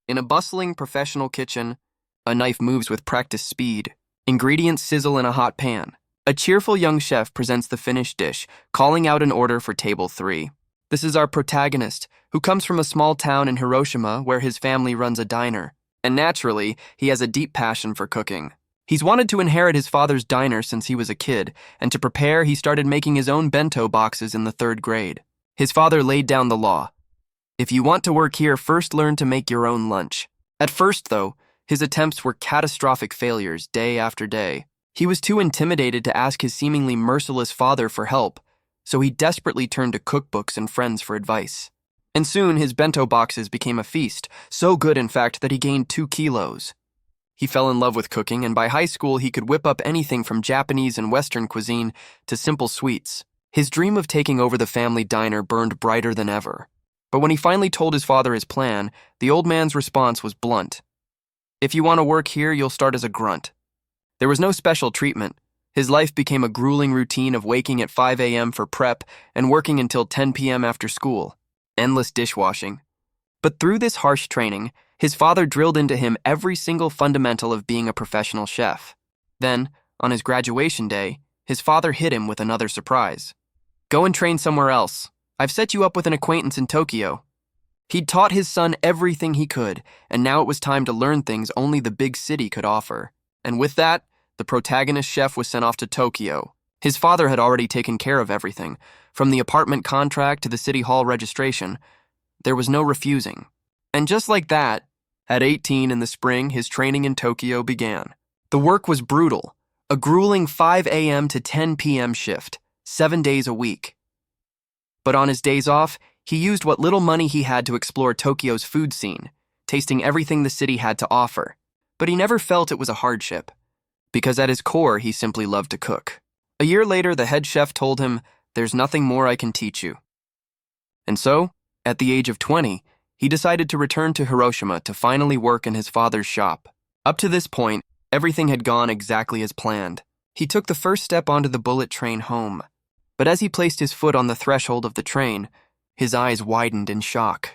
In a bustling professional kitchen, a knife moves with practiced speed. Ingredients sizzle in a hot pan. A cheerful young chef presents the finished dish, calling out an order for table 3. This is our protagonist, who comes from a small town in Hiroshima where his family runs a diner. And naturally, he has a deep passion for cooking. He's wanted to inherit his father's diner since he was a kid, and to prepare, he started making his own bento boxes in the 3rd grade. His father laid down the law. If you want to work here, first learn to make your own lunch. At first, though, his attempts were catastrophic failures day after day. He was too intimidated to ask his seemingly merciless father for help, so he desperately turned to cookbooks and friends for advice. And soon his bento boxes became a feast, so good in fact that he gained 2 kilos. He fell in love with cooking, and by high school he could whip up anything from Japanese and Western cuisine to simple sweets. His dream of taking over the family diner burned brighter than ever. But when he finally told his father his plan, the old man's response was blunt. If you want to work here, you'll start as a grunt. There was no special treatment. His life became a grueling routine of waking at 5 a.m. for prep and working until 10 p.m. after school. Endless dishwashing. But through this harsh training, his father drilled into him every single fundamental of being a professional chef. Then, on his graduation day, his father hit him with another surprise. Go and train somewhere else. I've set you up with an acquaintance in Tokyo. He'd taught his son everything he could, and now it was time to learn things only the big city could offer. And with that, the protagonist chef was sent off to Tokyo. His father had already taken care of everything, from the apartment contract to the city hall registration. There was no refusing. And just like that, at 18 in the spring, his training in Tokyo began. The work was brutal, a grueling 5 a.m. to 10 p.m. shift, 7 days a week. But on his days off, he used what little money he had to explore Tokyo's food scene, tasting everything the city had to offer. But he never felt it was a hardship, because at his core, he simply loved to cook. A year later, the head chef told him, "There's nothing more I can teach you." And so, at the age of 20, he decided to return to Hiroshima to finally work in his father's shop. Up to this point, everything had gone exactly as planned. He took the first step onto the bullet train home. But as he placed his foot on the threshold of the train, his eyes widened in shock.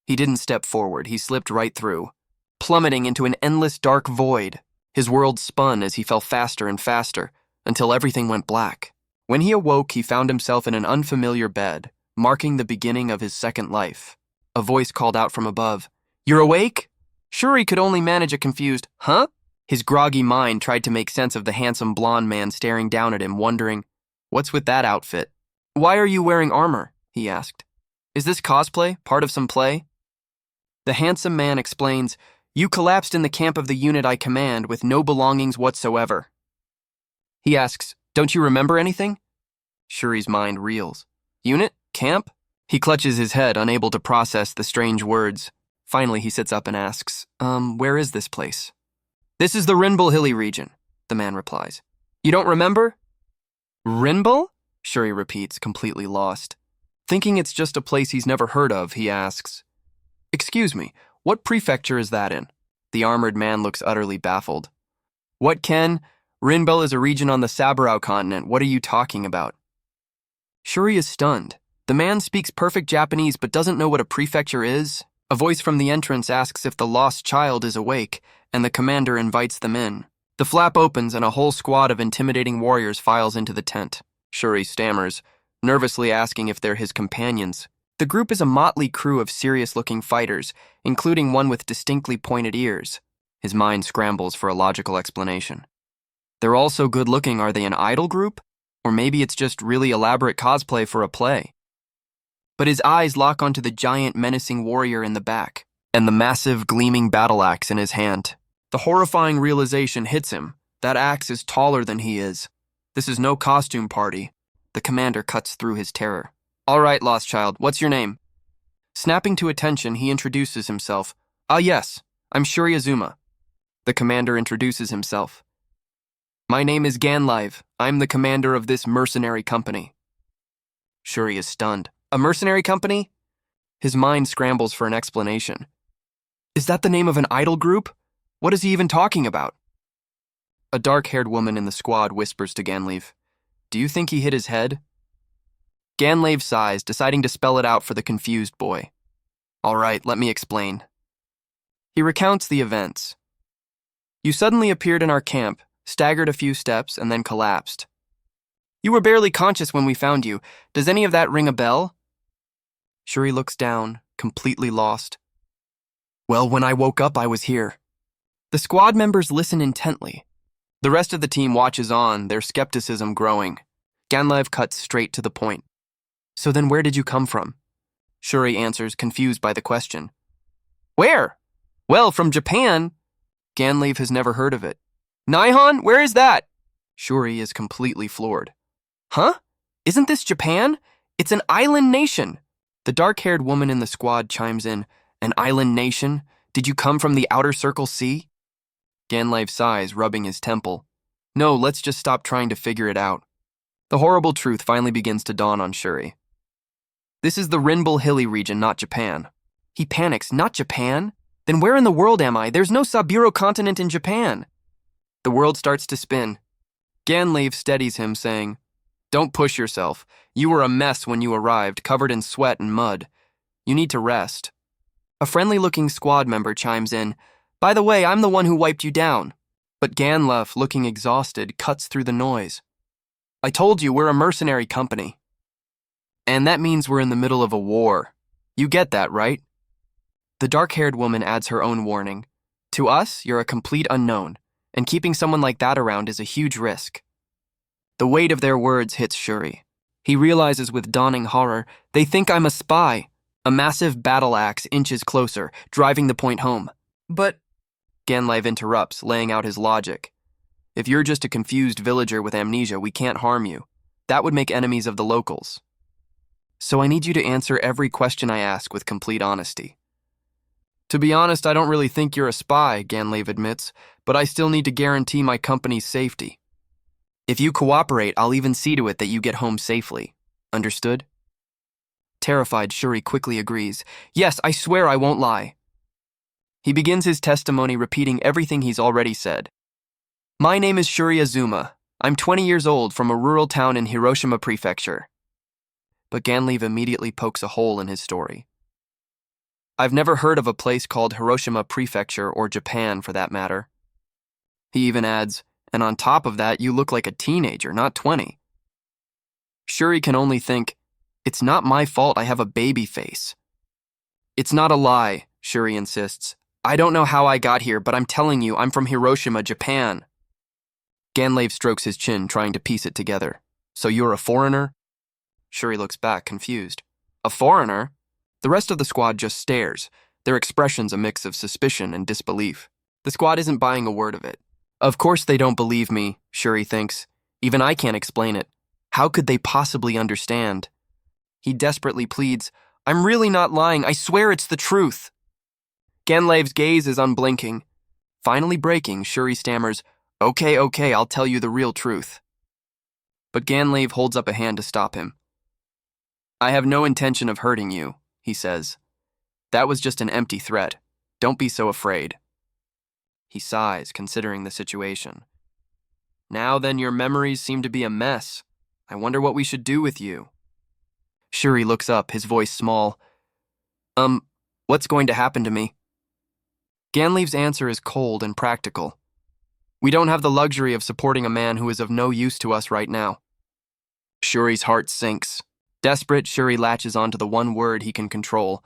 He didn't step forward, he slipped right through, plummeting into an endless dark void. His world spun as he fell faster and faster, until everything went black. When he awoke, he found himself in an unfamiliar bed, marking the beginning of his second life. A voice called out from above, "You're awake?" Shuri could only manage a confused, "Huh?" His groggy mind tried to make sense of the handsome blonde man staring down at him, wondering, "What's with that outfit?" "Why are you wearing armor?" he asked. "Is this cosplay, part of some play?" The handsome man explains, "You collapsed in the camp of the unit I command with no belongings whatsoever." He asks, "Don't you remember anything?" Shuri's mind reels. "Unit? Camp?" He clutches his head, unable to process the strange words. Finally, he sits up and asks, where is this place?" "This is the Rinbul Hilly region," the man replies. "You don't remember?" "Rinbul?" Shuri repeats, completely lost. Thinking it's just a place he's never heard of, he asks, "Excuse me, what prefecture is that in?" The armored man looks utterly baffled. "What, Ken? Rinbul is a region on the Saburao continent. What are you talking about?" Shuri is stunned. The man speaks perfect Japanese but doesn't know what a prefecture is. A voice from the entrance asks if the lost child is awake, and the commander invites them in. The flap opens and a whole squad of intimidating warriors files into the tent. Shuri stammers, nervously asking if they're his companions. The group is a motley crew of serious-looking fighters, including one with distinctly pointed ears. His mind scrambles for a logical explanation. They're all so good-looking, are they an idol group? Or maybe it's just really elaborate cosplay for a play. But his eyes lock onto the giant, menacing warrior in the back, and the massive, gleaming battle axe in his hand. The horrifying realization hits him. That axe is taller than he is. This is no costume party. The commander cuts through his terror. "All right, lost child, what's your name?" Snapping to attention, he introduces himself. "Ah yes, I'm Shuri Azuma." The commander introduces himself. "My name is Ganlive. I'm the commander of this mercenary company." Shuri is stunned. "A mercenary company?" His mind scrambles for an explanation. "Is that the name of an idol group? What is he even talking about?" A dark-haired woman in the squad whispers to Ganlive, "Do you think he hit his head?" Ganlive sighs, deciding to spell it out for the confused boy. "All right, let me explain. He recounts the events. You suddenly appeared in our camp, staggered a few steps, and then collapsed. You were barely conscious when we found you. Does any of that ring a bell? Shuri looks down, completely lost. Well, when I woke up, I was here. The squad members listen intently. The rest of the team watches on, their skepticism growing. Ganlev cuts straight to the point. So then where did you come from? Shuri answers, confused by the question. Where? Well, from Japan. Ganlev has never heard of it. Nihon? Where is that? Shuri is completely floored. Huh? Isn't this Japan? It's an island nation. The dark-haired woman in the squad chimes in. An island nation? Did you come from the Outer Circle Sea? Ganlev sighs, rubbing his temple. No, let's just stop trying to figure it out. The horrible truth finally begins to dawn on Shuri. This is the Rinbul Hilly region, not Japan. He panics. Not Japan? Then where in the world am I? There's no Saburo continent in Japan. The world starts to spin. Ganlev steadies him, saying, Don't push yourself. You were a mess when you arrived, covered in sweat and mud. You need to rest. A friendly-looking squad member chimes in, By the way, I'm the one who wiped you down. But Ganlev, looking exhausted, cuts through the noise. I told you, we're a mercenary company. And that means we're in the middle of a war. You get that, right? The dark-haired woman adds her own warning. To us, you're a complete unknown, and keeping someone like that around is a huge risk. The weight of their words hits Shuri. He realizes with dawning horror, they think I'm a spy. A massive battle axe inches closer, driving the point home. But, Ganlev interrupts, laying out his logic. If you're just a confused villager with amnesia, we can't harm you. That would make enemies of the locals. So I need you to answer every question I ask with complete honesty. To be honest, I don't really think you're a spy, Ganlev admits, but I still need to guarantee my company's safety. If you cooperate, I'll even see to it that you get home safely. Understood? Terrified, Shuri quickly agrees. Yes, I swear I won't lie. He begins his testimony repeating everything he's already said. My name is Shuri Azuma. I'm 20 years old from a rural town in Hiroshima Prefecture. But Ganlev immediately pokes a hole in his story. I've never heard of a place called Hiroshima Prefecture or Japan for that matter. He even adds, and on top of that, you look like a teenager, not 20. Shuri can only think, it's not my fault I have a baby face. It's not a lie, Shuri insists. I don't know how I got here, but I'm telling you, I'm from Hiroshima, Japan. Ganlev strokes his chin, trying to piece it together. So you're a foreigner? Shuri looks back, confused. A foreigner? The rest of the squad just stares, their expressions a mix of suspicion and disbelief. The squad isn't buying a word of it. Of course they don't believe me, Shuri thinks. Even I can't explain it. How could they possibly understand? He desperately pleads, I'm really not lying, I swear it's the truth. Ganlev's gaze is unblinking. Finally breaking, Shuri stammers, Okay, I'll tell you the real truth. But Ganlev holds up a hand to stop him. I have no intention of hurting you, he says. That was just an empty threat. Don't be so afraid. He sighs, considering the situation. Now then, your memories seem to be a mess. I wonder what we should do with you. Shuri looks up, his voice small. What's going to happen to me? Ganlev's answer is cold and practical. We don't have the luxury of supporting a man who is of no use to us right now. Shuri's heart sinks. Desperate, Shuri latches onto the one word he can control.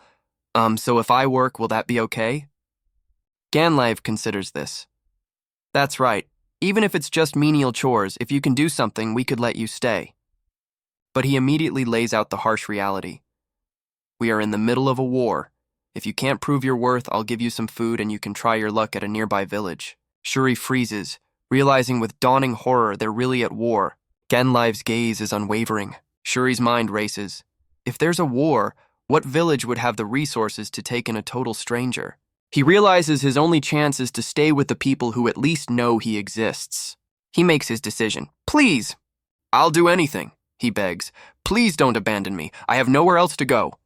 So if I work, will that be okay? Ganlev considers this. That's right. Even if it's just menial chores, if you can do something, we could let you stay. But he immediately lays out the harsh reality. We are in the middle of a war. If you can't prove your worth, I'll give you some food and you can try your luck at a nearby village. Shuri freezes, realizing with dawning horror they're really at war. Ganlev's gaze is unwavering. Shuri's mind races. If there's a war, what village would have the resources to take in a total stranger? He realizes his only chance is to stay with the people who at least know he exists. He makes his decision. Please! I'll do anything, he begs. Please don't abandon me. I have nowhere else to go.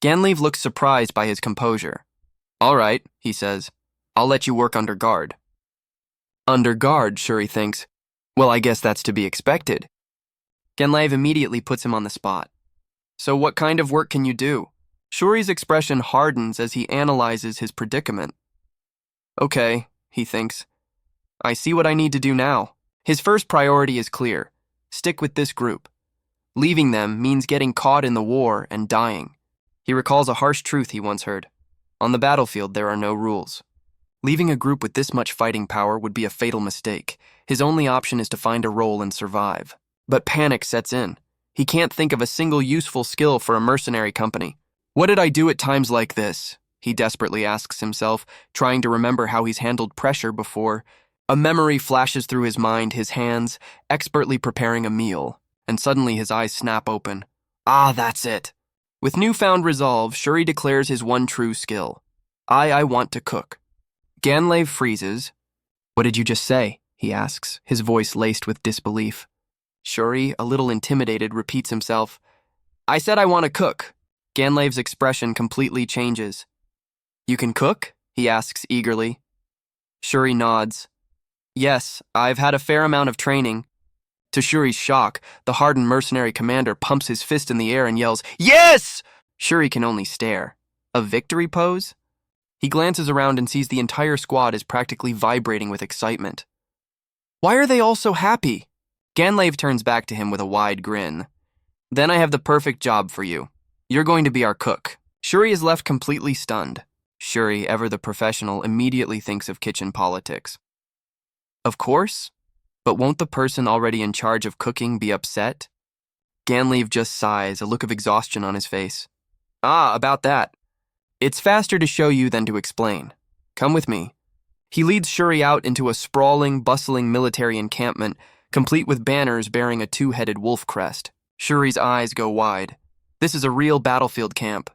Ganlev looks surprised by his composure. All right, he says. I'll let you work under guard. Under guard, Shuri thinks. Well, I guess that's to be expected. Ganlev immediately puts him on the spot. So what kind of work can you do? Shuri's expression hardens as he analyzes his predicament. Okay, he thinks. I see what I need to do now. His first priority is clear. Stick with this group. Leaving them means getting caught in the war and dying. He recalls a harsh truth he once heard. On the battlefield, there are no rules. Leaving a group with this much fighting power would be a fatal mistake. His only option is to find a role and survive. But panic sets in. He can't think of a single useful skill for a mercenary company. What did I do at times like this? He desperately asks himself, trying to remember how he's handled pressure before. A memory flashes through his mind, his hands expertly preparing a meal, and suddenly his eyes snap open. Ah, that's it. With newfound resolve, Shuri declares his one true skill. I want to cook. Ganlev freezes. What did you just say? He asks, his voice laced with disbelief. Shuri, a little intimidated, repeats himself. I said I want to cook. Ganlev's expression completely changes. You can cook? He asks eagerly. Shuri nods. Yes, I've had a fair amount of training. To Shuri's shock, the hardened mercenary commander pumps his fist in the air and yells, Yes! Shuri can only stare. A victory pose? He glances around and sees the entire squad is practically vibrating with excitement. Why are they all so happy? Ganlev turns back to him with a wide grin. Then I have the perfect job for you. You're going to be our cook. Shuri is left completely stunned. Shuri, ever the professional, immediately thinks of kitchen politics. Of course, but won't the person already in charge of cooking be upset? Ganlev just sighs, a look of exhaustion on his face. Ah, about that. It's faster to show you than to explain. Come with me. He leads Shuri out into a sprawling, bustling military encampment, complete with banners bearing a two-headed wolf crest. Shuri's eyes go wide. This is a real battlefield camp.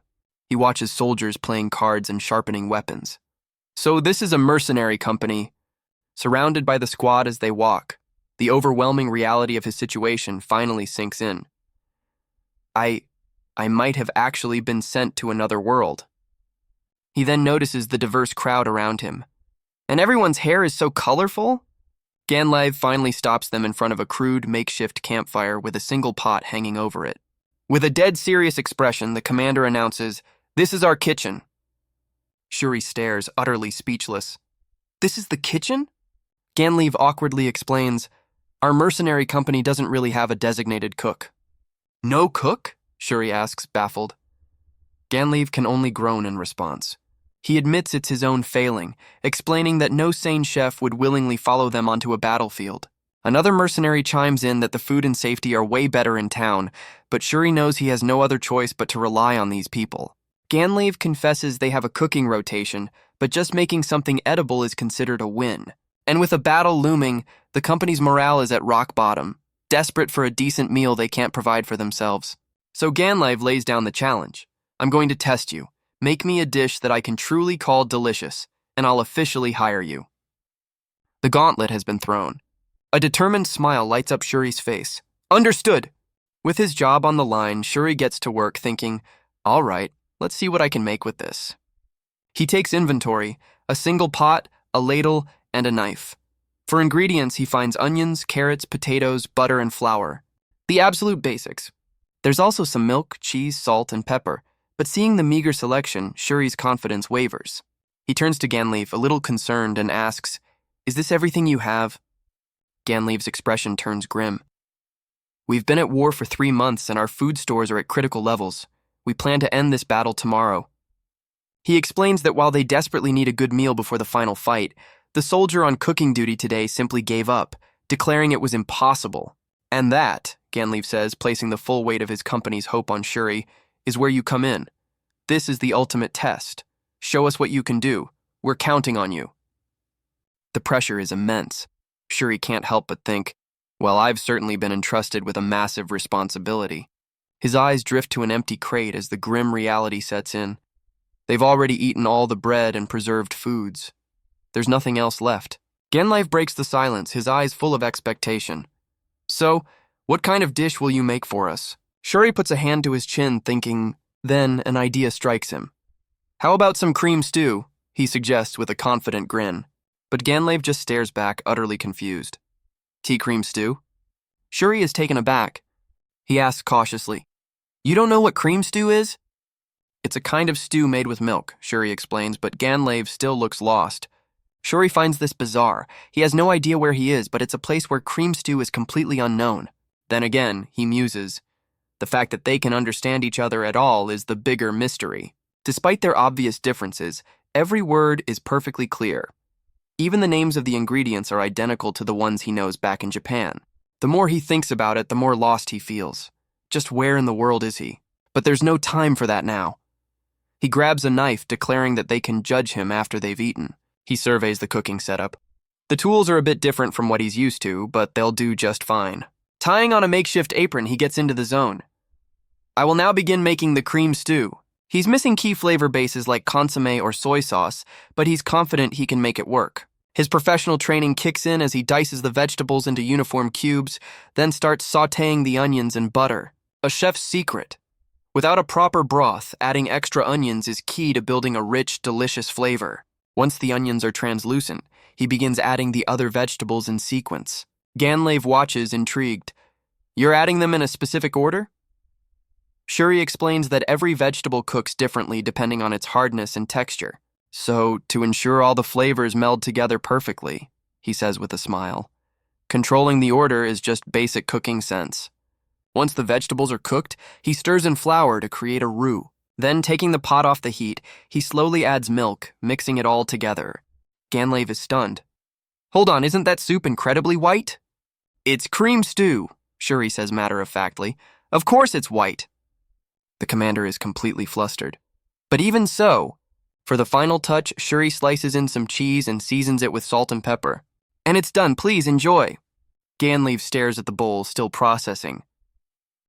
He watches soldiers playing cards and sharpening weapons. So this is a mercenary company. Surrounded by the squad as they walk, the overwhelming reality of his situation finally sinks in. I might have actually been sent to another world. He then notices the diverse crowd around him. And everyone's hair is so colorful? Ganlev finally stops them in front of a crude makeshift campfire with a single pot hanging over it. With a dead serious expression, the commander announces, This is our kitchen. Shuri stares, utterly speechless. This is the kitchen? Ganlev awkwardly explains, Our mercenary company doesn't really have a designated cook. No cook? Shuri asks, baffled. Ganlev can only groan in response. He admits it's his own failing, explaining that no sane chef would willingly follow them onto a battlefield. Another mercenary chimes in that the food and safety are way better in town, but Shuri knows he has no other choice but to rely on these people. Ganlev confesses they have a cooking rotation, but just making something edible is considered a win. And with a battle looming, the company's morale is at rock bottom, desperate for a decent meal they can't provide for themselves. So Ganlev lays down the challenge. I'm going to test you. Make me a dish that I can truly call delicious, and I'll officially hire you. The gauntlet has been thrown. A determined smile lights up Shuri's face. Understood! With his job on the line, Shuri gets to work thinking, all right, let's see what I can make with this. He takes inventory, a single pot, a ladle, and a knife. For ingredients, he finds onions, carrots, potatoes, butter, and flour. The absolute basics. There's also some milk, cheese, salt, and pepper, but seeing the meager selection, Shuri's confidence wavers. He turns to Ganlev, a little concerned, and asks, Is this everything you have? Ganlev's expression turns grim. We've been at war for 3 months and our food stores are at critical levels. We plan to end this battle tomorrow. He explains that while they desperately need a good meal before the final fight, the soldier on cooking duty today simply gave up, declaring it was impossible. And that, Ganlev says, placing the full weight of his company's hope on Shuri, is where you come in. This is the ultimate test. Show us what you can do. We're counting on you. The pressure is immense. Shuri can't help but think, well, I've certainly been entrusted with a massive responsibility. His eyes drift to an empty crate as the grim reality sets in. They've already eaten all the bread and preserved foods. There's nothing else left. Ganlev breaks the silence, his eyes full of expectation. So, what kind of dish will you make for us? Shuri puts a hand to his chin, thinking, then an idea strikes him. How about some cream stew? He suggests with a confident grin. But Ganlev just stares back, utterly confused. Tea cream stew? Shuri is taken aback. He asks cautiously, You don't know what cream stew is? It's a kind of stew made with milk, Shuri explains, but Ganlev still looks lost. Shuri finds this bizarre. He has no idea where he is, but it's a place where cream stew is completely unknown. Then again, he muses. The fact that they can understand each other at all is the bigger mystery. Despite their obvious differences, every word is perfectly clear. Even the names of the ingredients are identical to the ones he knows back in Japan. The more he thinks about it, the more lost he feels. Just where in the world is he? But there's no time for that now. He grabs a knife, declaring that they can judge him after they've eaten. He surveys the cooking setup. The tools are a bit different from what he's used to, but they'll do just fine. Tying on a makeshift apron, he gets into the zone. I will now begin making the cream stew. He's missing key flavor bases like consommé or soy sauce, but he's confident he can make it work. His professional training kicks in as he dices the vegetables into uniform cubes, then starts sautéing the onions in butter. A chef's secret. Without a proper broth, adding extra onions is key to building a rich, delicious flavor. Once the onions are translucent, he begins adding the other vegetables in sequence. Ganlave watches, intrigued. You're adding them in a specific order? Shuri explains that every vegetable cooks differently depending on its hardness and texture. So, to ensure all the flavors meld together perfectly, he says with a smile. Controlling the order is just basic cooking sense. Once the vegetables are cooked, he stirs in flour to create a roux. Then, taking the pot off the heat, he slowly adds milk, mixing it all together. Ganlave is stunned. Hold on, isn't that soup incredibly white? It's cream stew, Shuri says matter-of-factly. Of course it's white. The commander is completely flustered. But even so, for the final touch, Shuri slices in some cheese and seasons it with salt and pepper. And it's done, please enjoy. Ganlave stares at the bowl, still processing.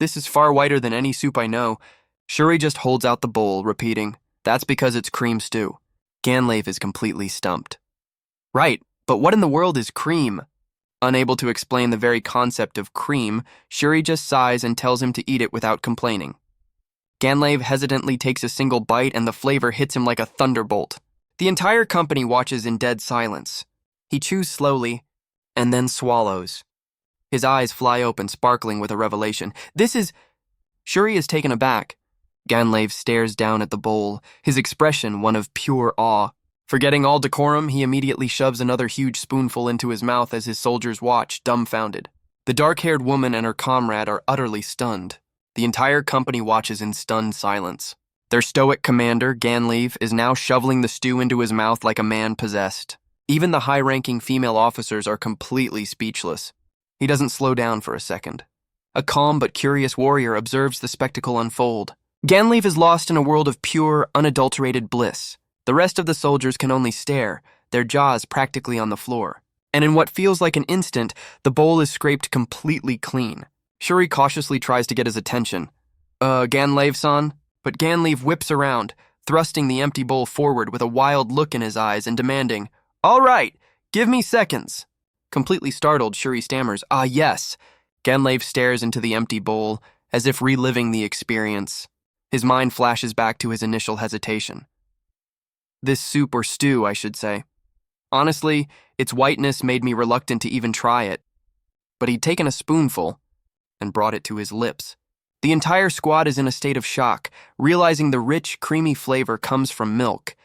This is far whiter than any soup I know. Shuri just holds out the bowl, repeating, that's because it's cream stew. Ganlave is completely stumped. Right, but what in the world is cream? Unable to explain the very concept of cream, Shuri just sighs and tells him to eat it without complaining. Ganlave hesitantly takes a single bite and the flavor hits him like a thunderbolt. The entire company watches in dead silence. He chews slowly and then swallows. His eyes fly open, sparkling with a revelation. Shuri is taken aback. Ganlave stares down at the bowl, his expression one of pure awe. Forgetting all decorum, he immediately shoves another huge spoonful into his mouth as his soldiers watch, dumbfounded. The dark-haired woman and her comrade are utterly stunned. The entire company watches in stunned silence. Their stoic commander, Ganlave, is now shoveling the stew into his mouth like a man possessed. Even the high-ranking female officers are completely speechless. He doesn't slow down for a second. A calm but curious warrior observes the spectacle unfold. Ganlave is lost in a world of pure, unadulterated bliss. The rest of the soldiers can only stare, their jaws practically on the floor. And in what feels like an instant, the bowl is scraped completely clean. Shuri cautiously tries to get his attention. Ganlave-san? But Ganlave whips around, thrusting the empty bowl forward with a wild look in his eyes and demanding, All right, give me seconds. Completely startled, Shuri stammers, yes. Ganlave stares into the empty bowl, as if reliving the experience. His mind flashes back to his initial hesitation. This soup or stew, I should say. Honestly, its whiteness made me reluctant to even try it. But he'd taken a spoonful and brought it to his lips. The entire squad is in a state of shock, realizing the rich, creamy flavor comes from milk,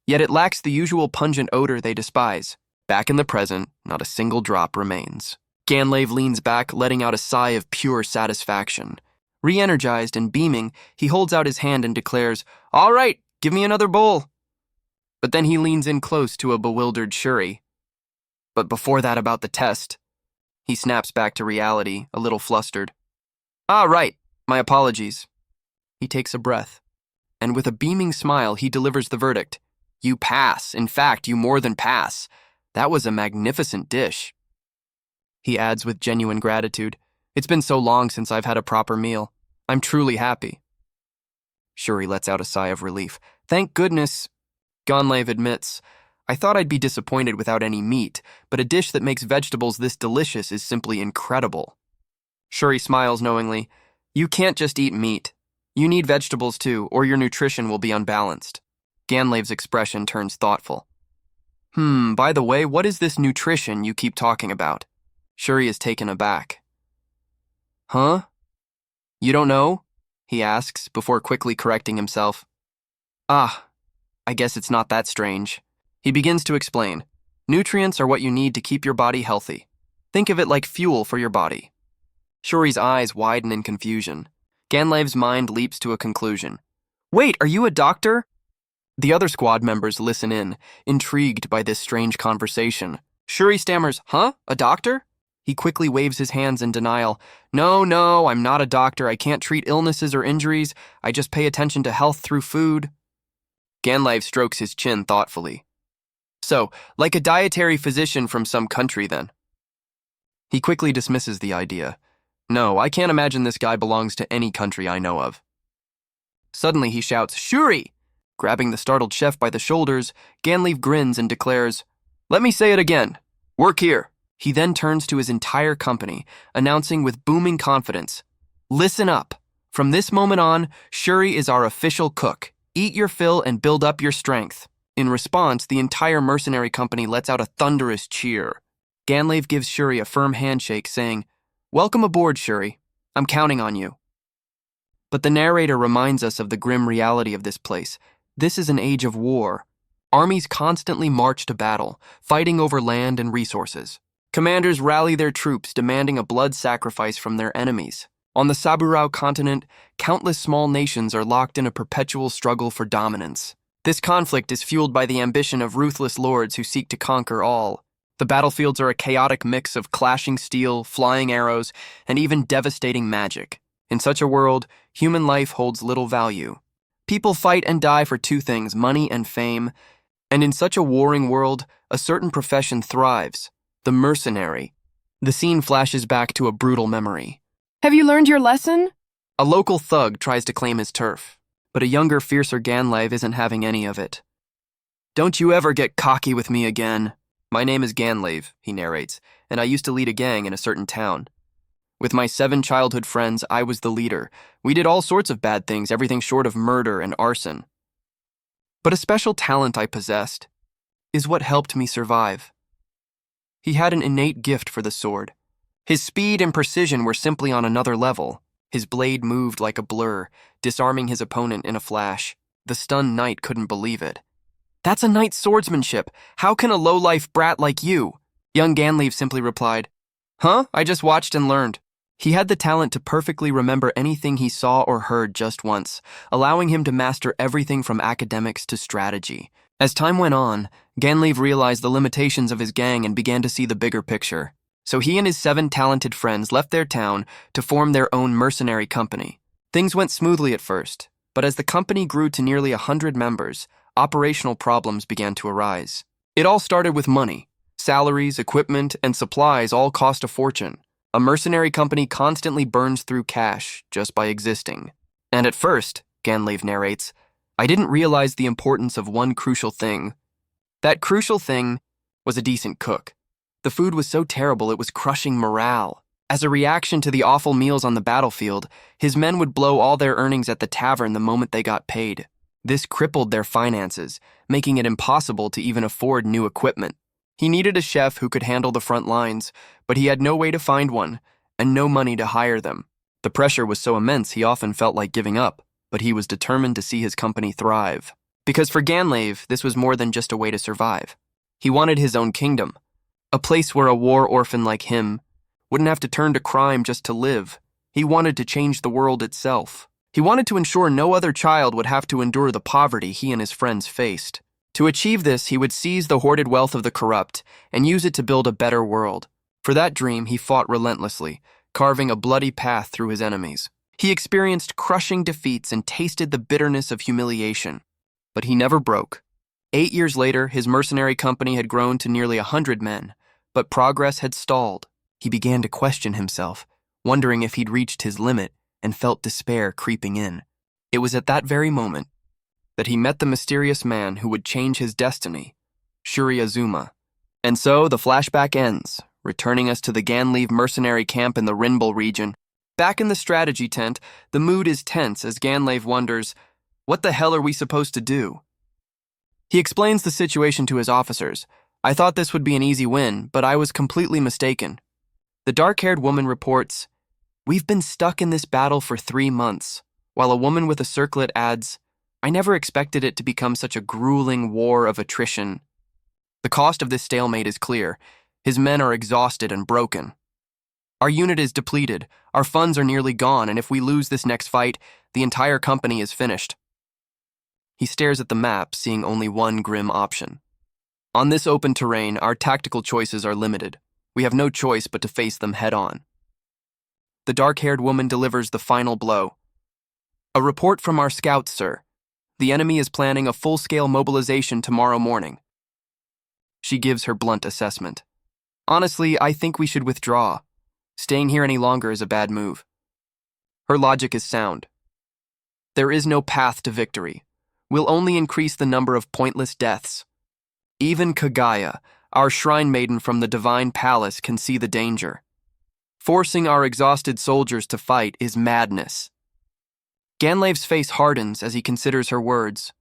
yet it lacks the usual pungent odor they despise. Back in the present, not a single drop remains. Ganlave leans back, letting out a sigh of pure satisfaction. Re-energized and beaming, he holds out his hand and declares, All right, give me another bowl. But then he leans in close to a bewildered Shuri. But before that about the test, he snaps back to reality, a little flustered. Right, my apologies. He takes a breath, and with a beaming smile, he delivers the verdict. You pass. In fact, you more than pass. That was a magnificent dish. He adds with genuine gratitude, It's been so long since I've had a proper meal. I'm truly happy. Shuri lets out a sigh of relief. Thank goodness. Ganlave admits, I thought I'd be disappointed without any meat, but a dish that makes vegetables this delicious is simply incredible. Shuri smiles knowingly. You can't just eat meat. You need vegetables too, or your nutrition will be unbalanced. Ganlave's expression turns thoughtful. By the way, what is this nutrition you keep talking about? Shuri is taken aback. Huh? You don't know? He asks, before quickly correcting himself. I guess it's not that strange. He begins to explain. Nutrients are what you need to keep your body healthy. Think of it like fuel for your body. Shuri's eyes widen in confusion. Ganlev's mind leaps to a conclusion. Wait, are you a doctor? The other squad members listen in, intrigued by this strange conversation. Shuri stammers, huh? A doctor? He quickly waves his hands in denial. No, I'm not a doctor. I can't treat illnesses or injuries. I just pay attention to health through food. Ganlev strokes his chin thoughtfully. So, like a dietary physician from some country then. He quickly dismisses the idea. No, I can't imagine this guy belongs to any country I know of. Suddenly he shouts, Shuri! Grabbing the startled chef by the shoulders, Ganlev grins and declares, Let me say it again. Work here. He then turns to his entire company, announcing with booming confidence, Listen up. From this moment on, Shuri is our official cook. Eat your fill and build up your strength. In response, the entire mercenary company lets out a thunderous cheer. Ganlev gives Shuri a firm handshake, saying, Welcome aboard, Shuri. I'm counting on you. But the narrator reminds us of the grim reality of this place. This is an age of war. Armies constantly march to battle, fighting over land and resources. Commanders rally their troops, demanding a blood sacrifice from their enemies. On the Saburao continent, countless small nations are locked in a perpetual struggle for dominance. This conflict is fueled by the ambition of ruthless lords who seek to conquer all. The battlefields are a chaotic mix of clashing steel, flying arrows, and even devastating magic. In such a world, human life holds little value. People fight and die for two things, money and fame. And in such a warring world, a certain profession thrives, the mercenary. The scene flashes back to a brutal memory. Have you learned your lesson? A local thug tries to claim his turf, but a younger, fiercer Ganlev isn't having any of it. Don't you ever get cocky with me again. My name is Ganlev, he narrates, and I used to lead a gang in a certain town. With my 7 childhood friends, I was the leader. We did all sorts of bad things, everything short of murder and arson. But a special talent I possessed is what helped me survive. He had an innate gift for the sword. His speed and precision were simply on another level. His blade moved like a blur, disarming his opponent in a flash. The stunned knight couldn't believe it. That's a knight's swordsmanship. How can a low-life brat like you? Young Ganlev simply replied, Huh? I just watched and learned. He had the talent to perfectly remember anything he saw or heard just once, allowing him to master everything from academics to strategy. As time went on, Ganlev realized the limitations of his gang and began to see the bigger picture. So he and his 7 talented friends left their town to form their own mercenary company. Things went smoothly at first, but as the company grew to nearly 100 members, operational problems began to arise. It all started with money. Salaries, equipment, and supplies all cost a fortune. A mercenary company constantly burns through cash just by existing. And at first, Ganlev narrates, I didn't realize the importance of one crucial thing. That crucial thing was a decent cook. The food was so terrible it was crushing morale. As a reaction to the awful meals on the battlefield, his men would blow all their earnings at the tavern the moment they got paid. This crippled their finances, making it impossible to even afford new equipment. He needed a chef who could handle the front lines, but he had no way to find one, and no money to hire them. The pressure was so immense he often felt like giving up, but he was determined to see his company thrive. Because for Ganlev, this was more than just a way to survive. He wanted his own kingdom, a place where a war orphan like him wouldn't have to turn to crime just to live. He wanted to change the world itself. He wanted to ensure no other child would have to endure the poverty he and his friends faced. To achieve this, he would seize the hoarded wealth of the corrupt and use it to build a better world. For that dream, he fought relentlessly, carving a bloody path through his enemies. He experienced crushing defeats and tasted the bitterness of humiliation. But he never broke. 8 years later, his mercenary company had grown to nearly 100 men, but progress had stalled. He began to question himself, wondering if he'd reached his limit, and felt despair creeping in. It was at that very moment that he met the mysterious man who would change his destiny, Shuri Azuma. And so the flashback ends, returning us to the Ganlev mercenary camp in the Rinbul region. Back in the strategy tent, the mood is tense as Ganlev wonders, what the hell are we supposed to do? He explains the situation to his officers. I thought this would be an easy win, but I was completely mistaken. The dark-haired woman reports, We've been stuck in this battle for 3 months, while a woman with a circlet adds, I never expected it to become such a grueling war of attrition. The The cost of this stalemate is clear. His men are exhausted and broken. Our unit is depleted, our funds are nearly gone, and if we lose this next fight, the entire company is finished. He stares at the map, seeing only one grim option. On this open terrain, our tactical choices are limited. We have no choice but to face them head-on. The dark-haired woman delivers the final blow. A report from our scouts, sir. The enemy is planning a full-scale mobilization tomorrow morning. She gives her blunt assessment. Honestly, I think we should withdraw. Staying here any longer is a bad move. Her logic is sound. There is no path to victory. We'll only increase the number of pointless deaths. Even Kagaya, our shrine maiden from the divine palace, can see the danger. Forcing our exhausted soldiers to fight is madness. Ganlave's face hardens as he considers her words.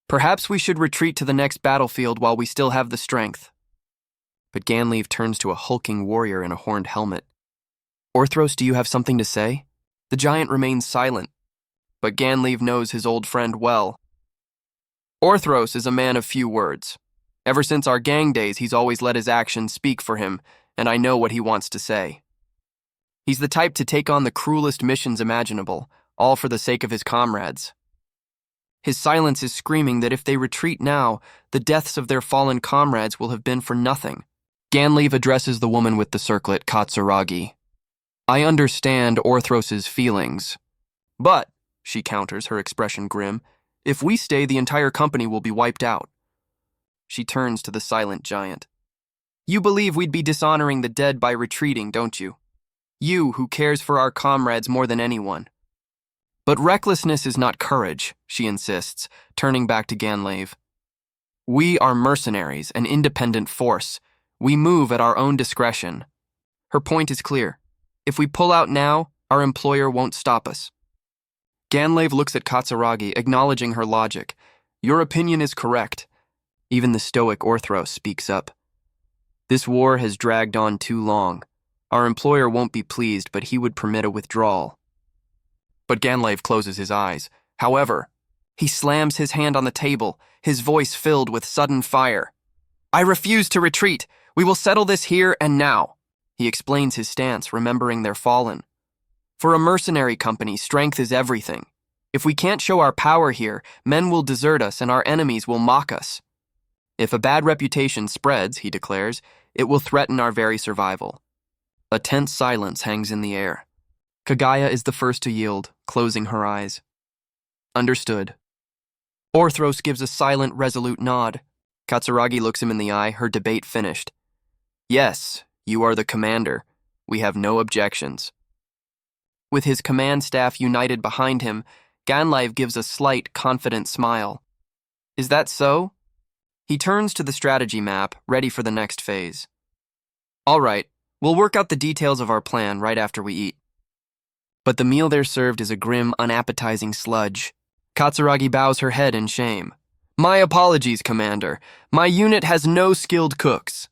Perhaps we should retreat to the next battlefield while we still have the strength. But Ganlave turns to a hulking warrior in a horned helmet. Orthros, do you have something to say? The giant remains silent, but Ganlave knows his old friend well. Orthros is a man of few words. Ever since our gang days, he's always let his actions speak for him, and I know what he wants to say. He's the type to take on the cruelest missions imaginable, all for the sake of his comrades. His silence is screaming that if they retreat now, the deaths of their fallen comrades will have been for nothing. Ganlave addresses the woman with the circlet, Katsuragi. I understand Orthros's feelings. But, she counters, her expression grim, if we stay, the entire company will be wiped out. She turns to the silent giant. You believe we'd be dishonoring the dead by retreating, don't you? You, who cares for our comrades more than anyone. But recklessness is not courage, she insists, turning back to Ganlave. We are mercenaries, an independent force. We move at our own discretion. Her point is clear. If we pull out now, our employer won't stop us. Ganlave looks at Katsuragi, acknowledging her logic. Your opinion is correct. Even the stoic Orthros speaks up. This war has dragged on too long. Our employer won't be pleased, but he would permit a withdrawal. But Ganlave closes his eyes. However, he slams his hand on the table, his voice filled with sudden fire. I refuse to retreat. We will settle this here and now. He explains his stance, remembering their fallen. For a mercenary company, strength is everything. If we can't show our power here, men will desert us and our enemies will mock us. If a bad reputation spreads, he declares, it will threaten our very survival. A tense silence hangs in the air. Kagaya is the first to yield, closing her eyes. Understood. Orthros gives a silent, resolute nod. Katsuragi looks him in the eye, her debate finished. Yes, you are the commander. We have no objections. With his command staff united behind him, Ganlave gives a slight, confident smile. Is that so? He turns to the strategy map, ready for the next phase. All right, we'll work out the details of our plan right after we eat. But the meal they're served is a grim, unappetizing sludge. Katsuragi bows her head in shame. My apologies, Commander. My unit has no skilled cooks.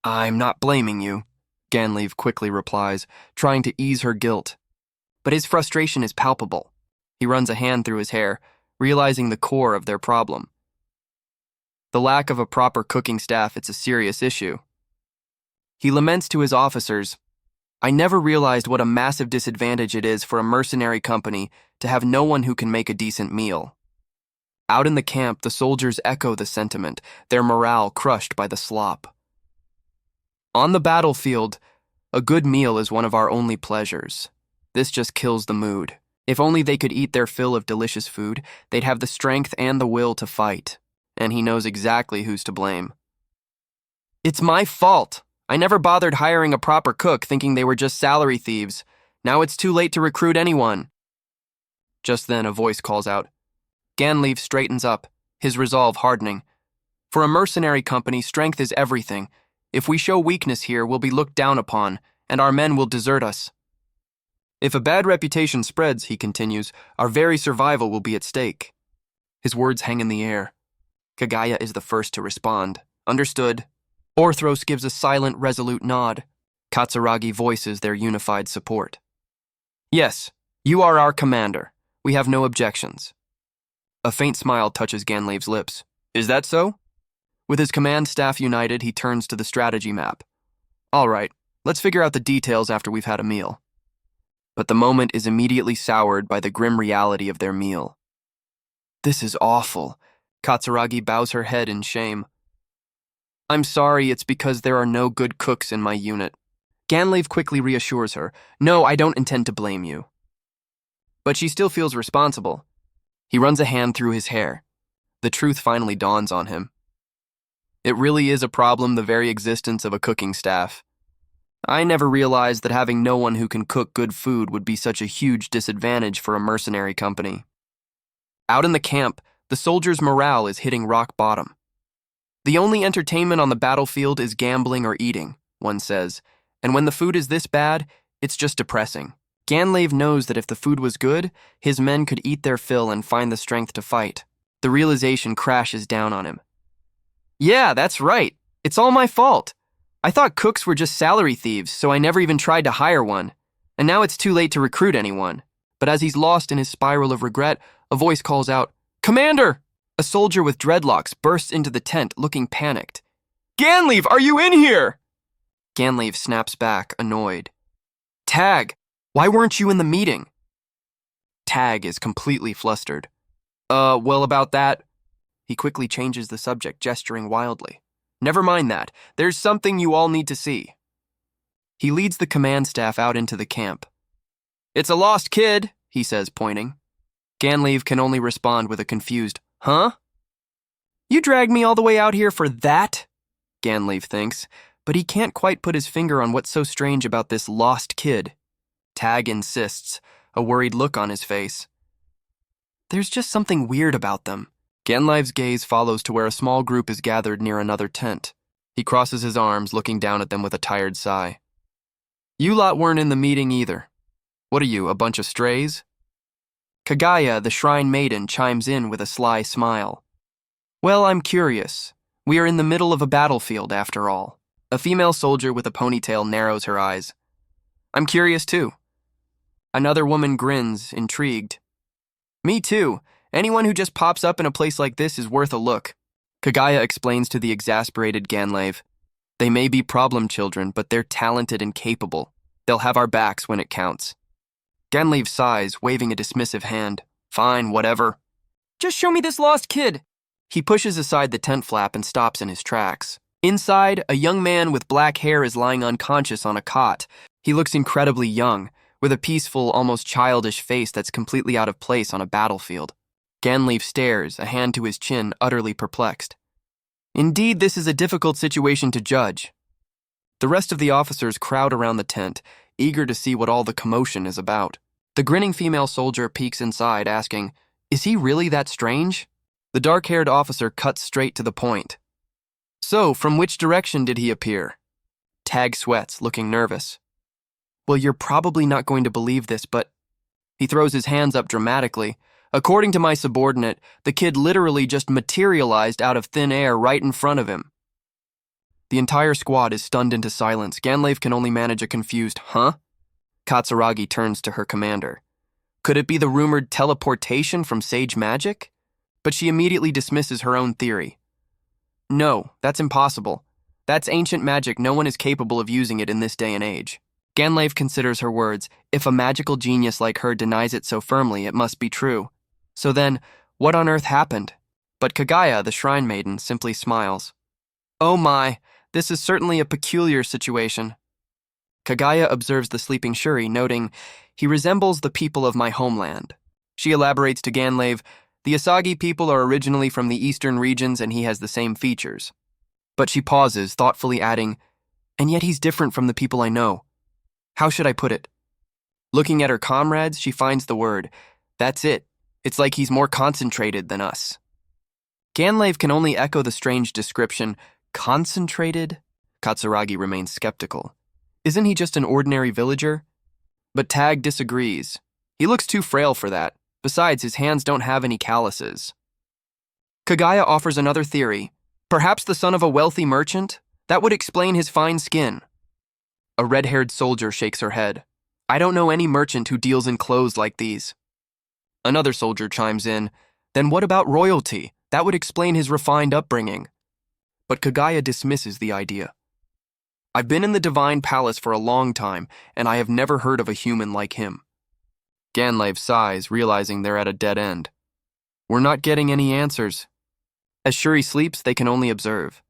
I'm not blaming you, Ganlave quickly replies, trying to ease her guilt. But his frustration is palpable. He runs a hand through his hair, realizing the core of their problem. The lack of a proper cooking staff, it's a serious issue. He laments to his officers, I never realized what a massive disadvantage it is for a mercenary company to have no one who can make a decent meal. Out in the camp, the soldiers echo the sentiment, their morale crushed by the slop. On the battlefield, a good meal is one of our only pleasures. This just kills the mood. If only they could eat their fill of delicious food, they'd have the strength and the will to fight. And he knows exactly who's to blame. It's my fault. I never bothered hiring a proper cook thinking they were just salary thieves. Now it's too late to recruit anyone. Just then a voice calls out. Ganlave straightens up, his resolve hardening. For a mercenary company, strength is everything. If we show weakness here, we'll be looked down upon, and our men will desert us. If a bad reputation spreads, he continues, our very survival will be at stake. His words hang in the air. Kagaya is the first to respond. Understood. Orthros gives a silent, resolute nod. Katsuragi voices their unified support. Yes, you are our commander. We have no objections. A faint smile touches Ganlave's lips. Is that so? With his command staff united, he turns to the strategy map. All right, let's figure out the details after we've had a meal. But the moment is immediately soured by the grim reality of their meal. This is awful. Katsuragi bows her head in shame. I'm sorry, it's because there are no good cooks in my unit. Ganlave quickly reassures her. No, I don't intend to blame you. But she still feels responsible. He runs a hand through his hair. The truth finally dawns on him. It really is a problem, the very existence of a cooking staff. I never realized that having no one who can cook good food would be such a huge disadvantage for a mercenary company. Out in the camp, the soldiers' morale is hitting rock bottom. The only entertainment on the battlefield is gambling or eating, one says, and when the food is this bad, it's just depressing. Ganlave knows that if the food was good, his men could eat their fill and find the strength to fight. The realization crashes down on him. Yeah, that's right. It's all my fault. I thought cooks were just salary thieves, so I never even tried to hire one. And now it's too late to recruit anyone. But as he's lost in his spiral of regret, a voice calls out, Commander! A soldier with dreadlocks bursts into the tent, looking panicked. Ganlave, are you in here? Ganlave snaps back, annoyed. Tag, why weren't you in the meeting? Tag is completely flustered. Well, about that. He quickly changes the subject, gesturing wildly. Never mind that. There's something you all need to see. He leads the command staff out into the camp. It's a lost kid, he says, pointing. Ganlave can only respond with a confused, huh? You dragged me all the way out here for that? Ganlave thinks, but he can't quite put his finger on what's so strange about this lost kid. Tag insists, a worried look on his face. There's just something weird about them. Ganlave's gaze follows to where a small group is gathered near another tent. He crosses his arms, looking down at them with a tired sigh. You lot weren't in the meeting either. What are you, a bunch of strays? Kagaya, the shrine maiden, chimes in with a sly smile. Well, I'm curious. We are in the middle of a battlefield, after all. A female soldier with a ponytail narrows her eyes. I'm curious, too. Another woman grins, intrigued. Me too. Anyone who just pops up in a place like this is worth a look. Kagaya explains to the exasperated Ganlave. They may be problem children, but they're talented and capable. They'll have our backs when it counts. Ganlave sighs, waving a dismissive hand. Fine, whatever. Just show me this lost kid. He pushes aside the tent flap and stops in his tracks. Inside, a young man with black hair is lying unconscious on a cot. He looks incredibly young, with a peaceful, almost childish face that's completely out of place on a battlefield. Ganlave stares, a hand to his chin, utterly perplexed. Indeed, this is a difficult situation to judge. The rest of the officers crowd around the tent, eager to see what all the commotion is about. The grinning female soldier peeks inside, asking, Is he really that strange? The dark-haired officer cuts straight to the point. So, from which direction did he appear? Tag sweats, looking nervous. Well, you're probably not going to believe this, but... He throws his hands up dramatically. According to my subordinate, the kid literally just materialized out of thin air right in front of him. The entire squad is stunned into silence. Ganlave can only manage a confused, huh? Katsuragi turns to her commander. Could it be the rumored teleportation from sage magic? But she immediately dismisses her own theory. No, that's impossible. That's ancient magic. No one is capable of using it in this day and age. Ganlave considers her words. If a magical genius like her denies it so firmly, it must be true. So then, what on earth happened? But Kagaya, the shrine maiden, simply smiles. Oh my, this is certainly a peculiar situation. Kagaya observes the sleeping Shuri, noting, he resembles the people of my homeland. She elaborates to Ganlave, the Asagi people are originally from the eastern regions and he has the same features. But she pauses, thoughtfully adding, and yet he's different from the people I know. How should I put it? Looking at her comrades, she finds the word. That's it. It's like he's more concentrated than us. Ganlave can only echo the strange description. Concentrated? Katsuragi remains skeptical. Isn't he just an ordinary villager? But Tag disagrees. He looks too frail for that. Besides, his hands don't have any calluses. Kagaya offers another theory. Perhaps the son of a wealthy merchant? That would explain his fine skin. A red-haired soldier shakes her head. I don't know any merchant who deals in clothes like these. Another soldier chimes in. Then what about royalty? That would explain his refined upbringing. but Kagaya dismisses the idea. I've been in the Divine Palace for a long time, and I have never heard of a human like him. Ganlev sighs, realizing they're at a dead end. We're not getting any answers. As Shuri sleeps, they can only observe.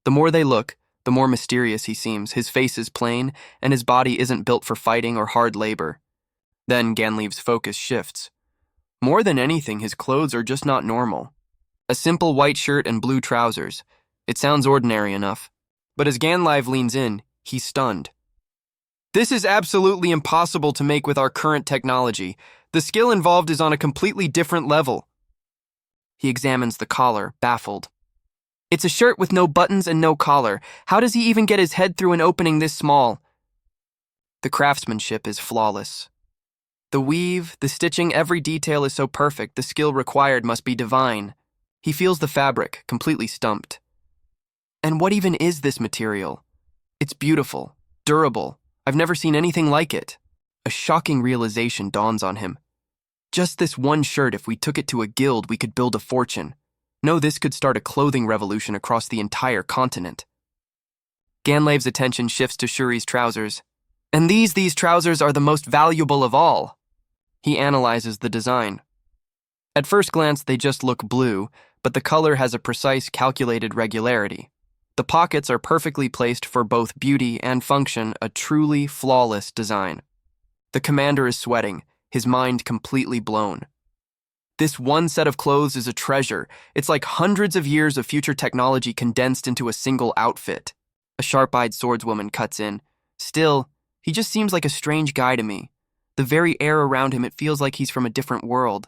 The more they look, the more mysterious he seems. His face is plain, and his body isn't built for fighting or hard labor. Then Ganlev's focus shifts. More than anything, his clothes are just not normal. A simple white shirt and blue trousers. It sounds ordinary enough. But as Ganlev leans in, he's stunned. This is absolutely impossible to make with our current technology. The skill involved is on a completely different level. He examines the collar, baffled. It's a shirt with no buttons and no collar. How does he even get his head through an opening this small? The craftsmanship is flawless. The weave, the stitching, every detail is so perfect, the skill required must be divine. He feels the fabric, completely stumped. And what even is this material? It's beautiful, durable. I've never seen anything like it. A shocking realization dawns on him. Just this one shirt, if we took it to a guild, we could build a fortune. No, this could start a clothing revolution across the entire continent. Ganlev's attention shifts to Shuri's trousers. And these trousers are the most valuable of all. He analyzes the design. At first glance, they just look blue, but the color has a precise, calculated regularity. The pockets are perfectly placed for both beauty and function, a truly flawless design. The commander is sweating, his mind completely blown. This one set of clothes is a treasure. It's like hundreds of years of future technology condensed into a single outfit. A sharp-eyed swordswoman cuts in. Still, he just seems like a strange guy to me. The very air around him, it feels like he's from a different world.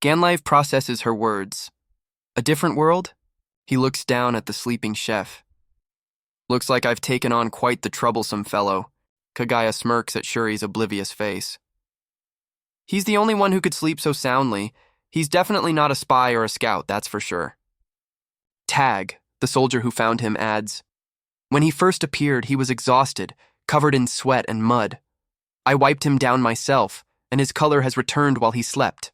Ganlev processes her words. A different world? He looks down at the sleeping chef. Looks like I've taken on quite the troublesome fellow. Kagaya smirks at Shuri's oblivious face. He's the only one who could sleep so soundly. He's definitely not a spy or a scout, that's for sure. Tag, the soldier who found him, adds, when he first appeared, he was exhausted, covered in sweat and mud. I wiped him down myself, and his color has returned while he slept.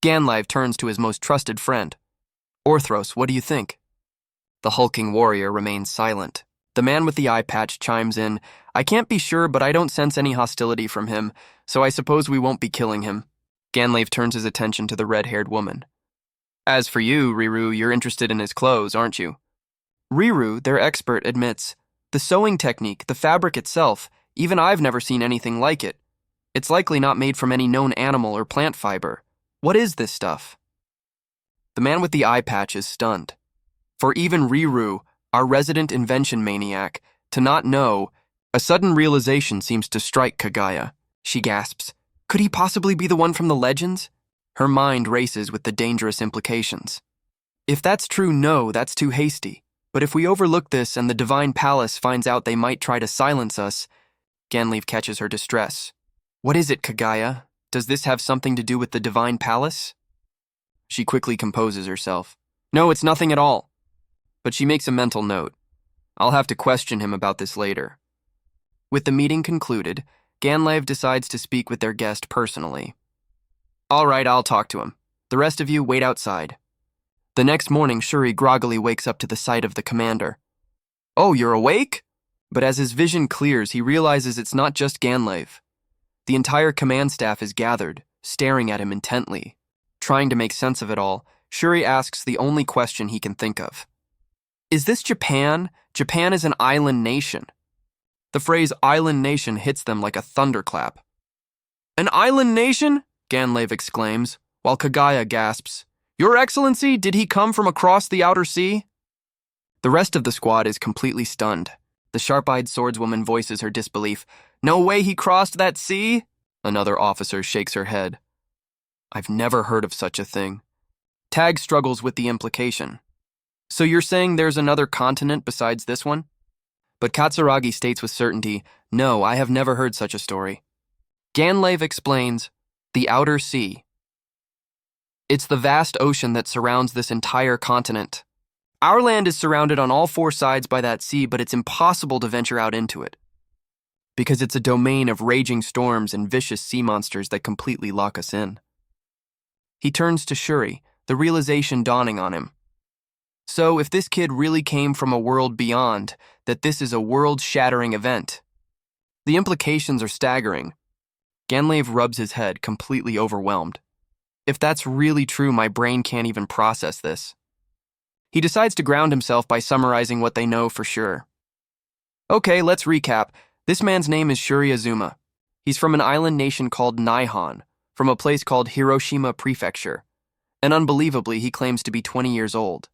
Ganlev turns to his most trusted friend. Orthros, what do you think? The hulking warrior remains silent. The man with the eye patch chimes in, I can't be sure, but I don't sense any hostility from him, so I suppose we won't be killing him. Ganlev turns his attention to the red-haired woman. As for you, Riru, you're interested in his clothes, aren't you? Riru, their expert, admits, the sewing technique, the fabric itself, even I've never seen anything like it. It's likely not made from any known animal or plant fiber. What is this stuff? The man with the eye patch is stunned. For even Riru, our resident invention maniac, to not know, a sudden realization seems to strike Kagaya. She gasps, could he possibly be the one from the legends? Her mind races with the dangerous implications. If that's true, no, that's too hasty. But if we overlook this and the Divine Palace finds out they might try to silence us, Ganlev catches her distress. What is it, Kagaya? Does this have something to do with the Divine Palace? She quickly composes herself. No, it's nothing at all. But she makes a mental note. I'll have to question him about this later. With the meeting concluded, Ganlev decides to speak with their guest personally. All right, I'll talk to him. The rest of you wait outside. The next morning, Shuri groggily wakes up to the sight of the commander. Oh, you're awake? But as his vision clears, he realizes it's not just Ganlev. The entire command staff is gathered, staring at him intently. Trying to make sense of it all, Shuri asks the only question he can think of. Is this Japan? Japan is an island nation. The phrase island nation hits them like a thunderclap. An island nation? Ganlev exclaims, while Kagaya gasps, Your Excellency, did he come from across the outer sea? The rest of the squad is completely stunned. The sharp-eyed swordswoman voices her disbelief. No way he crossed that sea? Another officer shakes her head. I've never heard of such a thing. Tag struggles with the implication. So you're saying there's another continent besides this one? But Katsuragi states with certainty, no, I have never heard such a story. Ganlev explains, the outer sea. It's the vast ocean that surrounds this entire continent. Our land is surrounded on all four sides by that sea, but it's impossible to venture out into it. Because it's a domain of raging storms and vicious sea monsters that completely lock us in. He turns to Shuri, the realization dawning on him. So if this kid really came from a world beyond, that this is a world-shattering event. The implications are staggering. Ganlave rubs his head, completely overwhelmed. If that's really true, my brain can't even process this. He decides to ground himself by summarizing what they know for sure. Okay, let's recap. This man's name is Shuri Azuma. He's from an island nation called Nihon, from a place called Hiroshima Prefecture. And unbelievably, he claims to be 20 years old.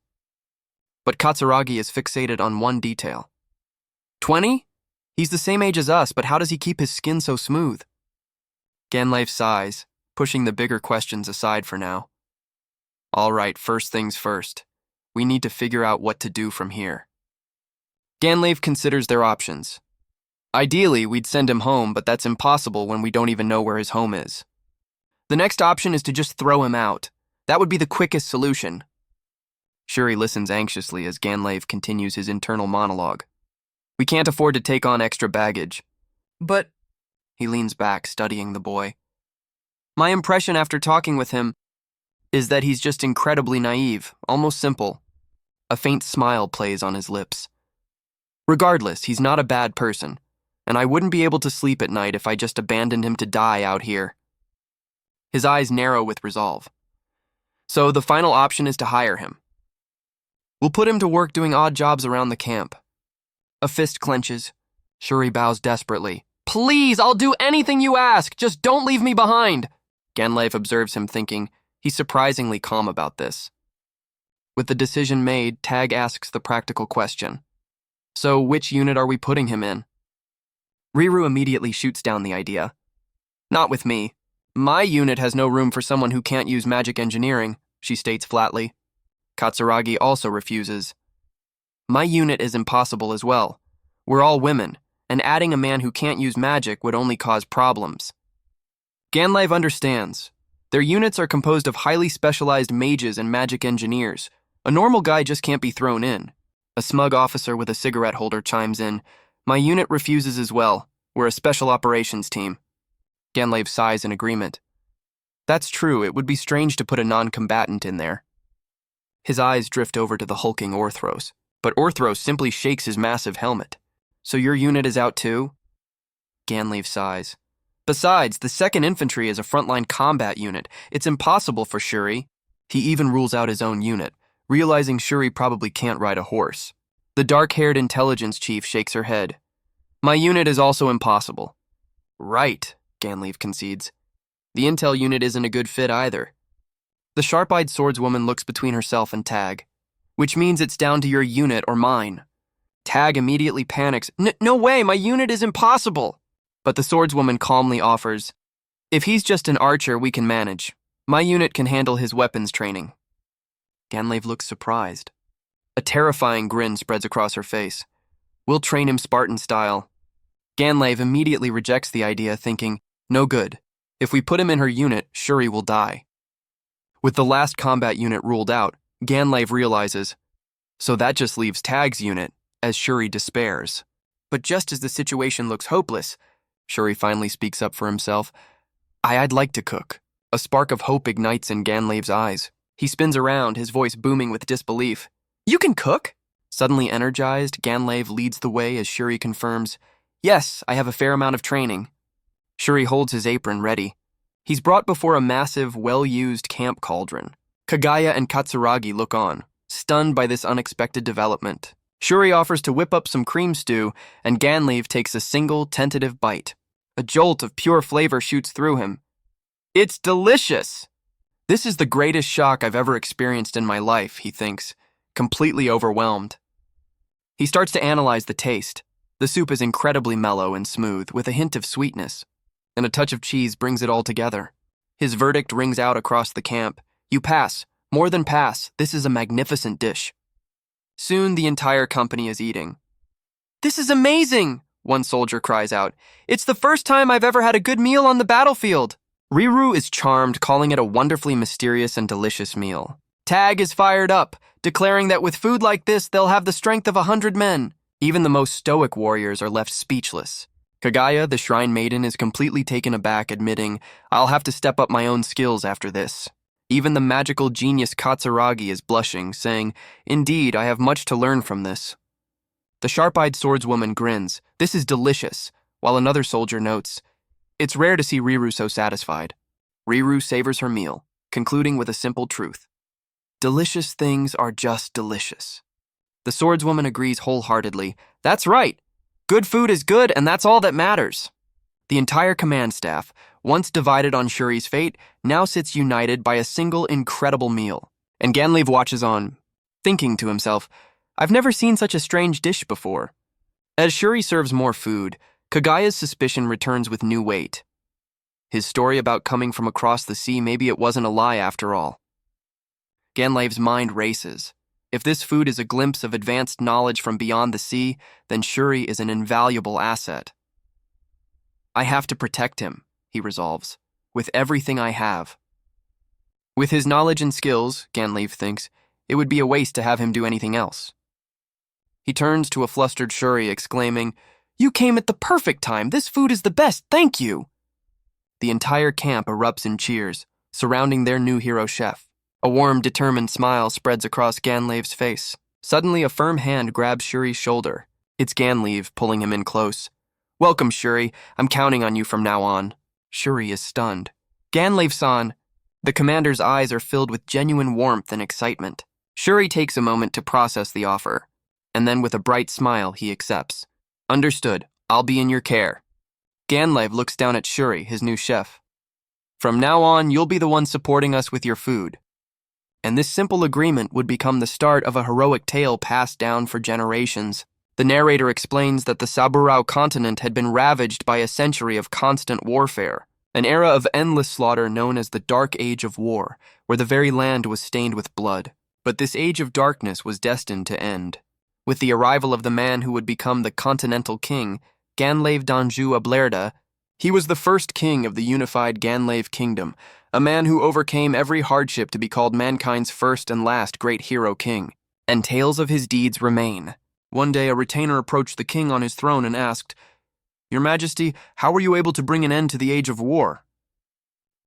But Katsuragi is fixated on one detail. 20? He's the same age as us, but how does he keep his skin so smooth? Ganlave sighs, pushing the bigger questions aside for now. All right, first things first. We need to figure out what to do from here. Ganlave considers their options. Ideally, we'd send him home, but that's impossible when we don't even know where his home is. The next option is to just throw him out. That would be the quickest solution. Shuri listens anxiously as Ganlave continues his internal monologue. We can't afford to take on extra baggage. But, he leans back, studying the boy. My impression after talking with him is that he's just incredibly naive, almost simple. A faint smile plays on his lips. Regardless, he's not a bad person, and I wouldn't be able to sleep at night if I just abandoned him to die out here. His eyes narrow with resolve. So the final option is to hire him. We'll put him to work doing odd jobs around the camp. A fist clenches. Shuri bows desperately. Please, I'll do anything you ask. Just don't leave me behind. Ganlave observes him thinking, he's surprisingly calm about this. With the decision made, Tag asks the practical question. So which unit are we putting him in? Riru immediately shoots down the idea. Not with me. My unit has no room for someone who can't use magic engineering, she states flatly. Katsuragi also refuses. My unit is impossible as well. We're all women, and adding a man who can't use magic would only cause problems. Ganlave understands. Their units are composed of highly specialized mages and magic engineers. A normal guy just can't be thrown in. A smug officer with a cigarette holder chimes in. My unit refuses as well. We're a special operations team. Ganlave sighs in agreement. That's true, it would be strange to put a non-combatant in there. His eyes drift over to the hulking Orthros, but Orthros simply shakes his massive helmet. So your unit is out too? Ganlave sighs. Besides, the 2nd Infantry is a frontline combat unit. It's impossible for Shuri. He even rules out his own unit, realizing Shuri probably can't ride a horse. The dark-haired intelligence chief shakes her head. My unit is also impossible. Right, Ganlave concedes. The intel unit isn't a good fit either. The sharp-eyed swordswoman looks between herself and Tag, which means it's down to your unit or mine. Tag immediately panics. No way, my unit is impossible. But the swordswoman calmly offers, if he's just an archer, we can manage. My unit can handle his weapons training. Ganlave looks surprised. A terrifying grin spreads across her face. We'll train him Spartan style. Ganlave immediately rejects the idea, thinking, no good. If we put him in her unit, Shuri will die. With the last combat unit ruled out, Ganlave realizes, so that just leaves Tag's unit, as Shuri despairs. But just as the situation looks hopeless, Shuri finally speaks up for himself. I'd like to cook. A spark of hope ignites in Ganlave's eyes. He spins around, his voice booming with disbelief. You can cook? Suddenly energized, Ganlave leads the way as Shuri confirms, yes, I have a fair amount of training. Shuri holds his apron ready. He's brought before a massive, well-used camp cauldron. Kagaya and Katsuragi look on, stunned by this unexpected development. Shuri offers to whip up some cream stew, and Ganlave takes a single, tentative bite. A jolt of pure flavor shoots through him. It's delicious! This is the greatest shock I've ever experienced in my life, he thinks, completely overwhelmed. He starts to analyze the taste. The soup is incredibly mellow and smooth, with a hint of sweetness, and a touch of cheese brings it all together. His verdict rings out across the camp. You pass. More than pass. This is a magnificent dish. Soon the entire company is eating. This is amazing, one soldier cries out. It's the first time I've ever had a good meal on the battlefield. Riru is charmed, calling it a wonderfully mysterious and delicious meal. Tag is fired up, declaring that with food like this, they'll have the strength of 100 men. Even the most stoic warriors are left speechless. Kagaya, the shrine maiden, is completely taken aback, admitting, I'll have to step up my own skills after this. Even the magical genius Katsuragi is blushing, saying, "Indeed, I have much to learn from this." The sharp-eyed swordswoman grins, "This is delicious," while another soldier notes, "It's rare to see Riru so satisfied." Riru savors her meal, concluding with a simple truth. Delicious things are just delicious. The swordswoman agrees wholeheartedly. That's right. Good food is good, and that's all that matters. The entire command staff, once divided on Shuri's fate, now sits united by a single incredible meal. And Ganlev watches on, thinking to himself, I've never seen such a strange dish before. As Shuri serves more food, Kagaya's suspicion returns with new weight. His story about coming from across the sea, maybe it wasn't a lie after all. Ganlev's mind races. If this food is a glimpse of advanced knowledge from beyond the sea, then Shuri is an invaluable asset. I have to protect him, he resolves, with everything I have. With his knowledge and skills, Ganlev thinks, it would be a waste to have him do anything else. He turns to a flustered Shuri, exclaiming, "You came at the perfect time! This food is the best, thank you!" The entire camp erupts in cheers, surrounding their new hero chef. A warm, determined smile spreads across Ganlev's face. Suddenly, a firm hand grabs Shuri's shoulder. It's Ganlev, pulling him in close. "Welcome, Shuri. I'm counting on you from now on." Shuri is stunned. "Ganlev-san!" The commander's eyes are filled with genuine warmth and excitement. Shuri takes a moment to process the offer, and then with a bright smile, he accepts. "Understood. I'll be in your care." Ganlev looks down at Shuri, his new chef. "From now on, you'll be the one supporting us with your food." And this simple agreement would become the start of a heroic tale passed down for generations. The narrator explains that the Saburao continent had been ravaged by a century of constant warfare, an era of endless slaughter known as the Dark Age of War, where the very land was stained with blood. But this age of darkness was destined to end. With the arrival of the man who would become the continental king, Ganlev Danju Ablerda, he was the first king of the unified Ganlev kingdom, a man who overcame every hardship to be called mankind's first and last great hero king. And tales of his deeds remain. One day, a retainer approached the king on his throne and asked, "Your Majesty, how were you able to bring an end to the age of war?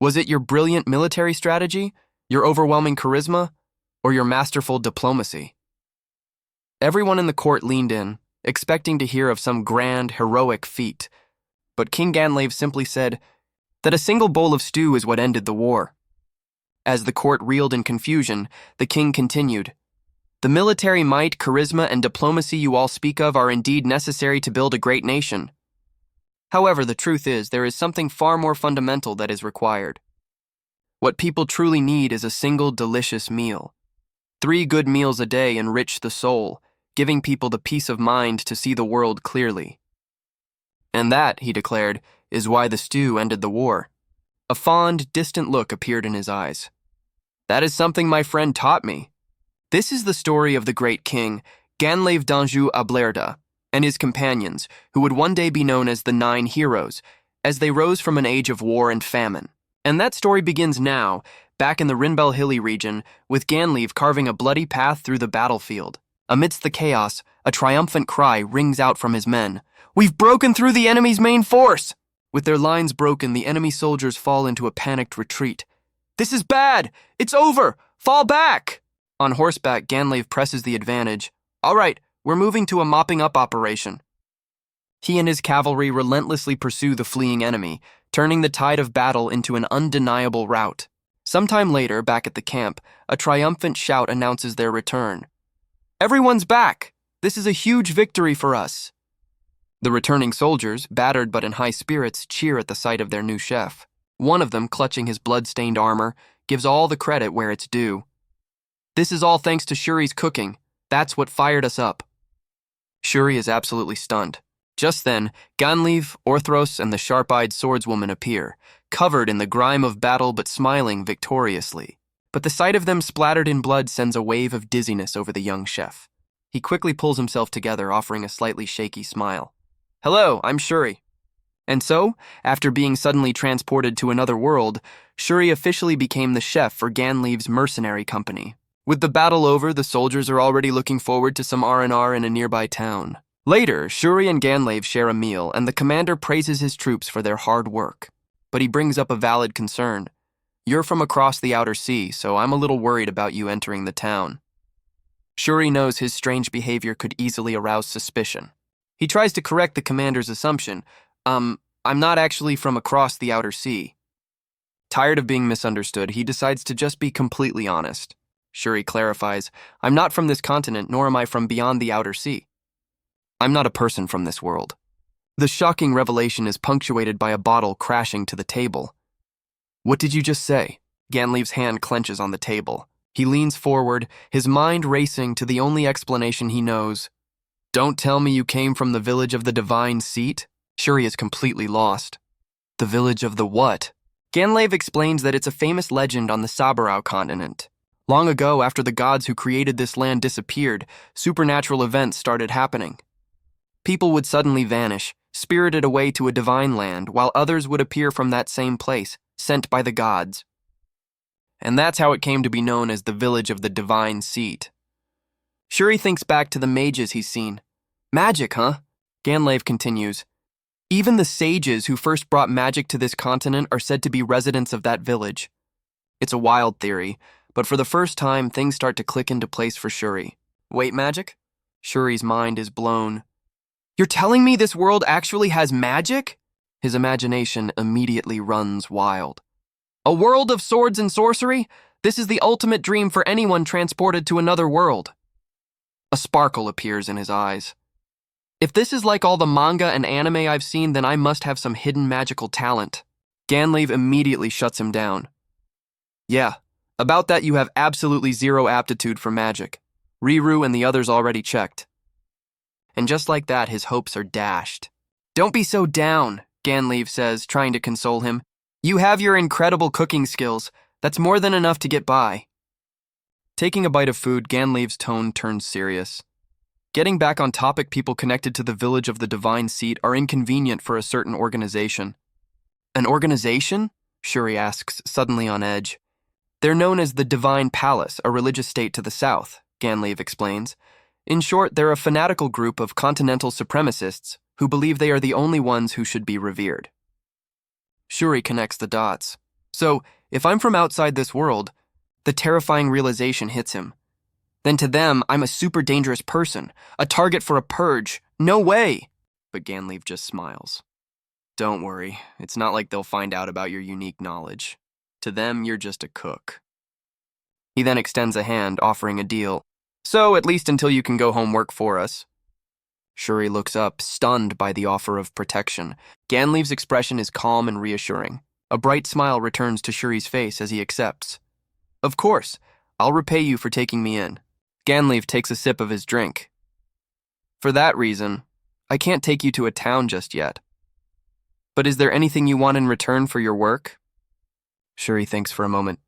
Was it your brilliant military strategy, your overwhelming charisma, or your masterful diplomacy?" Everyone in the court leaned in, expecting to hear of some grand, heroic feat. But King Ganlev simply said that a single bowl of stew is what ended the war. As the court reeled in confusion, the king continued, "The military might, charisma, and diplomacy you all speak of are indeed necessary to build a great nation. However, the truth is, there is something far more fundamental that is required. What people truly need is a single delicious meal. 3 good meals a day enrich the soul, giving people the peace of mind to see the world clearly. And that," he declared, "is why the stew ended the war." A fond, distant look appeared in his eyes. "That is something my friend taught me." This is the story of the great king, Ganlev Danju Ablerda, and his companions, who would one day be known as the 9 heroes, as they rose from an age of war and famine. And that story begins now, back in the Rinbel Hilly region, with Ganlev carving a bloody path through the battlefield. Amidst the chaos, a triumphant cry rings out from his men. "We've broken through the enemy's main force!" With their lines broken, the enemy soldiers fall into a panicked retreat. "This is bad! It's over! Fall back!" On horseback, Ganlev presses the advantage. "All right, we're moving to a mopping-up operation." He and his cavalry relentlessly pursue the fleeing enemy, turning the tide of battle into an undeniable rout. Sometime later, back at the camp, a triumphant shout announces their return. "Everyone's back! This is a huge victory for us!" The returning soldiers, battered but in high spirits, cheer at the sight of their new chef. One of them, clutching his blood-stained armor, gives all the credit where it's due. "This is all thanks to Shuri's cooking. That's what fired us up." Shuri is absolutely stunned. Just then, Ganlev, Orthros, and the sharp-eyed swordswoman appear, covered in the grime of battle but smiling victoriously. But the sight of them splattered in blood sends a wave of dizziness over the young chef. He quickly pulls himself together, offering a slightly shaky smile. "Hello, I'm Shuri." And so, after being suddenly transported to another world, Shuri officially became the chef for Ganlev's mercenary company. With the battle over, the soldiers are already looking forward to some R&R in a nearby town. Later, Shuri and Ganlev share a meal, and the commander praises his troops for their hard work. But he brings up a valid concern. You're from across the outer sea, so I'm a little worried about you entering the town. Shuri knows his strange behavior could easily arouse suspicion. He tries to correct the commander's assumption. I'm not actually from across the outer sea. Tired of being misunderstood, he decides to just be completely honest. Shuri clarifies, I'm not from this continent, nor am I from beyond the outer sea. I'm not a person from this world. The shocking revelation is punctuated by a bottle crashing to the table. What did you just say? Ganleif's hand clenches on the table. He leans forward, his mind racing to the only explanation he knows. Don't tell me you came from the village of the divine seat? Shuri is completely lost. The village of the what? Ganleif explains that it's a famous legend on the Sabarau continent. Long ago, after the gods who created this land disappeared, supernatural events started happening. People would suddenly vanish, spirited away to a divine land, while others would appear from that same place, sent by the gods. And that's how it came to be known as the village of the divine seat. Shuri thinks back to the mages he's seen. Magic, huh? Ganleif continues. Even the sages who first brought magic to this continent are said to be residents of that village. It's a wild theory, but for the first time, things start to click into place for Shuri. Wait, magic? Shuri's mind is blown. You're telling me this world actually has magic? His imagination immediately runs wild. A world of swords and sorcery? This is the ultimate dream for anyone transported to another world. A sparkle appears in his eyes. If this is like all the manga and anime I've seen, then I must have some hidden magical talent. Ganleif immediately shuts him down. Yeah, about that you have absolutely zero aptitude for magic. Riru and the others already checked. And just like that, his hopes are dashed. Don't be so down, Ganleif says, trying to console him. You have your incredible cooking skills. That's more than enough to get by. Taking a bite of food, Ganleif's tone turns serious. Getting back on topic, people connected to the village of the divine seat are inconvenient for a certain organization. An organization? Shuri asks, suddenly on edge. They're known as the Divine Palace, a religious state to the south, Ganleif explains. In short, they're a fanatical group of continental supremacists who believe they are the only ones who should be revered. Shuri connects the dots. So, if I'm from outside this world, the terrifying realization hits him. Then to them, I'm a super dangerous person, a target for a purge. No way! But Ganleif just smiles. Don't worry, it's not like they'll find out about your unique knowledge. To them, you're just a cook. He then extends a hand, offering a deal. So, at least until you can go home work for us. Shuri looks up, stunned by the offer of protection. Ganleif's expression is calm and reassuring. A bright smile returns to Shuri's face as he accepts. Of course, I'll repay you for taking me in. Ganleif takes a sip of his drink. For that reason, I can't take you to a town just yet. But is there anything you want in return for your work? Shuri thinks for a moment.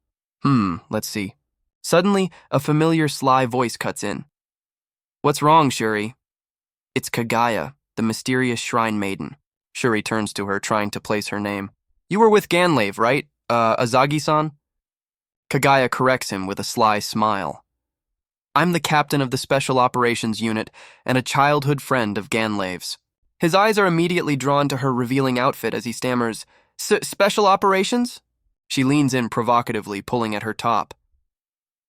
Let's see. Suddenly, a familiar sly voice cuts in. What's wrong, Shuri? It's Kagaya, the mysterious shrine maiden. Shuri turns to her, trying to place her name. You were with Ganleif, right? Azagi-san? Kagaya corrects him with a sly smile. I'm the captain of the Special Operations Unit and a childhood friend of Ganleif's. His eyes are immediately drawn to her revealing outfit as he stammers, Special Operations? She leans in provocatively, pulling at her top.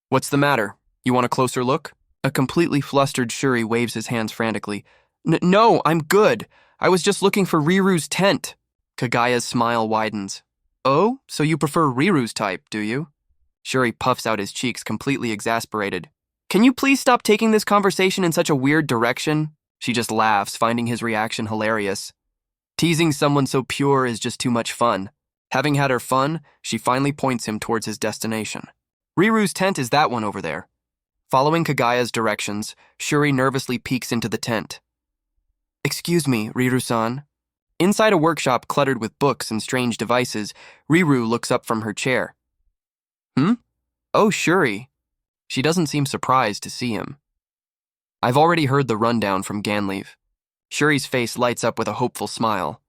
What's the matter? You want a closer look? A completely flustered Shuri waves his hands frantically. No, I'm good. I was just looking for Riru's tent. Kagaya's smile widens. Oh, so you prefer Riru's type, do you? Shuri puffs out his cheeks, completely exasperated. Can you please stop taking this conversation in such a weird direction? She just laughs, finding his reaction hilarious. Teasing someone so pure is just too much fun. Having had her fun, she finally points him towards his destination. Riru's tent is that one over there. Following Kagaya's directions, Shuri nervously peeks into the tent. Excuse me, Riru-san. Inside a workshop cluttered with books and strange devices, Riru looks up from her chair. Oh, Shuri. She doesn't seem surprised to see him. I've already heard the rundown from Ganleif. Shuri's face lights up with a hopeful smile.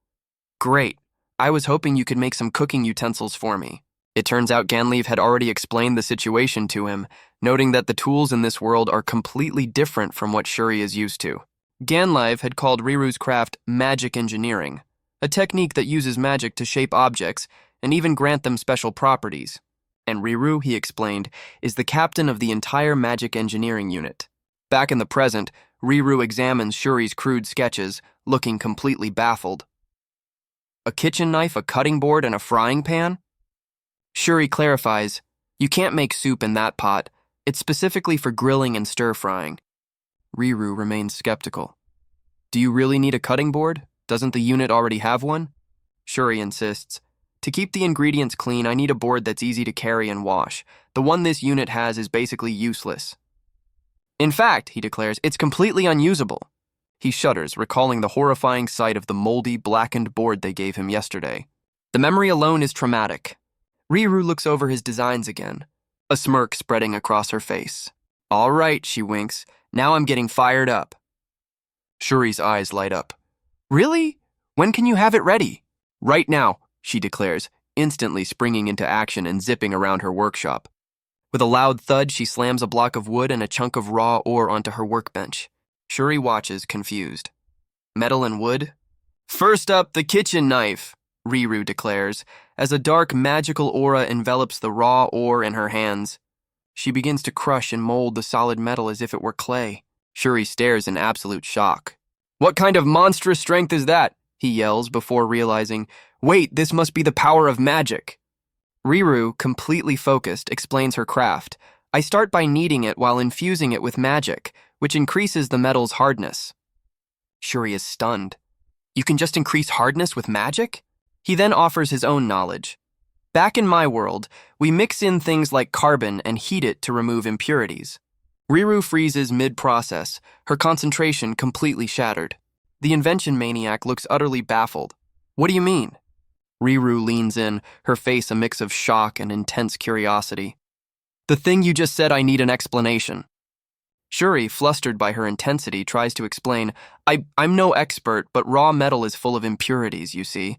Great. I was hoping you could make some cooking utensils for me. It turns out Ganleif had already explained the situation to him, noting that the tools in this world are completely different from what Shuri is used to. Ganleif had called Riru's craft magic engineering, a technique that uses magic to shape objects and even grant them special properties. And Riru, he explained, is the captain of the entire magic engineering unit. Back in the present, Riru examines Shuri's crude sketches, looking completely baffled. A kitchen knife, a cutting board, and a frying pan? Shuri clarifies, you can't make soup in that pot. It's specifically for grilling and stir-frying. Riru remains skeptical. Do you really need a cutting board? Doesn't the unit already have one? Shuri insists. To keep the ingredients clean, I need a board that's easy to carry and wash. The one this unit has is basically useless. In fact, he declares, it's completely unusable. He shudders, recalling the horrifying sight of the moldy, blackened board they gave him yesterday. The memory alone is traumatic. Riru looks over his designs again, a smirk spreading across her face. All right, she winks. Now I'm getting fired up. Shuri's eyes light up. Really? When can you have it ready? Right now, she declares, instantly springing into action and zipping around her workshop. With a loud thud, she slams a block of wood and a chunk of raw ore onto her workbench. Shuri watches, confused. Metal and wood? First up, the kitchen knife, Riru declares, as a dark magical aura envelops the raw ore in her hands. She begins to crush and mold the solid metal as if it were clay. Shuri stares in absolute shock. What kind of monstrous strength is that? He yells before realizing, wait, this must be the power of magic. Riru, completely focused, explains her craft. I start by kneading it while infusing it with magic, which increases the metal's hardness. Shuri is stunned. You can just increase hardness with magic? He then offers his own knowledge. Back in my world, we mix in things like carbon and heat it to remove impurities. Riru freezes mid-process, her concentration completely shattered. The invention maniac looks utterly baffled. What do you mean? Riru leans in, her face a mix of shock and intense curiosity. The thing you just said, I need an explanation. Shuri, flustered by her intensity, tries to explain, I'm no expert, but raw metal is full of impurities, you see.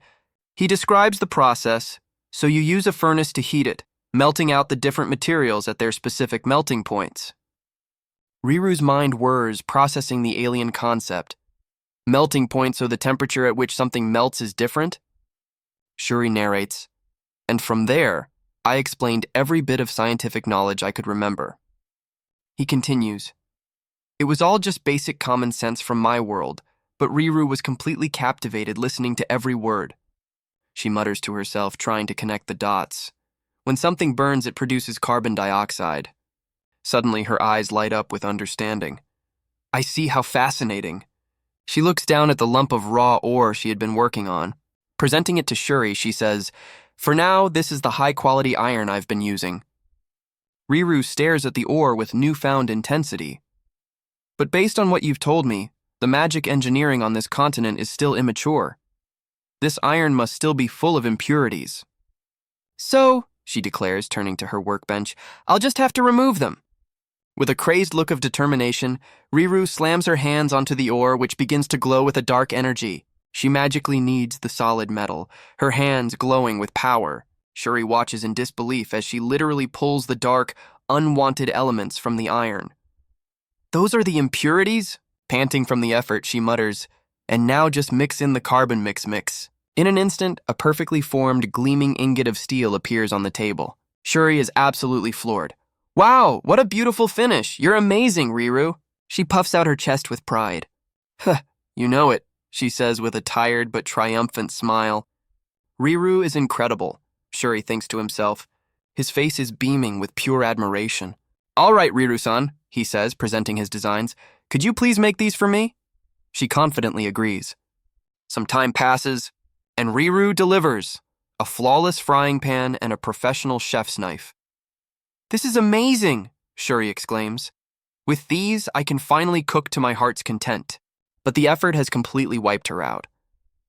He describes the process, so you use a furnace to heat it, melting out the different materials at their specific melting points. Riru's mind whirs, processing the alien concept. Melting point, so the temperature at which something melts is different? Shuri narrates, and from there, I explained every bit of scientific knowledge I could remember. He continues, it was all just basic common sense from my world, but Riru was completely captivated listening to every word. She mutters to herself, trying to connect the dots. When something burns, it produces carbon dioxide. Suddenly, her eyes light up with understanding. I see, how fascinating. She looks down at the lump of raw ore she had been working on. Presenting it to Shuri, she says, for now, this is the high-quality iron I've been using. Riru stares at the ore with newfound intensity. But based on what you've told me, the magic engineering on this continent is still immature. This iron must still be full of impurities. So, she declares, turning to her workbench, I'll just have to remove them. With a crazed look of determination, Riru slams her hands onto the ore, which begins to glow with a dark energy. She magically kneads the solid metal, her hands glowing with power. Shuri watches in disbelief as she literally pulls the dark, unwanted elements from the iron. Those are the impurities? Panting from the effort, she mutters, and now just mix in the carbon mix. In an instant, a perfectly formed, gleaming ingot of steel appears on the table. Shuri is absolutely floored. Wow, what a beautiful finish! You're amazing, Riru! She puffs out her chest with pride. Huh, you know it, she says with a tired but triumphant smile. Riru is incredible, Shuri thinks to himself. His face is beaming with pure admiration. All right, Riru-san, he says, presenting his designs. Could you please make these for me? She confidently agrees. Some time passes, and Riru delivers a flawless frying pan and a professional chef's knife. This is amazing, Shuri exclaims. With these, I can finally cook to my heart's content. But the effort has completely wiped her out.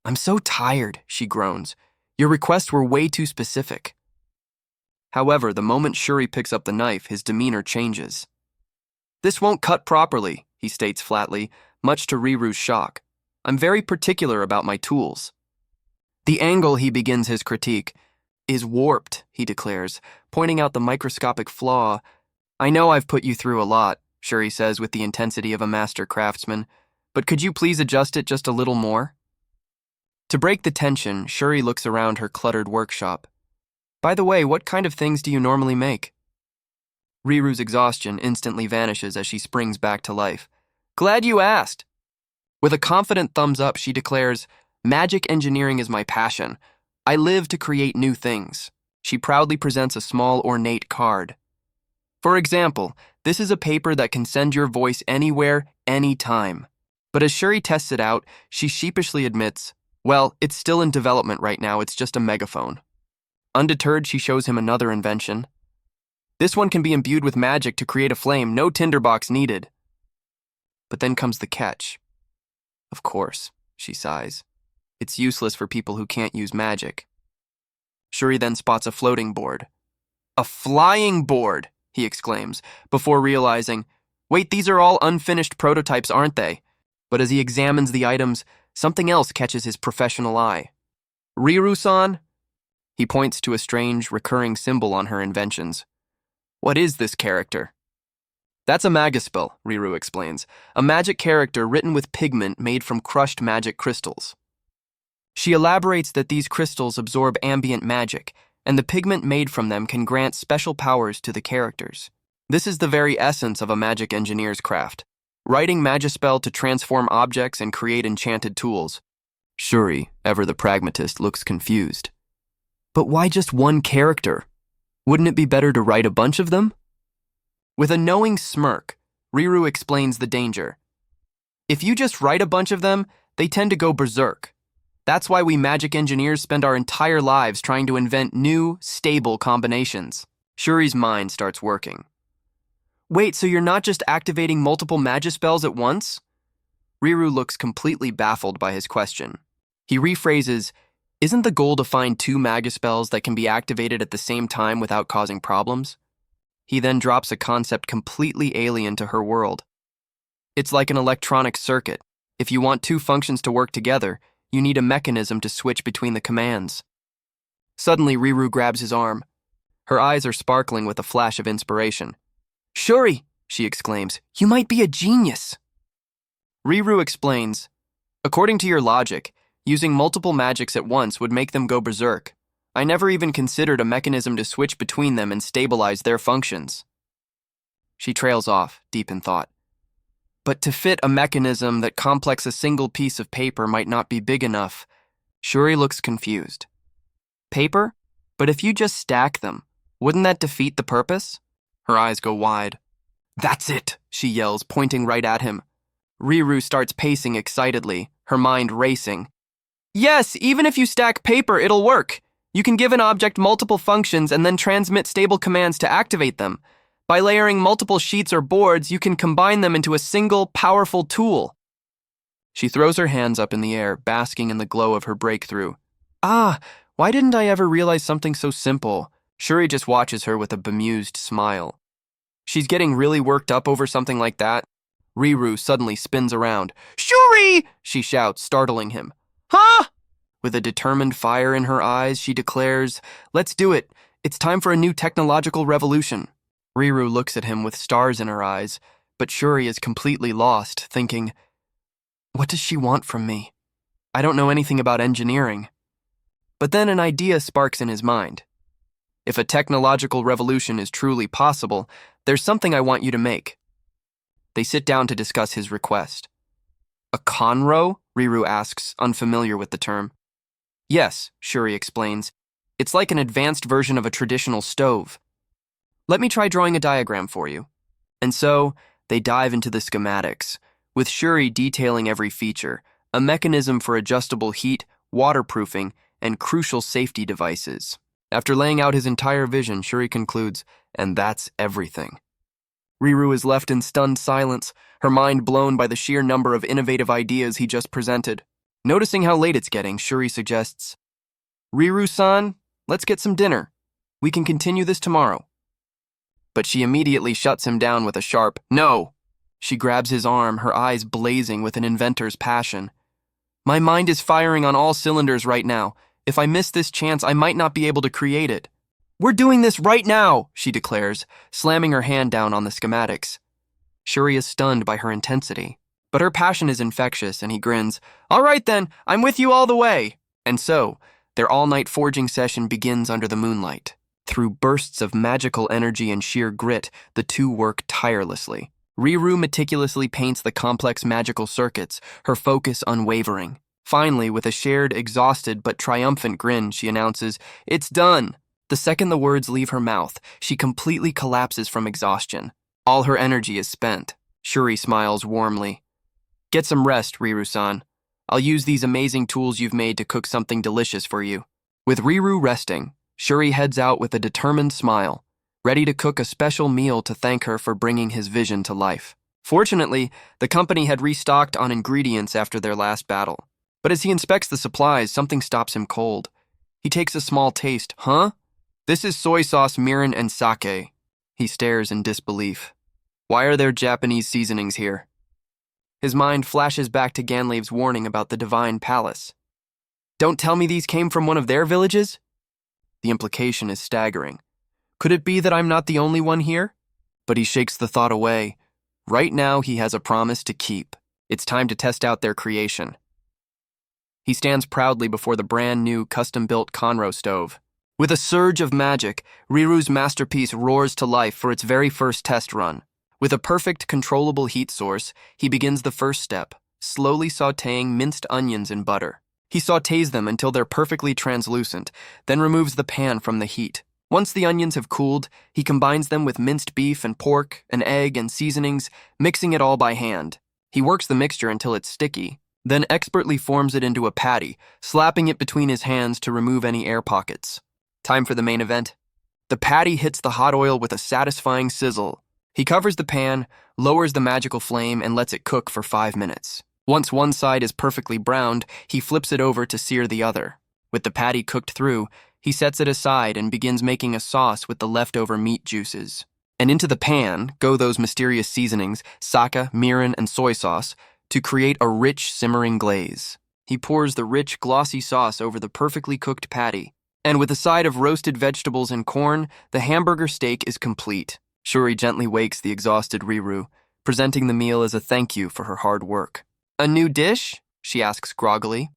I'm so tired, she groans. Your requests were way too specific. However, the moment Shuri picks up the knife, his demeanor changes. This won't cut properly, he states flatly, much to Riru's shock. I'm very particular about my tools. The angle, he begins his critique, is warped, he declares, pointing out the microscopic flaw. I know I've put you through a lot, Shuri says with the intensity of a master craftsman, but could you please adjust it just a little more? To break the tension, Shuri looks around her cluttered workshop. By the way, what kind of things do you normally make? Riru's exhaustion instantly vanishes as she springs back to life. Glad you asked. With a confident thumbs up, she declares, magic engineering is my passion. I live to create new things. She proudly presents a small, ornate card. For example, this is a paper that can send your voice anywhere, anytime. But as Shuri tests it out, she sheepishly admits, well, it's still in development right now, it's just a megaphone. Undeterred, she shows him another invention. This one can be imbued with magic to create a flame, no tinderbox needed. But then comes the catch. Of course, she sighs. It's useless for people who can't use magic. Shuri then spots a floating board. A flying board, he exclaims, before realizing, wait, these are all unfinished prototypes, aren't they? But as he examines the items, something else catches his professional eye. Riru-san? He points to a strange, recurring symbol on her inventions. What is this character? That's a Magaspell, Riru explains, a magic character written with pigment made from crushed magic crystals. She elaborates that these crystals absorb ambient magic, and the pigment made from them can grant special powers to the characters. This is the very essence of a magic engineer's craft, writing Magispell to transform objects and create enchanted tools. Shuri, ever the pragmatist, looks confused. But why just one character? Wouldn't it be better to write a bunch of them? With a knowing smirk, Riru explains the danger. If you just write a bunch of them, they tend to go berserk. That's why we magic engineers spend our entire lives trying to invent new, stable combinations. Shuri's mind starts working. Wait, so you're not just activating multiple Magispells at once? Riru looks completely baffled by his question. He rephrases, isn't the goal to find two Magispells that can be activated at the same time without causing problems? He then drops a concept completely alien to her world. It's like an electronic circuit. If you want two functions to work together, you need a mechanism to switch between the commands. Suddenly, Riru grabs his arm. Her eyes are sparkling with a flash of inspiration. Shuri, she exclaims, you might be a genius. Riru explains, according to your logic, using multiple magics at once would make them go berserk. I never even considered a mechanism to switch between them and stabilize their functions. She trails off, deep in thought. But to fit a mechanism that complex a single piece of paper might not be big enough. Shuri looks confused. Paper? But if you just stack them, wouldn't that defeat the purpose? Her eyes go wide. That's it, she yells, pointing right at him. Riru starts pacing excitedly, her mind racing. Yes, even if you stack paper, it'll work. You can give an object multiple functions and then transmit stable commands to activate them. By layering multiple sheets or boards, you can combine them into a single, powerful tool. She throws her hands up in the air, basking in the glow of her breakthrough. Why didn't I ever realize something so simple? Shuri just watches her with a bemused smile. She's getting really worked up over something like that. Riru suddenly spins around. Shuri! She shouts, startling him. Huh? With a determined fire in her eyes, she declares, let's do it. It's time for a new technological revolution. Riru looks at him with stars in her eyes, but Shuri is completely lost, thinking, what does she want from me? I don't know anything about engineering. But then an idea sparks in his mind. If a technological revolution is truly possible, there's something I want you to make. They sit down to discuss his request. A conro? Riru asks, unfamiliar with the term. Yes, Shuri explains. It's like an advanced version of a traditional stove. Let me try drawing a diagram for you. And so, they dive into the schematics, with Shuri detailing every feature, a mechanism for adjustable heat, waterproofing, and crucial safety devices. After laying out his entire vision, Shuri concludes, and that's everything. Riru is left in stunned silence, her mind blown by the sheer number of innovative ideas he just presented. Noticing how late it's getting, Shuri suggests, Riru-san, let's get some dinner. We can continue this tomorrow. But she immediately shuts him down with a sharp, no. She grabs his arm, her eyes blazing with an inventor's passion. My mind is firing on all cylinders right now. If I miss this chance, I might not be able to create it. We're doing this right now, she declares, slamming her hand down on the schematics. Shuri is stunned by her intensity, but her passion is infectious, and he grins. All right then, I'm with you all the way. And so, Their all-night forging session begins under the moonlight. Through bursts of magical energy and sheer grit, the two work tirelessly. Riru meticulously paints the complex magical circuits, her focus unwavering. Finally, with a shared, exhausted but triumphant grin, she announces, "It's done!" The second the words leave her mouth, she completely collapses from exhaustion. All her energy is spent. Shuri smiles warmly. "Get some rest, Riru-san. I'll use these amazing tools you've made to cook something delicious for you." With Riru resting, Shuri heads out with a determined smile, ready to cook a special meal to thank her for bringing his vision to life. Fortunately, the company had restocked on ingredients after their last battle. But as he inspects the supplies, something stops him cold. He takes a small taste. "Huh? This is soy sauce, mirin, and sake." He stares in disbelief. Why are there Japanese seasonings here? His mind flashes back to Ganleve's warning about the Divine Palace. Don't tell me these came from one of their villages? The implication is staggering. Could it be that I'm not the only one here? But he shakes the thought away. Right now, he has a promise to keep. It's time to test out their creation. He stands proudly before the brand new custom-built Conro stove. With a surge of magic, Riru's masterpiece roars to life for its very first test run. With a perfect, controllable heat source, he begins the first step, slowly sautéing minced onions in butter. He sautés them until they're perfectly translucent, then removes the pan from the heat. Once the onions have cooled, he combines them with minced beef and pork, an egg and seasonings, mixing it all by hand. He works the mixture until it's sticky, then expertly forms it into a patty, slapping it between his hands to remove any air pockets. Time for the main event. The patty hits the hot oil with a satisfying sizzle. He covers the pan, lowers the magical flame, and lets it cook for 5 minutes. Once one side is perfectly browned, he flips it over to sear the other. With the patty cooked through, he sets it aside and begins making a sauce with the leftover meat juices. And into the pan go those mysterious seasonings, sake, mirin, and soy sauce, to create a rich, simmering glaze. He pours the rich, glossy sauce over the perfectly cooked patty, and with a side of roasted vegetables and corn, the hamburger steak is complete. Shuri gently wakes the exhausted Riru, presenting the meal as a thank you for her hard work. "A new dish?" she asks groggily.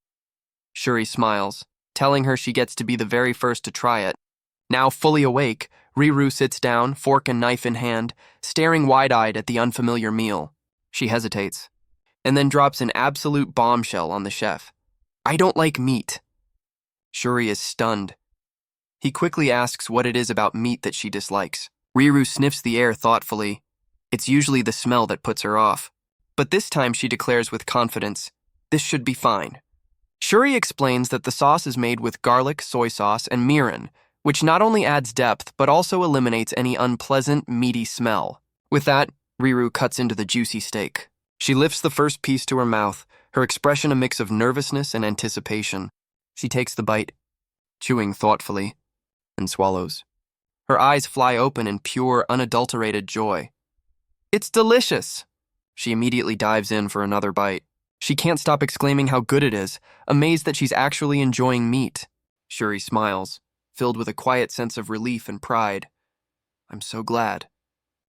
Shuri smiles, telling her she gets to be the very first to try it. Now fully awake, Riru sits down, fork and knife in hand, staring wide-eyed at the unfamiliar meal. She hesitates, and then drops an absolute bombshell on the chef. "I don't like meat." Shuri is stunned. He quickly asks what it is about meat that she dislikes. Riru sniffs the air thoughtfully. It's usually the smell that puts her off. But this time she declares with confidence, "This should be fine." Shuri explains that the sauce is made with garlic, soy sauce, and mirin, which not only adds depth but also eliminates any unpleasant, meaty smell. With that, Riru cuts into the juicy steak. She lifts the first piece to her mouth, her expression a mix of nervousness and anticipation. She takes the bite, chewing thoughtfully, and swallows. Her eyes fly open in pure, unadulterated joy. "It's delicious!" She immediately dives in for another bite. She can't stop exclaiming how good it is, amazed that she's actually enjoying meat. Shuri smiles, filled with a quiet sense of relief and pride. "I'm so glad."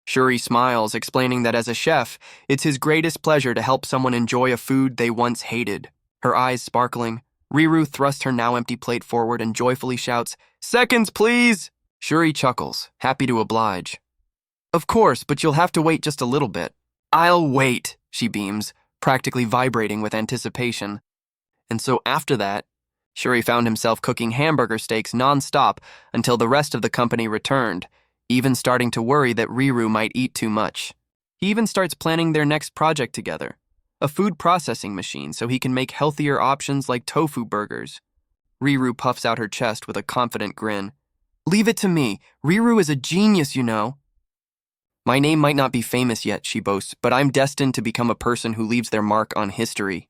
Shuri smiles, explaining that as a chef, it's his greatest pleasure to help someone enjoy a food they once hated. Her eyes sparkling, Riru thrusts her now empty plate forward and joyfully shouts, "Seconds, please!" Shuri chuckles, happy to oblige. "Of course, but you'll have to wait just a little bit." "I'll wait," she beams, practically vibrating with anticipation. And so after that, Shuri found himself cooking hamburger steaks non-stop until the rest of the company returned, even starting to worry that Riru might eat too much. He even starts planning their next project together, a food processing machine so he can make healthier options like tofu burgers. Riru puffs out her chest with a confident grin. "Leave it to me. Riru is a genius, you know." "My name might not be famous yet," she boasts, "but I'm destined to become a person who leaves their mark on history."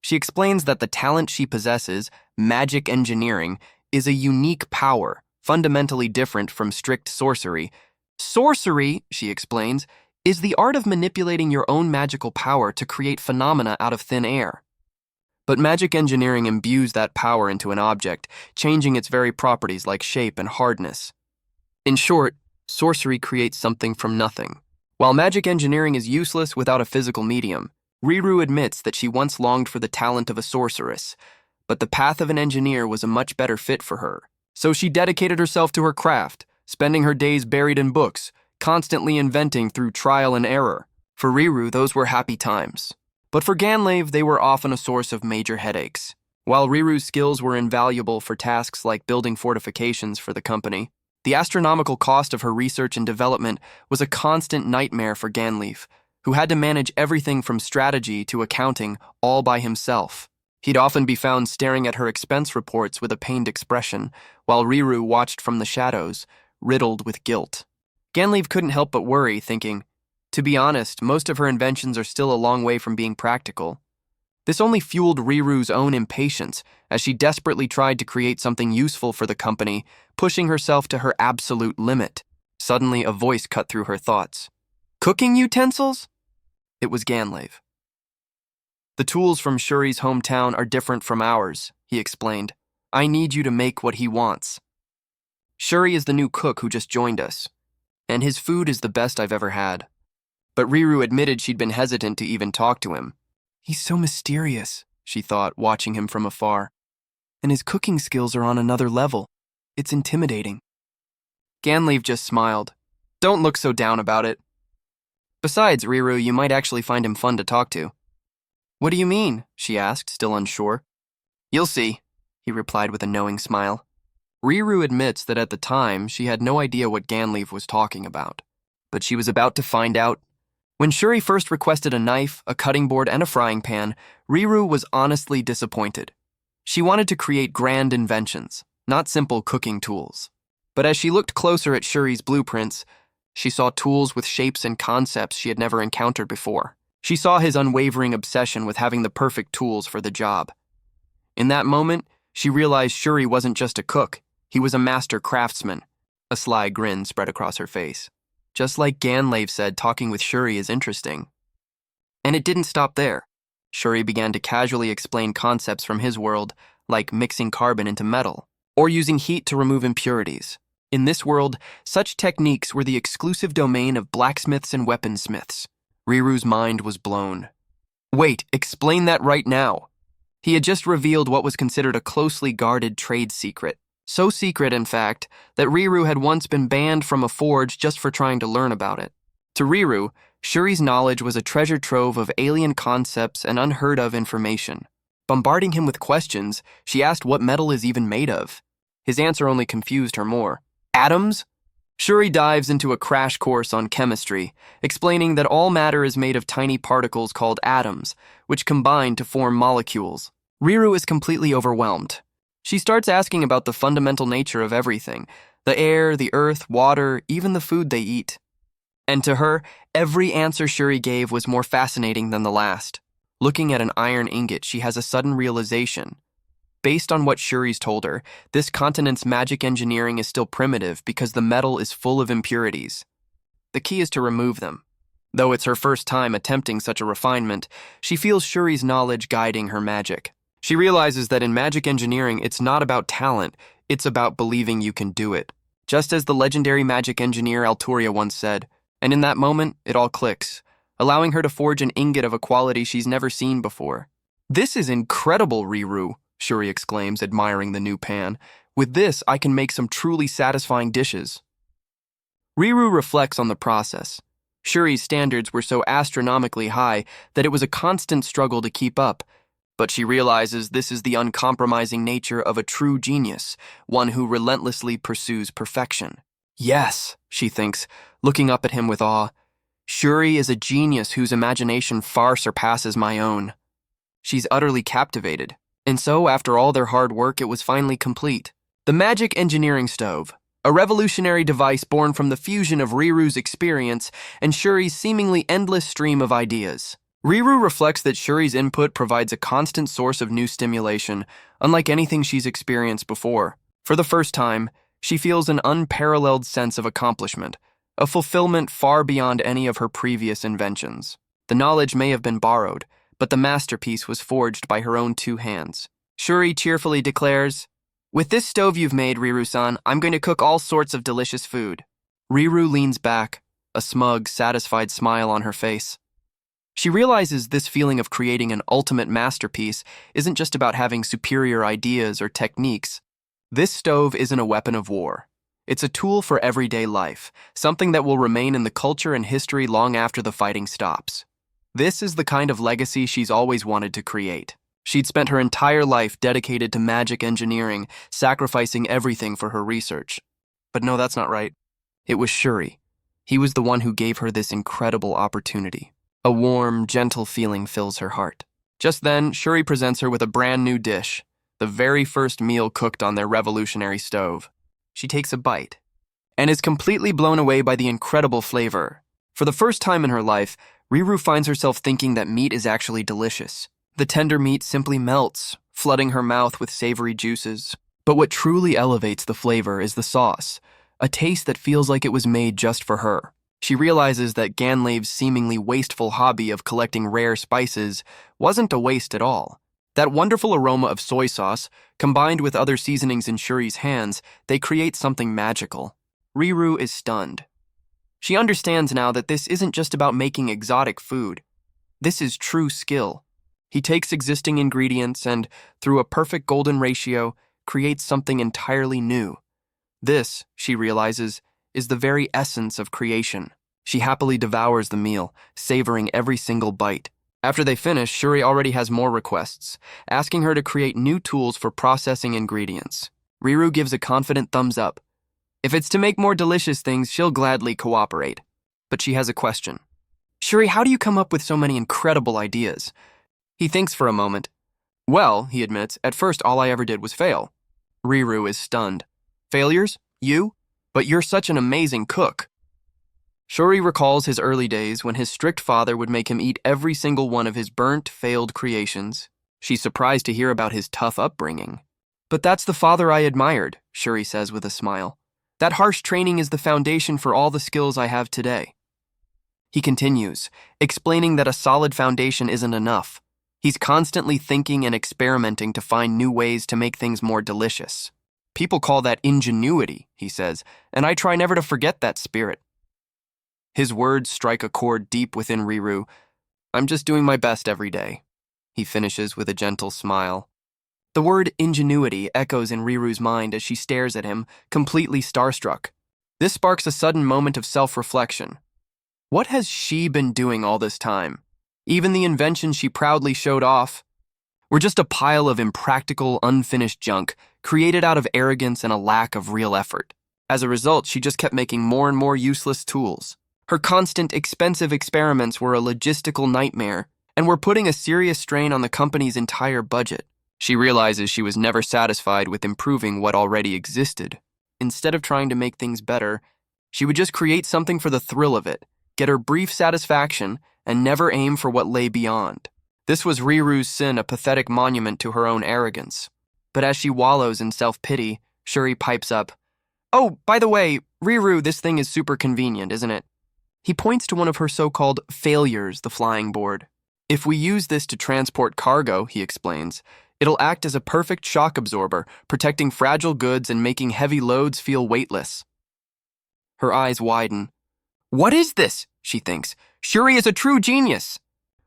She explains that the talent she possesses, magic engineering, is a unique power, fundamentally different from strict sorcery. "Sorcery," she explains, "is the art of manipulating your own magical power to create phenomena out of thin air. But magic engineering imbues that power into an object, changing its very properties like shape and hardness. In short, sorcery creates something from nothing. While magic engineering is useless without a physical medium, Riru admits that she once longed for the talent of a sorceress, but the path of an engineer was a much better fit for her. So she dedicated herself to her craft, spending her days buried in books, constantly inventing through trial and error. For Riru, those were happy times. But for Ganlave, they were often a source of major headaches. While Riru's skills were invaluable for tasks like building fortifications for the company, the astronomical cost of her research and development was a constant nightmare for Ganlave, who had to manage everything from strategy to accounting all by himself. He'd often be found staring at her expense reports with a pained expression, while Riru watched from the shadows, riddled with guilt. Ganlave couldn't help but worry, thinking, to be honest, most of her inventions are still a long way from being practical. This only fueled Riru's own impatience as she desperately tried to create something useful for the company, pushing herself to her absolute limit. Suddenly, a voice cut through her thoughts. Cooking utensils? It was Ganlave. The tools from Shuri's hometown are different from ours, he explained. I need you to make what he wants. Shuri is the new cook who just joined us, and his food is the best I've ever had. But Riru admitted she'd been hesitant to even talk to him. He's so mysterious, she thought, watching him from afar. And his cooking skills are on another level. It's intimidating. Ganlave just smiled. Don't look so down about it. Besides, Riru, you might actually find him fun to talk to. What do you mean? She asked, still unsure. You'll see, he replied with a knowing smile. Riru admits that at the time she had no idea what Ganlave was talking about, but she was about to find out. When Shuri first requested a knife, a cutting board, and a frying pan, Riru was honestly disappointed. She wanted to create grand inventions, not simple cooking tools. But as she looked closer at Shuri's blueprints, she saw tools with shapes and concepts she had never encountered before. She saw his unwavering obsession with having the perfect tools for the job. In that moment, she realized Shuri wasn't just a cook, he was a master craftsman. A sly grin spread across her face. Just like Ganlave said, talking with Shuri is interesting. And it didn't stop there. Shuri began to casually explain concepts from his world, like mixing carbon into metal, or using heat to remove impurities. In this world, such techniques were the exclusive domain of blacksmiths and weaponsmiths. Riru's mind was blown. Wait, explain that right now. He had just revealed what was considered a closely guarded trade secret. So secret, in fact, that Riru had once been banned from a forge just for trying to learn about it. To Riru, Shuri's knowledge was a treasure trove of alien concepts and unheard-of information. Bombarding him with questions, she asked what metal is even made of. His answer only confused her more. Atoms? Shuri dives into a crash course on chemistry, explaining that all matter is made of tiny particles called atoms, which combine to form molecules. Riru is completely overwhelmed. She starts asking about the fundamental nature of everything, the air, the earth, water, even the food they eat. And to her, every answer Shuri gave was more fascinating than the last. Looking at an iron ingot, she has a sudden realization. Based on what Shuri's told her, this continent's magic engineering is still primitive because the metal is full of impurities. The key is to remove them. Though it's her first time attempting such a refinement, she feels Shuri's knowledge guiding her magic. She realizes that in magic engineering, it's not about talent, it's about believing you can do it. Just as the legendary magic engineer Alturia once said, and in that moment, it all clicks, allowing her to forge an ingot of a quality she's never seen before. This is incredible, Riru, Shuri exclaims, admiring the new pan. With this, I can make some truly satisfying dishes. Riru reflects on the process. Shuri's standards were so astronomically high that it was a constant struggle to keep up, but she realizes this is the uncompromising nature of a true genius, one who relentlessly pursues perfection. Yes, she thinks, looking up at him with awe. Shuri is a genius whose imagination far surpasses my own. She's utterly captivated, and so after all their hard work, it was finally complete. The magic engineering stove, a revolutionary device born from the fusion of Riru's experience and Shuri's seemingly endless stream of ideas. Riru reflects that Shuri's input provides a constant source of new stimulation, unlike anything she's experienced before. For the first time, she feels an unparalleled sense of accomplishment, a fulfillment far beyond any of her previous inventions. The knowledge may have been borrowed, but the masterpiece was forged by her own two hands. Shuri cheerfully declares, "With this stove you've made, Riru-san, I'm going to cook all sorts of delicious food." Riru leans back, a smug, satisfied smile on her face. She realizes this feeling of creating an ultimate masterpiece isn't just about having superior ideas or techniques. This stove isn't a weapon of war. It's a tool for everyday life, something that will remain in the culture and history long after the fighting stops. This is the kind of legacy she's always wanted to create. She'd spent her entire life dedicated to magic engineering, sacrificing everything for her research. But no, that's not right. It was Shuri. He was the one who gave her this incredible opportunity. A warm, gentle feeling fills her heart. Just then, Shuri presents her with a brand new dish, the very first meal cooked on their revolutionary stove. She takes a bite and is completely blown away by the incredible flavor. For the first time in her life, Riru finds herself thinking that meat is actually delicious. The tender meat simply melts, flooding her mouth with savory juices. But what truly elevates the flavor is the sauce, a taste that feels like it was made just for her. She realizes that Ganlave's seemingly wasteful hobby of collecting rare spices wasn't a waste at all. That wonderful aroma of soy sauce, combined with other seasonings in Shuri's hands, they create something magical. Riru is stunned. She understands now that this isn't just about making exotic food. This is true skill. He takes existing ingredients and, through a perfect golden ratio, creates something entirely new. This, she realizes, is the very essence of creation. She happily devours the meal, savoring every single bite. After they finish, Shuri already has more requests, asking her to create new tools for processing ingredients. Riru gives a confident thumbs up. If it's to make more delicious things, she'll gladly cooperate. But she has a question. Shuri, how do you come up with so many incredible ideas? He thinks for a moment. Well, he admits, at first all I ever did was fail. Riru is stunned. Failures? You? But you're such an amazing cook. Shuri recalls his early days when his strict father would make him eat every single one of his burnt, failed creations. She's surprised to hear about his tough upbringing. But that's the father I admired, Shuri says with a smile. That harsh training is the foundation for all the skills I have today. He continues, explaining that a solid foundation isn't enough. He's constantly thinking and experimenting to find new ways to make things more delicious. People call that ingenuity, he says, and I try never to forget that spirit. His words strike a chord deep within Riru. I'm just doing my best every day. He finishes with a gentle smile. The word ingenuity echoes in Riru's mind as she stares at him, completely starstruck. This sparks a sudden moment of self-reflection. What has she been doing all this time? Even the inventions she proudly showed off were just a pile of impractical, unfinished junk created out of arrogance and a lack of real effort. As a result, she just kept making more and more useless tools. Her constant, expensive experiments were a logistical nightmare and were putting a serious strain on the company's entire budget. She realizes she was never satisfied with improving what already existed. Instead of trying to make things better, she would just create something for the thrill of it, get her brief satisfaction, and never aim for what lay beyond. This was Riru's sin, a pathetic monument to her own arrogance. But as she wallows in self-pity, Shuri pipes up, "Oh, by the way, Riru, this thing is super convenient, isn't it?" He points to one of her so-called failures, the flying board. If we use this to transport cargo, he explains, it'll act as a perfect shock absorber, protecting fragile goods and making heavy loads feel weightless. Her eyes widen. What is this? She thinks. Shuri is a true genius.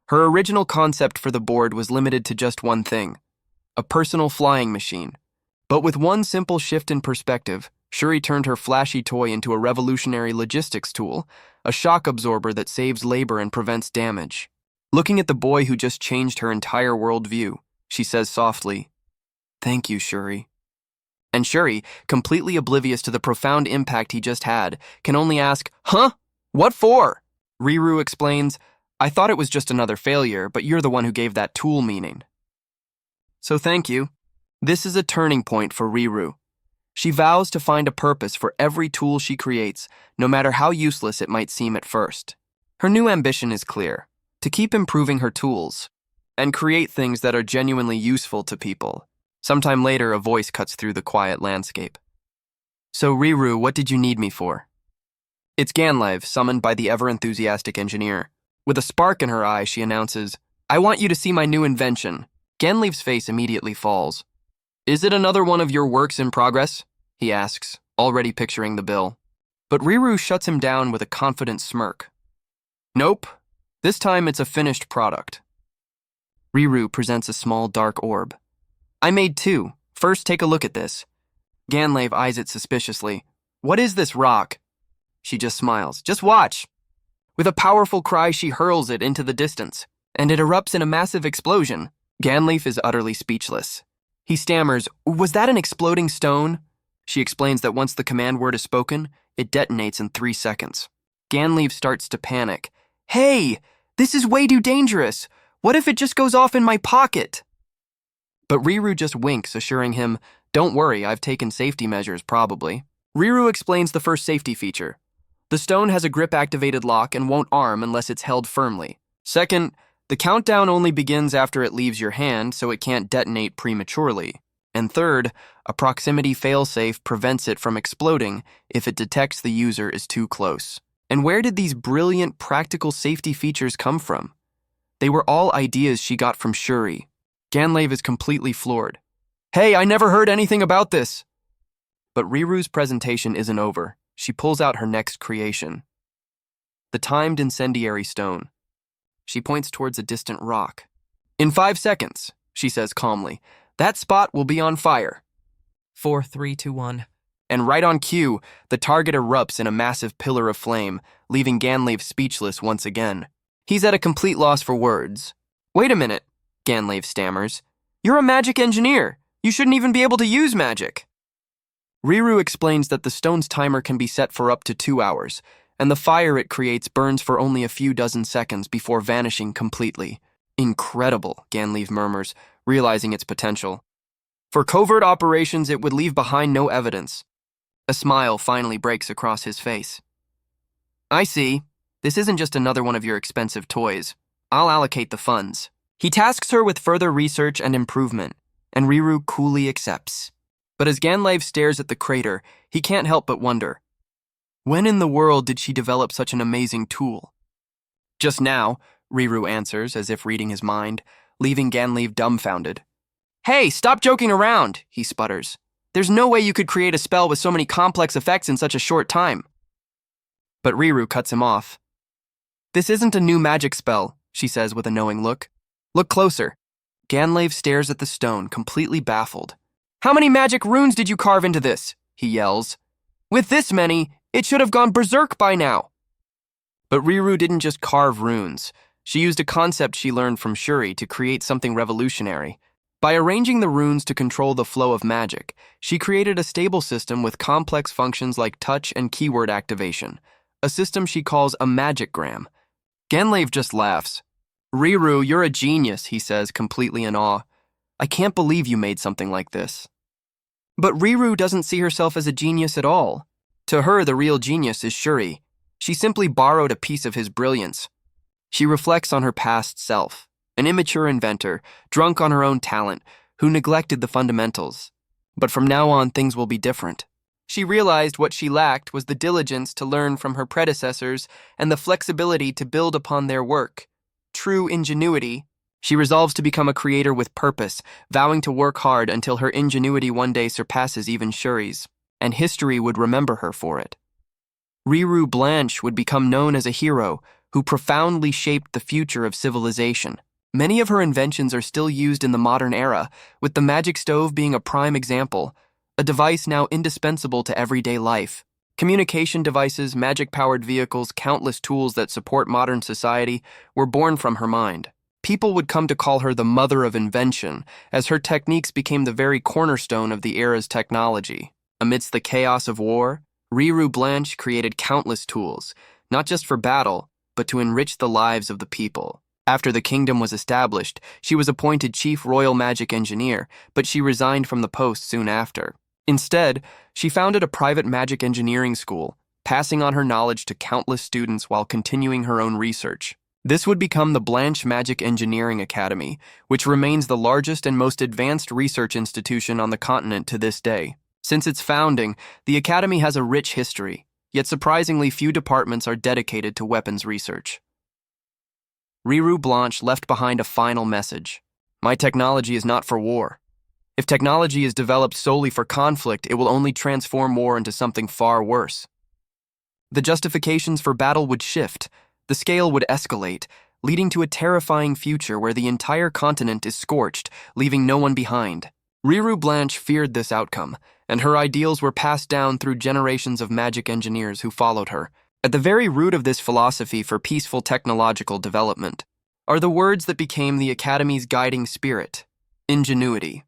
Her original concept for the board was limited to just one thing, a personal flying machine. But with one simple shift in perspective, Shuri turned her flashy toy into a revolutionary logistics tool, a shock absorber that saves labor and prevents damage. Looking at the boy who just changed her entire worldview, she says softly, "Thank you, Shuri." And Shuri, completely oblivious to the profound impact he just had, can only ask, "Huh? What for?" Riru explains, "I thought it was just another failure, but you're the one who gave that tool meaning." So thank you. This is a turning point for Riru. She vows to find a purpose for every tool she creates, no matter how useless it might seem at first. Her new ambition is clear, to keep improving her tools and create things that are genuinely useful to people. Sometime later, a voice cuts through the quiet landscape. So Riru, what did you need me for? It's Ganlave, summoned by the ever-enthusiastic engineer. With a spark in her eye, she announces, "I want you to see my new invention." Ganlave's face immediately falls. "Is it another one of your works in progress?" he asks, already picturing the bill. But Riru shuts him down with a confident smirk. "Nope. This time it's a finished product. Riru presents a small dark orb. I made two. First, take a look at this. Ganlave eyes it suspiciously. What is this rock? She just smiles. Just watch. With a powerful cry, she hurls it into the distance, and it erupts in a massive explosion. Ganlave is utterly speechless. He stammers, "Was that an exploding stone?" She explains that once the command word is spoken, it detonates in 3 seconds. Ganlave starts to panic. Hey, this is way too dangerous. What if it just goes off in my pocket? But Riru just winks, assuring him, don't worry, I've taken safety measures, probably. Riru explains the first safety feature. The stone has a grip-activated lock and won't arm unless it's held firmly. Second, the countdown only begins after it leaves your hand, so it can't detonate prematurely. And third, a proximity failsafe prevents it from exploding if it detects the user is too close. And where did these brilliant practical safety features come from? They were all ideas she got from Shuri. Ganlave is completely floored. Hey, I never heard anything about this. But Riru's presentation isn't over. She pulls out her next creation. The timed incendiary stone. She points towards a distant rock. In 5 seconds, she says calmly, that spot will be on fire. 4, 3, 2, 1. And right on cue, the target erupts in a massive pillar of flame, leaving Ganlave speechless once again. He's at a complete loss for words. Wait a minute, Ganlave stammers. You're a magic engineer. You shouldn't even be able to use magic. Riru explains that the stone's timer can be set for up to 2 hours, and the fire it creates burns for only a few dozen seconds before vanishing completely. Incredible, Ganlave murmurs, realizing its potential. For covert operations, it would leave behind no evidence. A smile finally breaks across his face. I see. This isn't just another one of your expensive toys. I'll allocate the funds. He tasks her with further research and improvement, and Riru coolly accepts. But as Ganlave stares at the crater, he can't help but wonder, when in the world did she develop such an amazing tool? Just now, Riru answers, as if reading his mind, leaving Ganlave dumbfounded. Hey, stop joking around, he sputters. There's no way you could create a spell with so many complex effects in such a short time. But Riru cuts him off. This isn't a new magic spell, she says with a knowing look. Look closer. Ganlave stares at the stone, completely baffled. How many magic runes did you carve into this? He yells. With this many, it should have gone berserk by now. But Riru didn't just carve runes. She used a concept she learned from Shuri to create something revolutionary. By arranging the runes to control the flow of magic, she created a stable system with complex functions like touch and keyword activation, a system she calls a magicgram. Ganlave just laughs. Riru, you're a genius, he says, completely in awe. I can't believe you made something like this. But Riru doesn't see herself as a genius at all. To her, the real genius is Shuri. She simply borrowed a piece of his brilliance. She reflects on her past self, an immature inventor, drunk on her own talent, who neglected the fundamentals. But from now on, things will be different. She realized what she lacked was the diligence to learn from her predecessors and the flexibility to build upon their work. True ingenuity. She resolves to become a creator with purpose, vowing to work hard until her ingenuity one day surpasses even Shuri's, and history would remember her for it. Riru Blanche would become known as a hero who profoundly shaped the future of civilization. Many of her inventions are still used in the modern era, with the magic stove being a prime example, a device now indispensable to everyday life. Communication devices, magic-powered vehicles, countless tools that support modern society were born from her mind. People would come to call her the mother of invention, as her techniques became the very cornerstone of the era's technology. Amidst the chaos of war, Riru Blanche created countless tools, not just for battle, but to enrich the lives of the people. After the kingdom was established, she was appointed chief royal magic engineer, but she resigned from the post soon after. Instead, she founded a private magic engineering school, passing on her knowledge to countless students while continuing her own research. This would become the Blanche Magic Engineering Academy, which remains the largest and most advanced research institution on the continent to this day. Since its founding, the academy has a rich history, yet surprisingly few departments are dedicated to weapons research. Riru Blanche left behind a final message. My technology is not for war. If technology is developed solely for conflict, it will only transform war into something far worse. The justifications for battle would shift, the scale would escalate, leading to a terrifying future where the entire continent is scorched, leaving no one behind. Riru Blanche feared this outcome, and her ideals were passed down through generations of magic engineers who followed her. At the very root of this philosophy for peaceful technological development are the words that became the Academy's guiding spirit: ingenuity.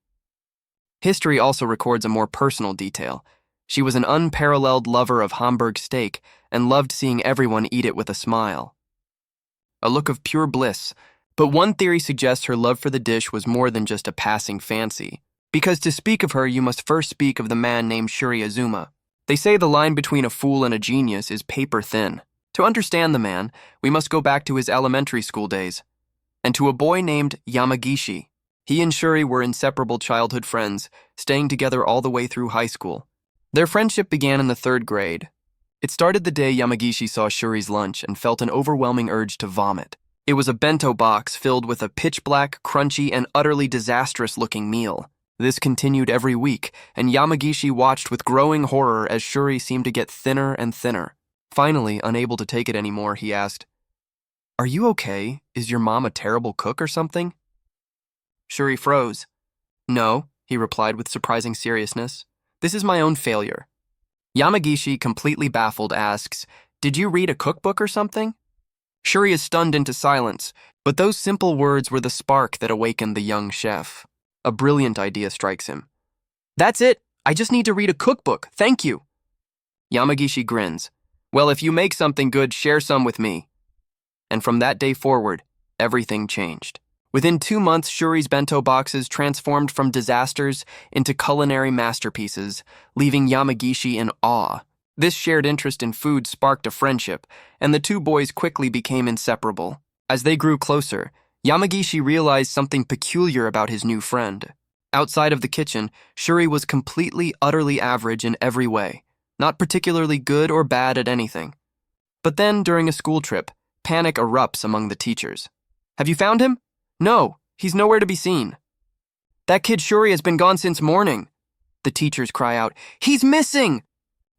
History also records a more personal detail. She was an unparalleled lover of Hamburg steak and loved seeing everyone eat it with a smile. A look of pure bliss, but one theory suggests her love for the dish was more than just a passing fancy. Because to speak of her, you must first speak of the man named Shuri Azuma. They say the line between a fool and a genius is paper thin. To understand the man, we must go back to his elementary school days, and to a boy named Yamagishi. He and Shuri were inseparable childhood friends, staying together all the way through high school. Their friendship began in the 3rd grade. It started the day Yamagishi saw Shuri's lunch and felt an overwhelming urge to vomit. It was a bento box filled with a pitch-black, crunchy, and utterly disastrous-looking meal. This continued every week, and Yamagishi watched with growing horror as Shuri seemed to get thinner and thinner. Finally, unable to take it anymore, he asked, "Are you okay? Is your mom a terrible cook or something?" Shuri froze. "No," he replied with surprising seriousness. "This is my own failure." Yamagishi, completely baffled, asks, "Did you read a cookbook or something?" Shuri is stunned into silence, but those simple words were the spark that awakened the young chef. A brilliant idea strikes him. "That's it! I just need to read a cookbook, thank you!" Yamagishi grins. "Well, if you make something good, share some with me." And from that day forward, everything changed. Within 2 months, Shuri's bento boxes transformed from disasters into culinary masterpieces, leaving Yamagishi in awe. This shared interest in food sparked a friendship, and the two boys quickly became inseparable. As they grew closer, Yamagishi realized something peculiar about his new friend. Outside of the kitchen, Shuri was completely, utterly average in every way, not particularly good or bad at anything. But then, during a school trip, panic erupts among the teachers. "Have you found him?" "No, he's nowhere to be seen." "That kid Shuri has been gone since morning." The teachers cry out, "He's missing!"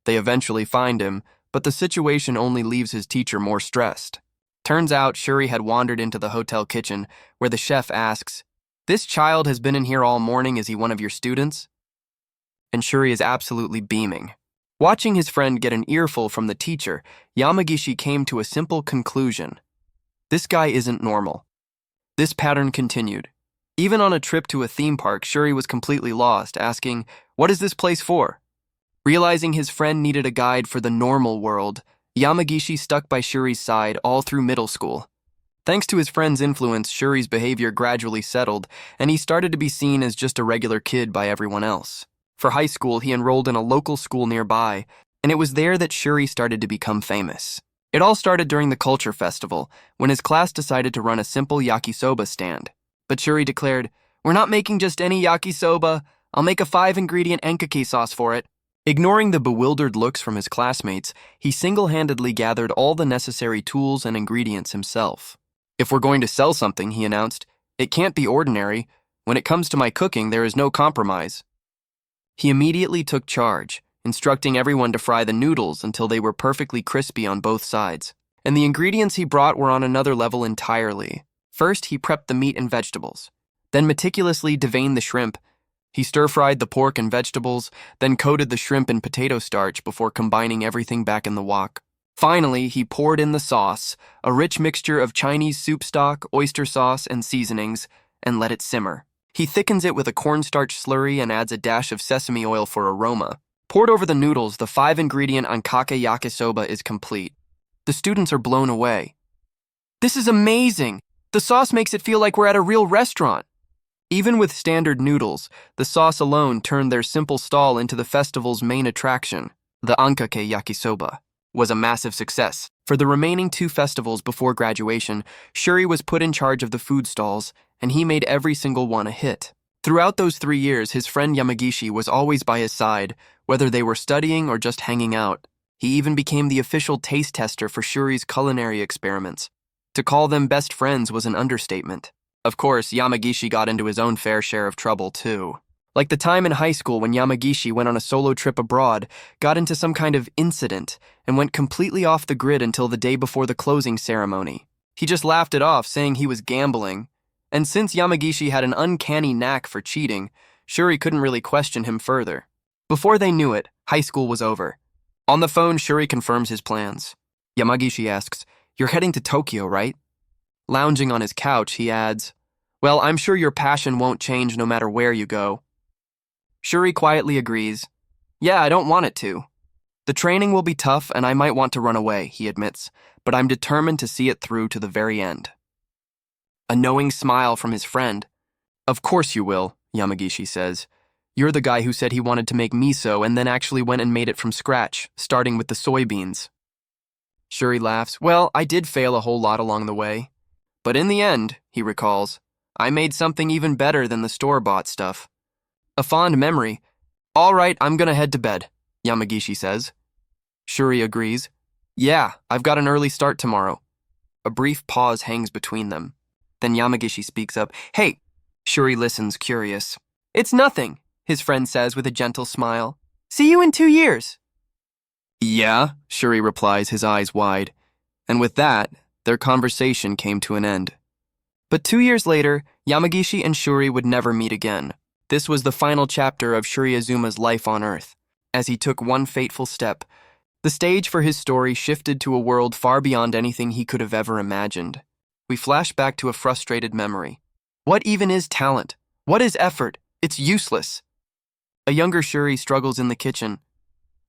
They eventually find him, but the situation only leaves his teacher more stressed. Turns out Shuri had wandered into the hotel kitchen, where the chef asks, "This child has been in here all morning, is he one of your students?" And Shuri is absolutely beaming. Watching his friend get an earful from the teacher, Yamagishi came to a simple conclusion. This guy isn't normal. This pattern continued. Even on a trip to a theme park, Shuri was completely lost, asking, "What is this place for?" Realizing his friend needed a guide for the normal world, Yamagishi stuck by Shuri's side all through middle school. Thanks to his friend's influence, Shuri's behavior gradually settled, and he started to be seen as just a regular kid by everyone else. For high school, he enrolled in a local school nearby, and it was there that Shuri started to become famous. It all started during the culture festival, when his class decided to run a simple yakisoba stand. But Shuri declared, "We're not making just any yakisoba. I'll make a 5-ingredient enkaki sauce for it." Ignoring the bewildered looks from his classmates, he single-handedly gathered all the necessary tools and ingredients himself. "If we're going to sell something," he announced, "it can't be ordinary. When it comes to my cooking, there is no compromise." He immediately took charge, instructing everyone to fry the noodles until they were perfectly crispy on both sides. And the ingredients he brought were on another level entirely. First, he prepped the meat and vegetables, then meticulously deveined the shrimp. He stir-fried the pork and vegetables, then coated the shrimp in potato starch before combining everything back in the wok. Finally, he poured in the sauce, a rich mixture of Chinese soup stock, oyster sauce, and seasonings, and let it simmer. He thickens it with a cornstarch slurry and adds a dash of sesame oil for aroma. Poured over the noodles, the 5-ingredient ankake yakisoba is complete. The students are blown away. "This is amazing! The sauce makes it feel like we're at a real restaurant." Even with standard noodles, the sauce alone turned their simple stall into the festival's main attraction. The ankake yakisoba was a massive success. For the remaining 2 festivals before graduation, Shuri was put in charge of the food stalls, and he made every single one a hit. Throughout those 3 years, his friend Yamagishi was always by his side, whether they were studying or just hanging out. He even became the official taste tester for Shuri's culinary experiments. To call them best friends was an understatement. Of course, Yamagishi got into his own fair share of trouble, too. Like the time in high school when Yamagishi went on a solo trip abroad, got into some kind of incident, and went completely off the grid until the day before the closing ceremony. He just laughed it off, saying he was gambling. And since Yamagishi had an uncanny knack for cheating, Shuri couldn't really question him further. Before they knew it, high school was over. On the phone, Shuri confirms his plans. Yamagishi asks, "You're heading to Tokyo, right?" Lounging on his couch, he adds, "Well, I'm sure your passion won't change no matter where you go." Shuri quietly agrees. "Yeah, I don't want it to. The training will be tough and I might want to run away," he admits, "but I'm determined to see it through to the very end." A knowing smile from his friend. "Of course you will," Yamagishi says. "You're the guy who said he wanted to make miso and then actually went and made it from scratch, starting with the soybeans." Shuri laughs. "Well, I did fail a whole lot along the way. But in the end," he recalls, "I made something even better than the store-bought stuff." A fond memory. "All right, I'm gonna head to bed," Yamagishi says. Shuri agrees. "Yeah, I've got an early start tomorrow." A brief pause hangs between them. Then Yamagishi speaks up. "Hey." Shuri listens, curious. "It's nothing," his friend says with a gentle smile. "See you in 2 years." "Yeah," Shuri replies, his eyes wide. And with that, their conversation came to an end. But 2 years later, Yamagishi and Shuri would never meet again. This was the final chapter of Shuri Azuma's life on Earth. As he took one fateful step, the stage for his story shifted to a world far beyond anything he could have ever imagined. We flash back to a frustrated memory. What even is talent? What is effort? It's useless. A younger Shuri struggles in the kitchen.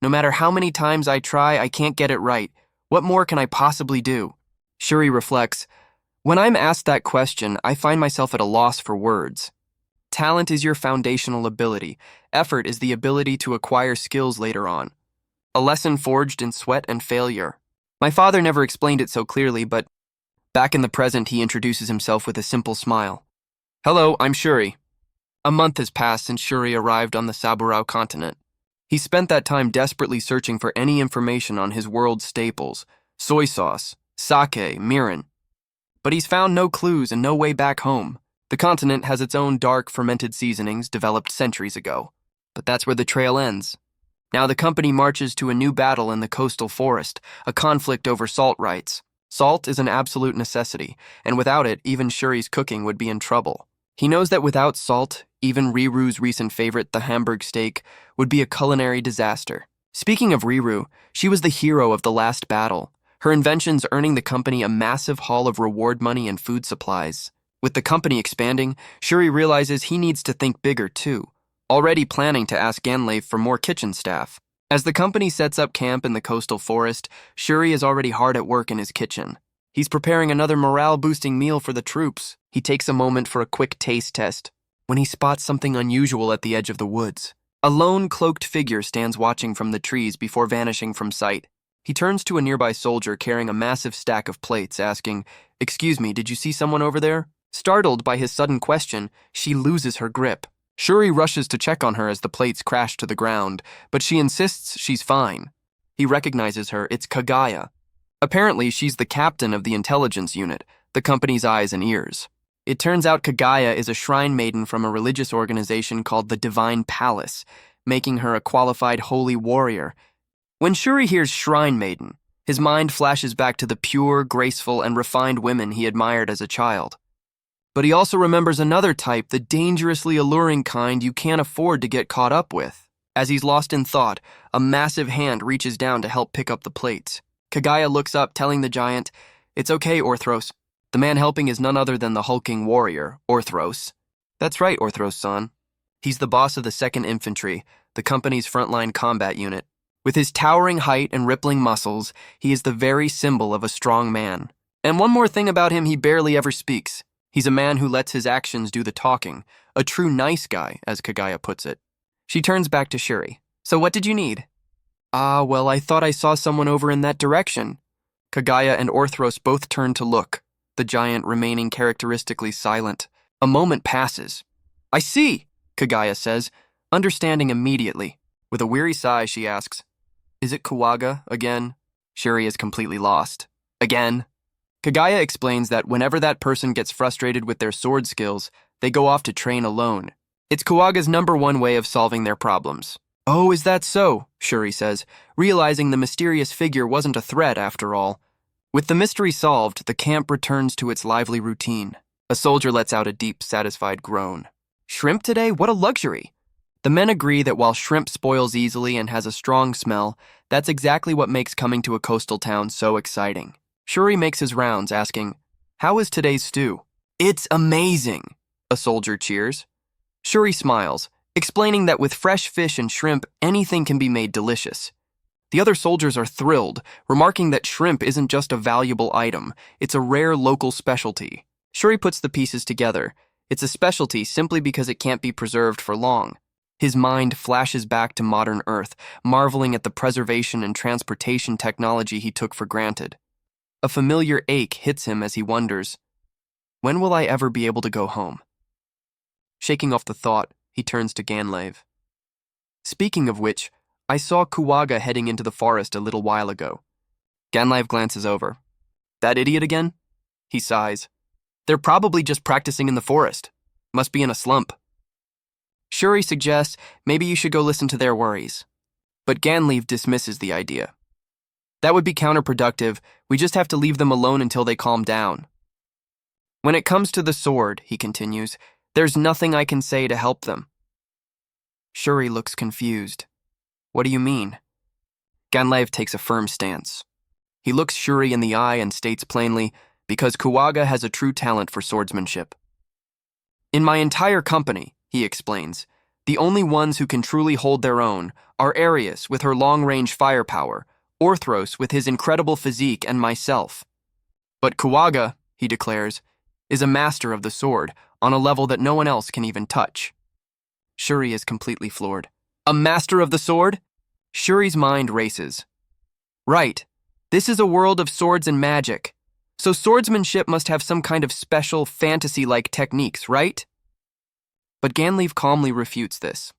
"No matter how many times I try, I can't get it right. What more can I possibly do?" Shuri reflects, "When I'm asked that question, I find myself at a loss for words. Talent is your foundational ability. Effort is the ability to acquire skills later on. A lesson forged in sweat and failure. My father never explained it so clearly, but back in the present, he introduces himself with a simple smile. "Hello, I'm Shuri." A month has passed since Shuri arrived on the Saburao continent. He spent that time desperately searching for any information on his world's staples, soy sauce, sake, mirin. But he's found no clues and no way back home. The continent has its own dark, fermented seasonings developed centuries ago. But that's where the trail ends. Now the company marches to a new battle in the coastal forest, a conflict over salt rights. Salt is an absolute necessity, and without it, even Shuri's cooking would be in trouble. He knows that without salt, even Riru's recent favorite, the Hamburg steak, would be a culinary disaster. Speaking of Riru, she was the hero of the last battle, her inventions earning the company a massive haul of reward money and food supplies. With the company expanding, Shuri realizes he needs to think bigger too, already planning to ask Ganlave for more kitchen staff. As the company sets up camp in the coastal forest, Shuri is already hard at work in his kitchen. He's preparing another morale-boosting meal for the troops. He takes a moment for a quick taste test when he spots something unusual at the edge of the woods. A lone, cloaked figure stands watching from the trees before vanishing from sight. He turns to a nearby soldier carrying a massive stack of plates, asking, "Excuse me, did you see someone over there?" Startled by his sudden question, she loses her grip. Shuri rushes to check on her as the plates crash to the ground, but she insists she's fine. He recognizes her. It's Kagaya. Apparently, she's the captain of the intelligence unit, the company's eyes and ears. It turns out Kagaya is a shrine maiden from a religious organization called the Divine Palace, making her a qualified holy warrior. When Shuri hears shrine maiden, his mind flashes back to the pure, graceful, and refined women he admired as a child. But he also remembers another type, the dangerously alluring kind you can't afford to get caught up with. As he's lost in thought, a massive hand reaches down to help pick up the plates. Kagaya looks up, telling the giant, "It's okay, Orthros." The man helping is none other than the hulking warrior, Orthros. That's right, Orthros-san. He's the boss of the 2nd Infantry, the company's frontline combat unit. With his towering height and rippling muscles, he is the very symbol of a strong man. And one more thing about him, he barely ever speaks. He's a man who lets his actions do the talking, a true nice guy, as Kagaya puts it. She turns back to Shuri. "So what did you need?" Well, I thought I saw someone over in that direction." Kagaya and Orthros both turn to look, the giant remaining characteristically silent. A moment passes. "I see," Kagaya says, understanding immediately. With a weary sigh, she asks, "Is it Kawaga again?" Shuri is completely lost. "Again?" Kagaya explains that whenever that person gets frustrated with their sword skills, they go off to train alone. It's Kawaga's #1 way of solving their problems. "Oh, is that so?" Shuri says, realizing the mysterious figure wasn't a threat after all. With the mystery solved, the camp returns to its lively routine. A soldier lets out a deep, satisfied groan. Shrimp today? What a luxury! The men agree that while shrimp spoils easily and has a strong smell, that's exactly what makes coming to a coastal town so exciting. Shuri makes his rounds, asking, "How is today's stew?" "It's amazing!" a soldier cheers. Shuri smiles, explaining that with fresh fish and shrimp, anything can be made delicious. The other soldiers are thrilled, remarking that shrimp isn't just a valuable item, it's a rare local specialty. Shuri puts the pieces together. It's a specialty simply because it can't be preserved for long. His mind flashes back to modern Earth, marveling at the preservation and transportation technology he took for granted. A familiar ache hits him as he wonders, when will I ever be able to go home? Shaking off the thought, he turns to Ganlave. Speaking of which, I saw Kuwaga heading into the forest a little while ago. Ganlave glances over. That idiot again? He sighs. They're probably just practicing in the forest. Must be in a slump. Shuri suggests maybe you should go listen to their worries. But Ganlave dismisses the idea. That would be counterproductive. We just have to leave them alone until they calm down. When it comes to the sword, he continues, there's nothing I can say to help them. Shuri looks confused. What do you mean? Ganlave takes a firm stance. He looks Shuri in the eye and states plainly, because Kuwaga has a true talent for swordsmanship. In my entire company, he explains, the only ones who can truly hold their own are Arius with her long-range firepower, Orthros with his incredible physique, and myself. But Kuwaga, he declares, is a master of the sword on a level that no one else can even touch. Shuri is completely floored. A master of the sword? Shuri's mind races. Right. This is a world of swords and magic. So swordsmanship must have some kind of special fantasy-like techniques, right? But Ganlave calmly refutes this.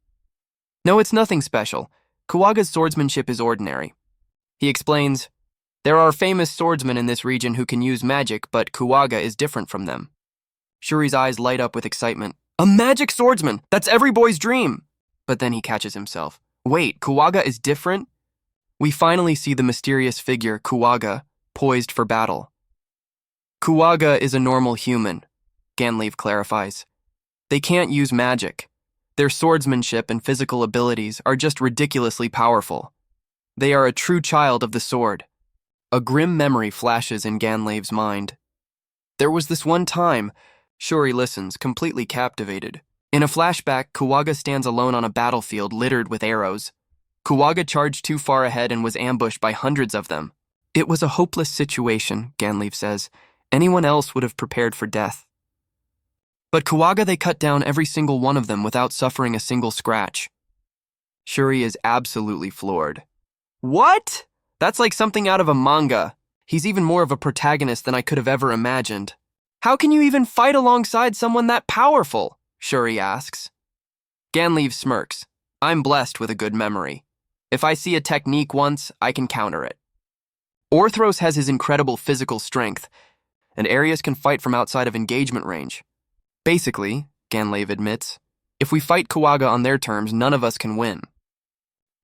No, it's nothing special. Kuwaga's swordsmanship is ordinary. He explains, there are famous swordsmen in this region who can use magic, but Kuwaga is different from them. Shuri's eyes light up with excitement. A magic swordsman! That's every boy's dream! But then he catches himself. Wait, Kuwaga is different? We finally see the mysterious figure, Kuwaga, poised for battle. Kuwaga is a normal human, Ganlave clarifies. They can't use magic. Their swordsmanship and physical abilities are just ridiculously powerful. They are a true child of the sword. A grim memory flashes in Ganlave's mind. There was this one time, Shuri listens, completely captivated. In a flashback, Kuwaga stands alone on a battlefield littered with arrows. Kuwaga charged too far ahead and was ambushed by hundreds of them. It was a hopeless situation, Ganlave says. Anyone else would have prepared for death. But Kuwaga, they cut down every single one of them without suffering a single scratch. Shuri is absolutely floored. What? That's like something out of a manga. He's even more of a protagonist than I could have ever imagined. How can you even fight alongside someone that powerful? Shuri asks. Ganlave smirks. I'm blessed with a good memory. If I see a technique once, I can counter it. Orthros has his incredible physical strength, and Arius can fight from outside of engagement range. Basically, Ganlave admits, if we fight Kuwaga on their terms, none of us can win.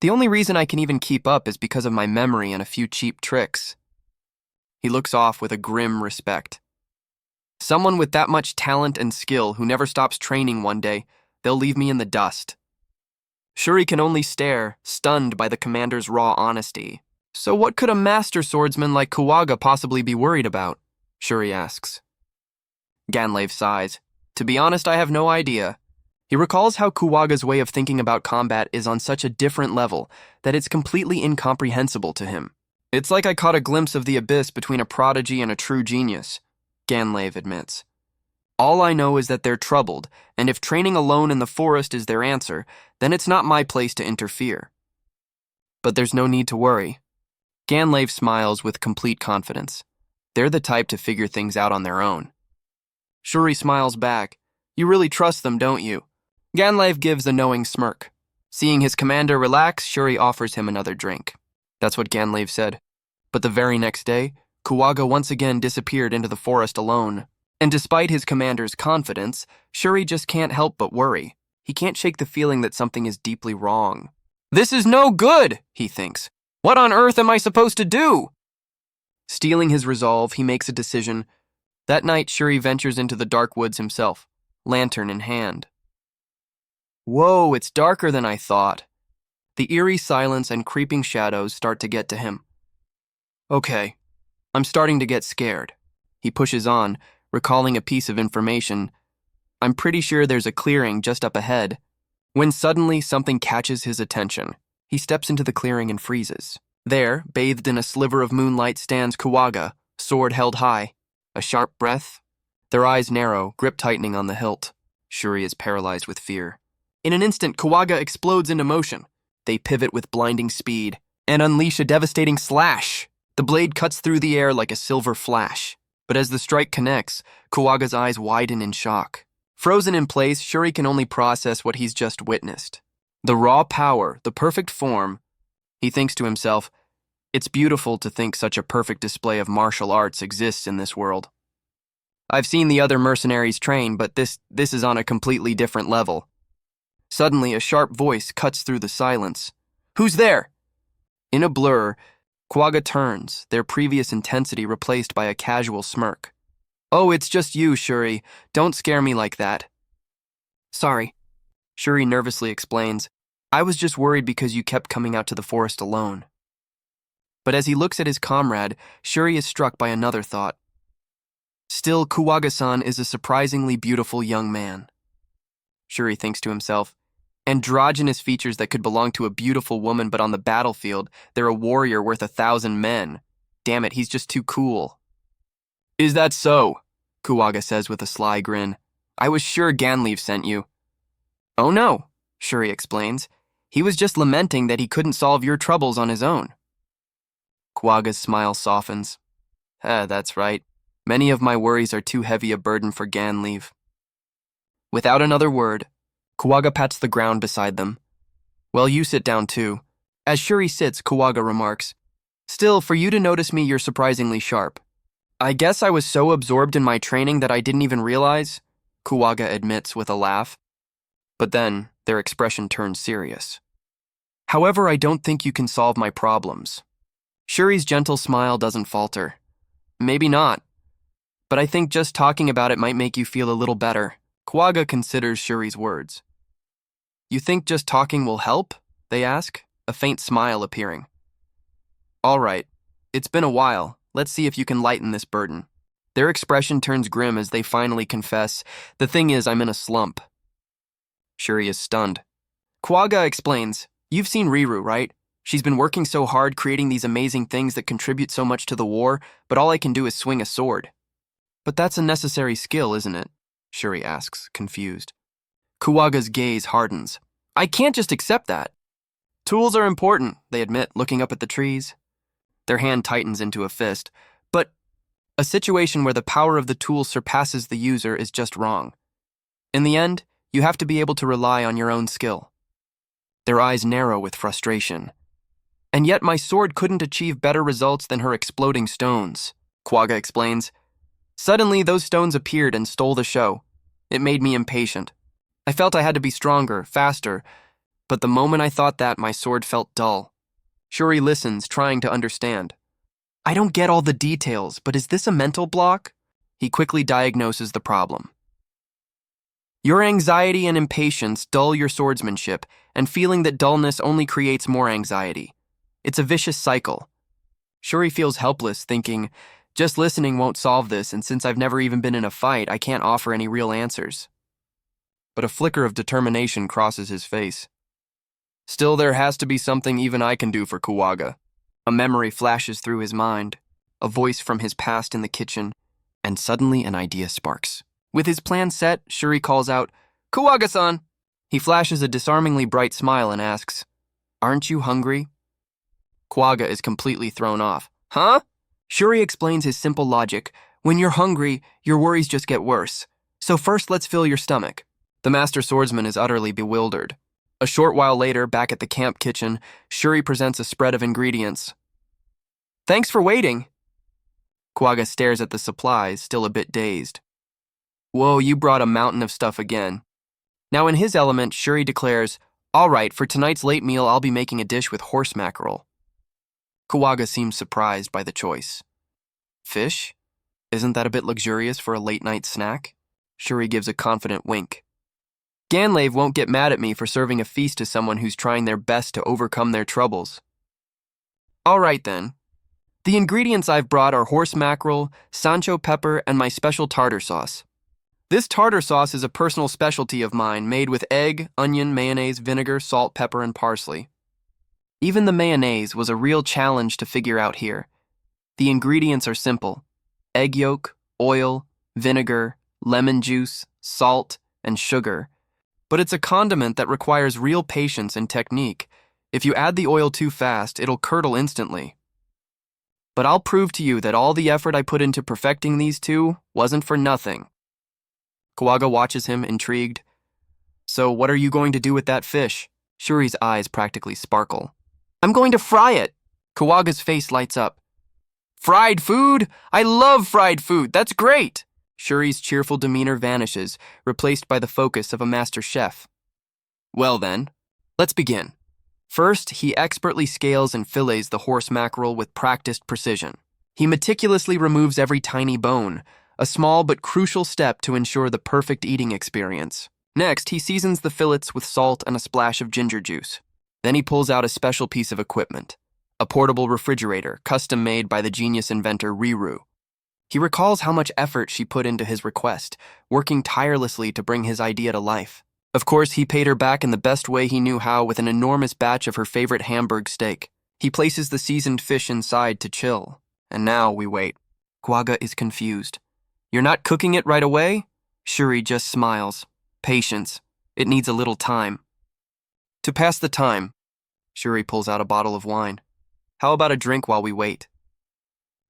The only reason I can even keep up is because of my memory and a few cheap tricks. He looks off with a grim respect. Someone with that much talent and skill who never stops training one day, they'll leave me in the dust. Shuri can only stare, stunned by the commander's raw honesty. So what could a master swordsman like Kuwaga possibly be worried about? Shuri asks. Ganlave sighs. To be honest, I have no idea. He recalls how Kuwaga's way of thinking about combat is on such a different level that it's completely incomprehensible to him. It's like I caught a glimpse of the abyss between a prodigy and a true genius, Ganlave admits. All I know is that they're troubled, and if training alone in the forest is their answer, then it's not my place to interfere. But there's no need to worry. Ganlave smiles with complete confidence. They're the type to figure things out on their own. Shuri smiles back. You really trust them, don't you? Ganlave gives a knowing smirk. Seeing his commander relax, Shuri offers him another drink. That's what Ganlave said. But the very next day, Kuwaga once again disappeared into the forest alone. And despite his commander's confidence, Shuri just can't help but worry. He can't shake the feeling that something is deeply wrong. This is no good, he thinks. What on earth am I supposed to do? Steeling his resolve, he makes a decision. That night, Shuri ventures into the dark woods himself, lantern in hand. Whoa, it's darker than I thought. The eerie silence and creeping shadows start to get to him. Okay, I'm starting to get scared. He pushes on, recalling a piece of information. I'm pretty sure there's a clearing just up ahead. When suddenly something catches his attention, he steps into the clearing and freezes. There, bathed in a sliver of moonlight, stands Kuwaga, sword held high. A sharp breath. Their eyes narrow, grip tightening on the hilt. Shuri is paralyzed with fear. In an instant, Kuwaga explodes into motion. They pivot with blinding speed and unleash a devastating slash. The blade cuts through the air like a silver flash. But as the strike connects, Kuwaga's eyes widen in shock. Frozen in place, Shuri can only process what he's just witnessed. The raw power, the perfect form. He thinks to himself, it's beautiful to think such a perfect display of martial arts exists in this world. I've seen the other mercenaries train, but this is on a completely different level. Suddenly, a sharp voice cuts through the silence. Who's there? In a blur, Kuwaga turns, their previous intensity replaced by a casual smirk. Oh, it's just you, Shuri. Don't scare me like that. Sorry, Shuri nervously explains. I was just worried because you kept coming out to the forest alone. But as he looks at his comrade, Shuri is struck by another thought. Still, Kuwaga-san is a surprisingly beautiful young man. Shuri thinks to himself, androgynous features that could belong to a beautiful woman, but on the battlefield, they're a warrior worth 1,000 men. Damn it, he's just too cool. Is that so? Kuwaga says with a sly grin. I was sure Ganleave sent you. Oh no, Shuri explains. He was just lamenting that he couldn't solve your troubles on his own. Kuwaga's smile softens. That's right. Many of my worries are too heavy a burden for Ganleave. Without another word, Kuwaga pats the ground beside them. Well, you sit down too. As Shuri sits, Kuwaga remarks, still, for you to notice me, you're surprisingly sharp. I guess I was so absorbed in my training that I didn't even realize, Kuwaga admits with a laugh. But then, their expression turns serious. However, I don't think you can solve my problems. Shuri's gentle smile doesn't falter. Maybe not. But I think just talking about it might make you feel a little better. Kuwaga considers Shuri's words. You think just talking will help? They ask, a faint smile appearing. All right. It's been a while. Let's see if you can lighten this burden. Their expression turns grim as they finally confess, the thing is, I'm in a slump. Shuri is stunned. Kuwaga explains, you've seen Riru, right? She's been working so hard creating these amazing things that contribute so much to the war, but all I can do is swing a sword. But that's a necessary skill, isn't it? Shuri asks, confused. Kuwaga's gaze hardens. I can't just accept that. Tools are important, they admit, looking up at the trees. Their hand tightens into a fist, but a situation where the power of the tool surpasses the user is just wrong. In the end, you have to be able to rely on your own skill. Their eyes narrow with frustration. And yet my sword couldn't achieve better results than her exploding stones, Kuwaga explains. Suddenly, those stones appeared and stole the show. It made me impatient. I felt I had to be stronger, faster, but the moment I thought that, my sword felt dull. Shuri listens, trying to understand. I don't get all the details, but is this a mental block? He quickly diagnoses the problem. Your anxiety and impatience dull your swordsmanship, and feeling that dullness only creates more anxiety. It's a vicious cycle. Shuri feels helpless, thinking, just listening won't solve this, and since I've never even been in a fight, I can't offer any real answers. But a flicker of determination crosses his face. Still, there has to be something even I can do for Kuwaga. A memory flashes through his mind, a voice from his past in the kitchen, and suddenly an idea sparks. With his plan set, Shuri calls out, Kuwaga-san! He flashes a disarmingly bright smile and asks, Aren't you hungry? Kuwaga is completely thrown off. Huh? Shuri explains his simple logic. When you're hungry, your worries just get worse. So first let's fill your stomach. The master swordsman is utterly bewildered. A short while later, back at the camp kitchen, Shuri presents a spread of ingredients. Thanks for waiting. Kuwaga stares at the supplies, still a bit dazed. Whoa, you brought a mountain of stuff again. Now in his element, Shuri declares, all right, for tonight's late meal, I'll be making a dish with horse mackerel. Kuwaga seems surprised by the choice. Fish? Isn't that a bit luxurious for a late-night snack? Shuri gives a confident wink. Ganlave won't get mad at me for serving a feast to someone who's trying their best to overcome their troubles. All right then. The ingredients I've brought are horse mackerel, Sancho pepper, and my special tartar sauce. This tartar sauce is a personal specialty of mine, made with egg, onion, mayonnaise, vinegar, salt, pepper, and parsley. Even the mayonnaise was a real challenge to figure out here. The ingredients are simple: egg yolk, oil, vinegar, lemon juice, salt, and sugar. But it's a condiment that requires real patience and technique. If you add the oil too fast, it'll curdle instantly. But I'll prove to you that all the effort I put into perfecting these two wasn't for nothing. Kawaga watches him, intrigued. So what are you going to do with that fish? Shuri's eyes practically sparkle. I'm going to fry it. Kawaga's face lights up. Fried food? I love fried food. That's great. Shuri's cheerful demeanor vanishes, replaced by the focus of a master chef. Well then, let's begin. First, he expertly scales and fillets the horse mackerel with practiced precision. He meticulously removes every tiny bone, a small but crucial step to ensure the perfect eating experience. Next, he seasons the fillets with salt and a splash of ginger juice. Then he pulls out a special piece of equipment, a portable refrigerator custom-made by the genius inventor Riru. He recalls how much effort she put into his request, working tirelessly to bring his idea to life. Of course, he paid her back in the best way he knew how with an enormous batch of her favorite Hamburg steak. He places the seasoned fish inside to chill, and now we wait. Kawaga is confused. You're not cooking it right away? Shuri just smiles. Patience. It needs a little time. To pass the time, Shuri pulls out a bottle of wine. How about a drink while we wait?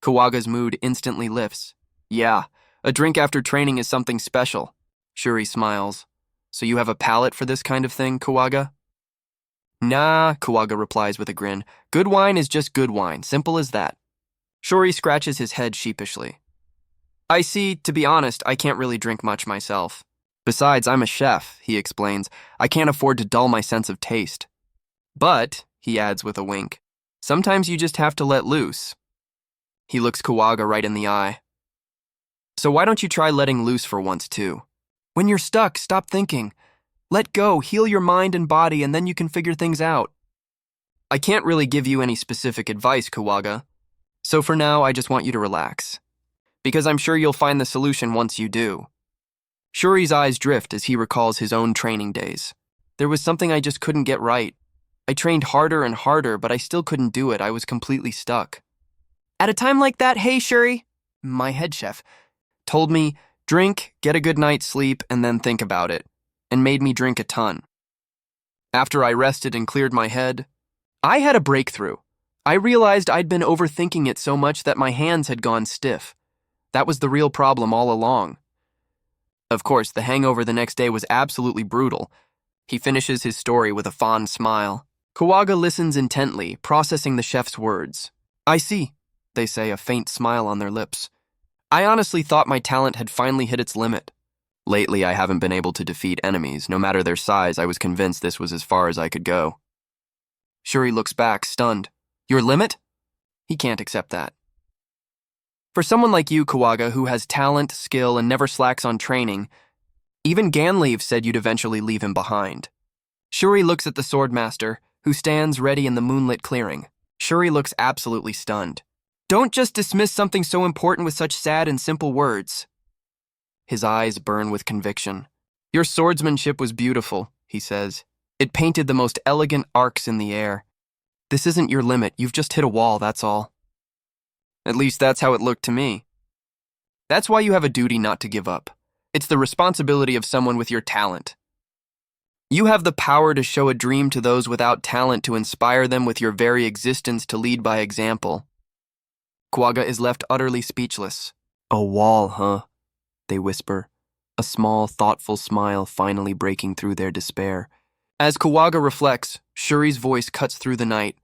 Kawaga's mood instantly lifts. Yeah, a drink after training is something special. Shuri smiles. So you have a palate for this kind of thing, Kawaga? Nah, Kawaga replies with a grin. Good wine is just good wine, simple as that. Shuri scratches his head sheepishly. I see, to be honest, I can't really drink much myself. Besides, I'm a chef, he explains. I can't afford to dull my sense of taste. But, he adds with a wink, sometimes you just have to let loose. He looks Kawaga right in the eye. So why don't you try letting loose for once, too? When you're stuck, stop thinking. Let go, heal your mind and body, and then you can figure things out. I can't really give you any specific advice, Kawaga. So for now, I just want you to relax. Because I'm sure you'll find the solution once you do. Shuri's eyes drift as he recalls his own training days. There was something I just couldn't get right. I trained harder and harder, but I still couldn't do it. I was completely stuck. At a time like that, hey, Shuri, my head chef, told me, drink, get a good night's sleep, and then think about it, and made me drink a ton. After I rested and cleared my head, I had a breakthrough. I realized I'd been overthinking it so much that my hands had gone stiff. That was the real problem all along. Of course, the hangover the next day was absolutely brutal. He finishes his story with a fond smile. Kawaga listens intently, processing the chef's words. I see, they say, a faint smile on their lips. I honestly thought my talent had finally hit its limit. Lately, I haven't been able to defeat enemies. No matter their size, I was convinced this was as far as I could go. Shuri looks back, stunned. Your limit? He can't accept that. For someone like you, Kawaga, who has talent, skill, and never slacks on training, even Ganlave said you'd eventually leave him behind. Shuri looks at the swordmaster, who stands ready in the moonlit clearing. Shuri looks absolutely stunned. Don't just dismiss something so important with such sad and simple words. His eyes burn with conviction. Your swordsmanship was beautiful, he says. It painted the most elegant arcs in the air. This isn't your limit. You've just hit a wall, that's all. At least that's how it looked to me. That's why you have a duty not to give up. It's the responsibility of someone with your talent. You have the power to show a dream to those without talent, to inspire them with your very existence, to lead by example. Kawaga is left utterly speechless. A wall, huh? They whisper, a small, thoughtful smile finally breaking through their despair. As Kawaga reflects, Shuri's voice cuts through the night.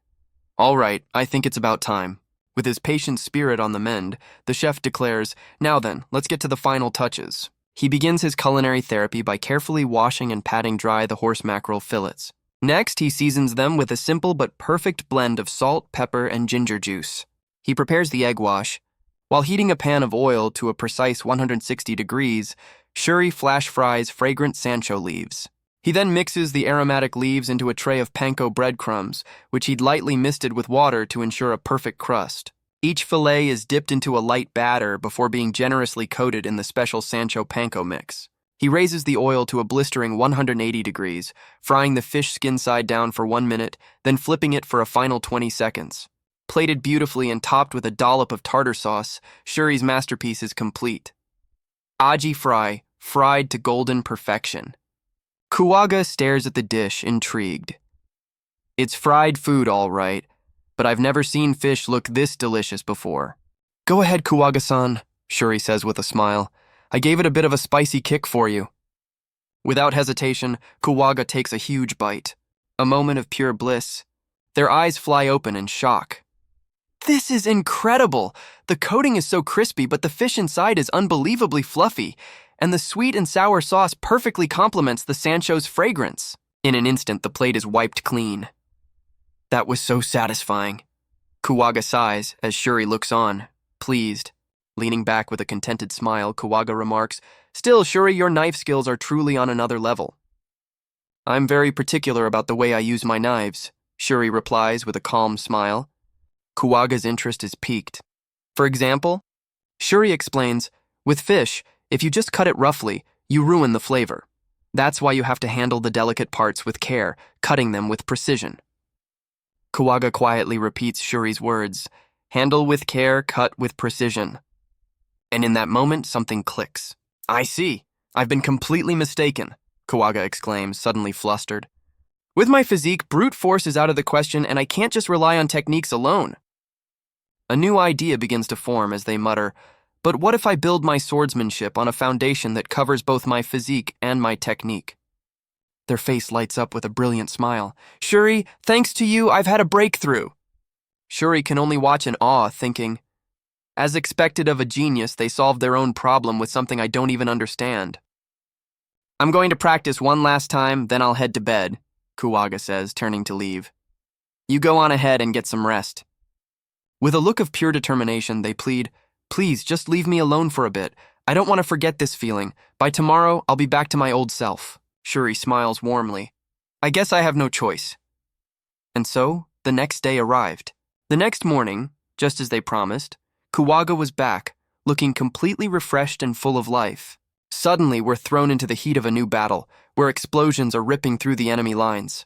All right, I think it's about time. With his patient spirit on the mend, the chef declares, now then, let's get to the final touches. He begins his culinary therapy by carefully washing and patting dry the horse mackerel fillets. Next, he seasons them with a simple but perfect blend of salt, pepper, and ginger juice. He prepares the egg wash, While heating a pan of oil to a precise 160 degrees, Shuri flash fries fragrant Sancho leaves. He then mixes the aromatic leaves into a tray of panko breadcrumbs, which he'd lightly misted with water to ensure a perfect crust. Each fillet is dipped into a light batter before being generously coated in the special Sancho panko mix. He raises the oil to a blistering 180 degrees, frying the fish skin side down for 1 minute, then flipping it for a final 20 seconds. Plated beautifully and topped with a dollop of tartar sauce, Shuri's masterpiece is complete. Aji fry, fried to golden perfection. Kuwaga stares at the dish, intrigued. It's fried food, all right, but I've never seen fish look this delicious before. Go ahead, Kuwaga-san, Shuri says with a smile. I gave it a bit of a spicy kick for you. Without hesitation, Kuwaga takes a huge bite. A moment of pure bliss. Their eyes fly open in shock. This is incredible! The coating is so crispy, but the fish inside is unbelievably fluffy, and the sweet and sour sauce perfectly complements the Sancho's fragrance. In an instant, the plate is wiped clean. That was so satisfying. Kuwaga sighs as Shuri looks on, pleased. Leaning back with a contented smile, Kuwaga remarks, Still, Shuri, your knife skills are truly on another level. I'm very particular about the way I use my knives, Shuri replies with a calm smile. Kuwaga's interest is piqued. For example, Shuri explains, with fish, if you just cut it roughly, you ruin the flavor. That's why you have to handle the delicate parts with care, cutting them with precision. Kuwaga quietly repeats Shuri's words, handle with care, cut with precision. And in that moment, something clicks. I see. I've been completely mistaken, Kuwaga exclaims, suddenly flustered. With my physique, brute force is out of the question, and I can't just rely on techniques alone. A new idea begins to form as they mutter, but what if I build my swordsmanship on a foundation that covers both my physique and my technique? Their face lights up with a brilliant smile. Shuri, thanks to you, I've had a breakthrough. Shuri can only watch in awe, thinking, as expected of a genius, they solved their own problem with something I don't even understand. I'm going to practice one last time, then I'll head to bed, Kuwaga says, turning to leave. You go on ahead and get some rest. With a look of pure determination, they plead, please, just leave me alone for a bit. I don't want to forget this feeling. By tomorrow, I'll be back to my old self. Shuri smiles warmly. I guess I have no choice. And so, the next day arrived. The next morning, just as they promised, Kuwaga was back, looking completely refreshed and full of life. Suddenly, we're thrown into the heat of a new battle, where explosions are ripping through the enemy lines.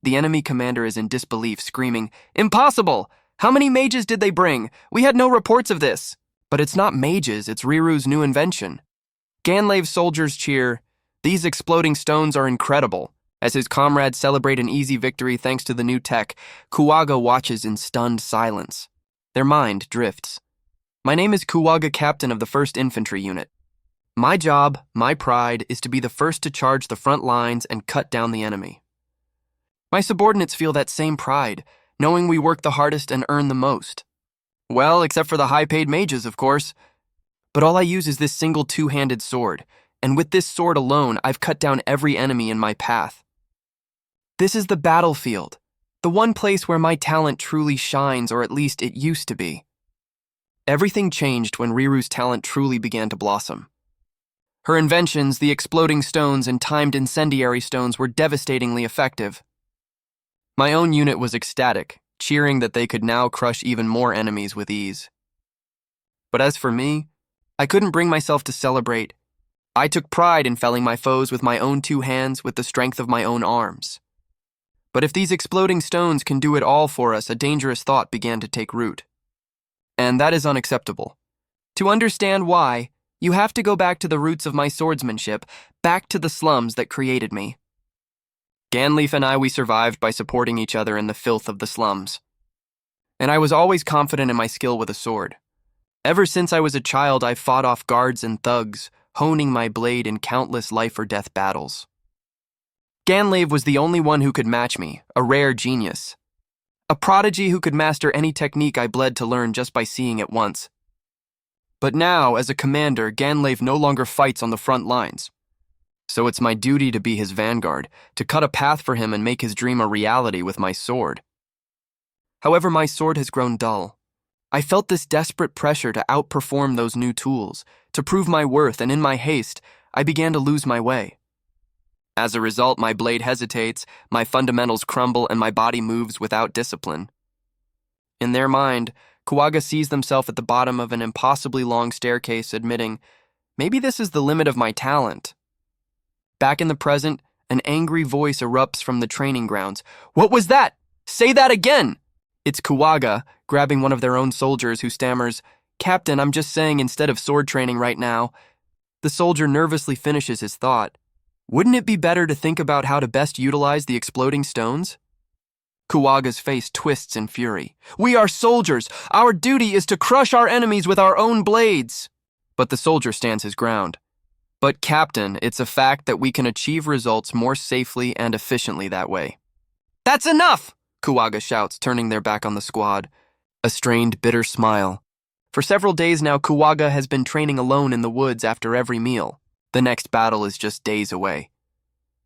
The enemy commander is in disbelief, screaming, Impossible! How many mages did they bring? We had no reports of this. But it's not mages, it's Riru's new invention. Ganlave's soldiers cheer, These exploding stones are incredible. As his comrades celebrate an easy victory thanks to the new tech, Kuwaga watches in stunned silence. Their mind drifts. My name is Kuwaga, captain of the 1st Infantry Unit. My job, my pride, is to be the first to charge the front lines and cut down the enemy. My subordinates feel that same pride, knowing we work the hardest and earn the most. Well, except for the high-paid mages, of course. But all I use is this single two-handed sword, and with this sword alone, I've cut down every enemy in my path. This is the battlefield, the one place where my talent truly shines, or at least it used to be. Everything changed when Riru's talent truly began to blossom. Her inventions, the exploding stones and timed incendiary stones, were devastatingly effective. My own unit was ecstatic, cheering that they could now crush even more enemies with ease. But as for me, I couldn't bring myself to celebrate. I took pride in felling my foes with my own 2 hands with the strength of my own arms. But if these exploding stones can do it all for us, a dangerous thought began to take root. And that is unacceptable. To understand why, you have to go back to the roots of my swordsmanship, back to the slums that created me. Ganleaf and we survived by supporting each other in the filth of the slums. And I was always confident in my skill with a sword. Ever since I was a child, I've fought off guards and thugs, honing my blade in countless life-or-death battles. Ganlave was the only one who could match me, a rare genius. A prodigy who could master any technique I bled to learn just by seeing it once. But now, as a commander, Ganlave no longer fights on the front lines. So it's my duty to be his vanguard, to cut a path for him and make his dream a reality with my sword. However, my sword has grown dull. I felt this desperate pressure to outperform those new tools, to prove my worth, and in my haste, I began to lose my way. As a result, my blade hesitates, my fundamentals crumble, and my body moves without discipline. In their mind, Kuwaga sees themselves at the bottom of an impossibly long staircase, admitting, maybe this is the limit of my talent. Back in the present, an angry voice erupts from the training grounds. What was that? Say that again! It's Kuwaga, grabbing one of their own soldiers, who stammers, Captain, I'm just saying instead of sword training right now. The soldier nervously finishes his thought. Wouldn't it be better to think about how to best utilize the exploding stones? Kuwaga's face twists in fury. We are soldiers. Our duty is to crush our enemies with our own blades. But the soldier stands his ground. But Captain, it's a fact that we can achieve results more safely and efficiently that way. That's enough! Kuwaga shouts, turning their back on the squad. A strained, bitter smile. For several days now, Kuwaga has been training alone in the woods after every meal. The next battle is just days away.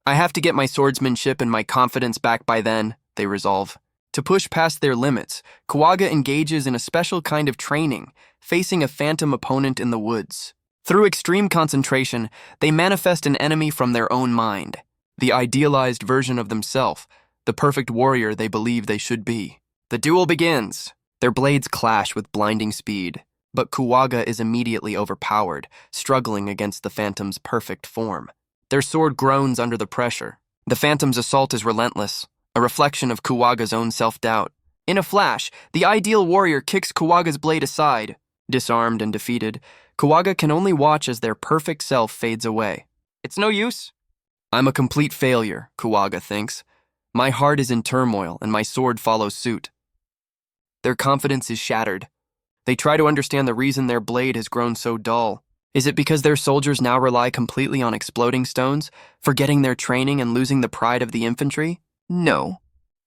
I have to get my swordsmanship and my confidence back by then, they resolve. To push past their limits, Kuwaga engages in a special kind of training, facing a phantom opponent in the woods. Through extreme concentration, they manifest an enemy from their own mind, the idealized version of themselves, the perfect warrior they believe they should be. The duel begins. Their blades clash with blinding speed, but Kuwaga is immediately overpowered, struggling against the phantom's perfect form. Their sword groans under the pressure. The phantom's assault is relentless, a reflection of Kuwaga's own self-doubt. In a flash, the ideal warrior kicks Kuwaga's blade aside. Disarmed and defeated, Kuwaga can only watch as their perfect self fades away. It's no use. I'm a complete failure, Kuwaga thinks. My heart is in turmoil, and my sword follows suit. Their confidence is shattered. They try to understand the reason their blade has grown so dull. Is it because their soldiers now rely completely on exploding stones, forgetting their training and losing the pride of the infantry? No,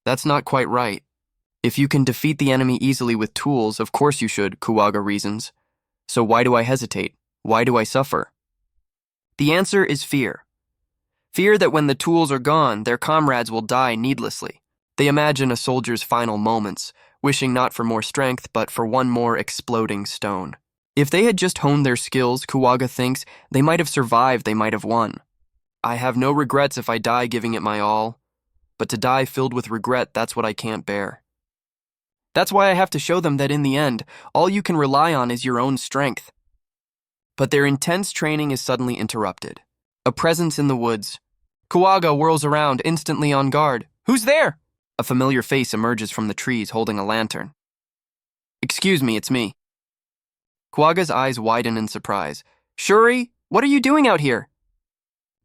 that's not quite right. If you can defeat the enemy easily with tools, of course you should, Kuwaga reasons. So why do I hesitate? Why do I suffer? The answer is fear. Fear that when the tools are gone, their comrades will die needlessly. They imagine a soldier's final moments, wishing not for more strength, but for one more exploding stone. If they had just honed their skills, Kuwaga thinks, they might have survived, they might have won. I have no regrets if I die giving it my all, but to die filled with regret, that's what I can't bear. That's why I have to show them that in the end, all you can rely on is your own strength. But their intense training is suddenly interrupted. A presence in the woods. Kuwaga whirls around, instantly on guard. Who's there? A familiar face emerges from the trees holding a lantern. Excuse me, it's me. Kuwaga's eyes widen in surprise. Shuri, what are you doing out here?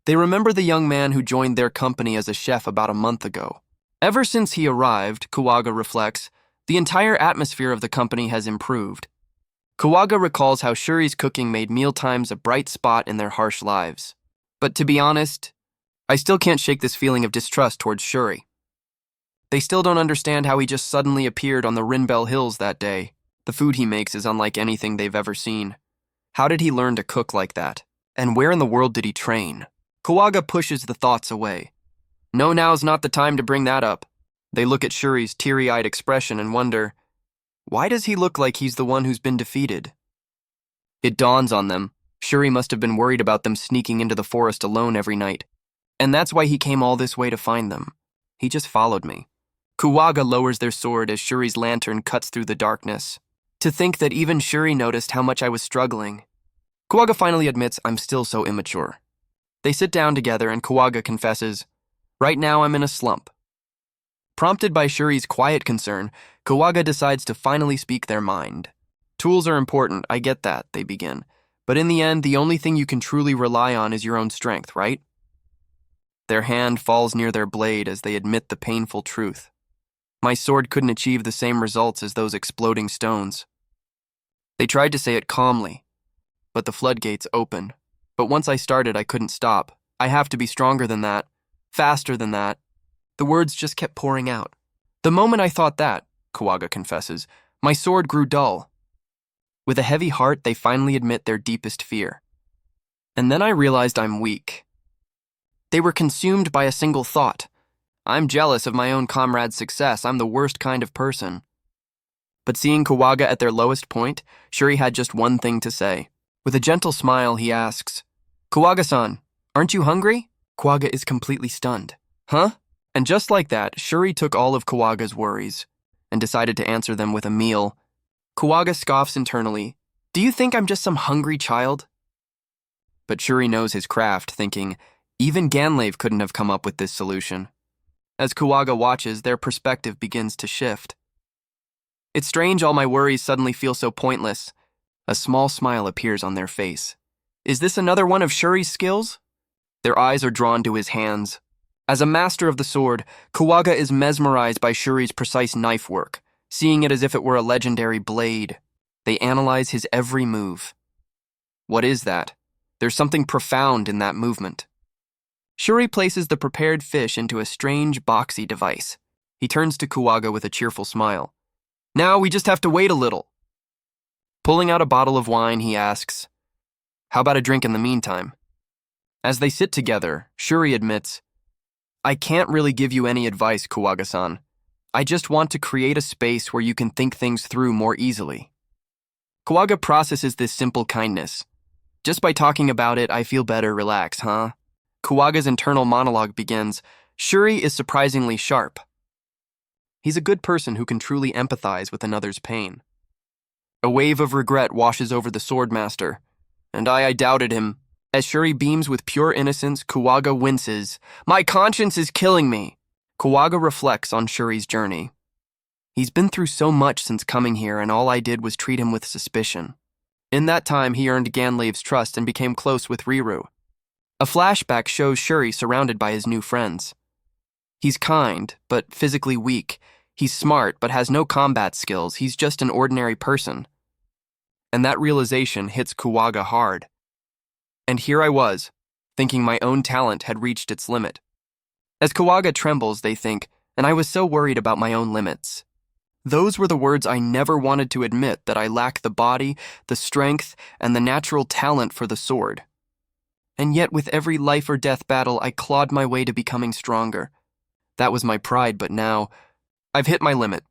They remember the young man who joined their company as a chef about a month ago. Ever since he arrived, Kuwaga reflects, the entire atmosphere of the company has improved. Kuwaga recalls how Shuri's cooking made mealtimes a bright spot in their harsh lives. But to be honest, I still can't shake this feeling of distrust towards Shuri. They still don't understand how he just suddenly appeared on the Rinbel Hills that day. The food he makes is unlike anything they've ever seen. How did he learn to cook like that? And where in the world did he train? Kuwaga pushes the thoughts away. No, now's not the time to bring that up. They look at Shuri's teary-eyed expression and wonder, why does he look like he's the one who's been defeated? It dawns on them. Shuri must have been worried about them sneaking into the forest alone every night. And that's why he came all this way to find them. He just followed me. Kuwaga lowers their sword as Shuri's lantern cuts through the darkness. To think that even Shuri noticed how much I was struggling. Kuwaga finally admits I'm still so immature. They sit down together and Kuwaga confesses, right now I'm in a slump. Prompted by Shuri's quiet concern, Kuwaga decides to finally speak their mind. Tools are important, I get that, they begin. But in the end, the only thing you can truly rely on is your own strength, right? Their hand falls near their blade as they admit the painful truth. My sword couldn't achieve the same results as those exploding stones. They tried to say it calmly, but the floodgates open. But once I started, I couldn't stop. I have to be stronger than that, faster than that. The words just kept pouring out. The moment I thought that, Kuwaga confesses, my sword grew dull. With a heavy heart, they finally admit their deepest fear. And then I realized I'm weak. They were consumed by a single thought. I'm jealous of my own comrade's success. I'm the worst kind of person. But seeing Kawaga at their lowest point, Shuri had just one thing to say. With a gentle smile, he asks, "Kawaga-san, aren't you hungry?" Kawaga is completely stunned. "Huh?" And just like that, Shuri took all of Kawaga's worries and decided to answer them with a meal. Kawaga scoffs internally. "Do you think I'm just some hungry child?" But Shuri knows his craft, thinking, even Ganlave couldn't have come up with this solution. As Kawaga watches, their perspective begins to shift. "It's strange all my worries suddenly feel so pointless." A small smile appears on their face. "Is this another one of Shuri's skills?" Their eyes are drawn to his hands. As a master of the sword, Kawaga is mesmerized by Shuri's precise knife work, seeing it as if it were a legendary blade. They analyze his every move. What is that? There's something profound in that movement. Shuri places the prepared fish into a strange, boxy device. He turns to Kawaga with a cheerful smile. "Now we just have to wait a little." Pulling out a bottle of wine, he asks, "How about a drink in the meantime?" As they sit together, Shuri admits, "I can't really give you any advice, Kawaga-san. I just want to create a space where you can think things through more easily." Kawaga processes this simple kindness. "Just by talking about it, I feel better, relax, huh?" Kawaga's internal monologue begins. Shuri is surprisingly sharp. He's a good person who can truly empathize with another's pain. A wave of regret washes over the swordmaster. "And I doubted him." As Shuri beams with pure innocence, Kawaga winces. "My conscience is killing me." Kawaga reflects on Shuri's journey. He's been through so much since coming here, and all I did was treat him with suspicion. In that time, he earned Ganlave's trust and became close with Riru. A flashback shows Shuri surrounded by his new friends. He's kind, but physically weak. He's smart, but has no combat skills. He's just an ordinary person. And that realization hits Kawaga hard. And here I was, thinking my own talent had reached its limit. As Kawaga trembles, they think, and I was so worried about my own limits. Those were the words I never wanted to admit, that I lack the body, the strength, and the natural talent for the sword. And yet with every life or death battle, I clawed my way to becoming stronger. That was my pride, but now, I've hit my limit.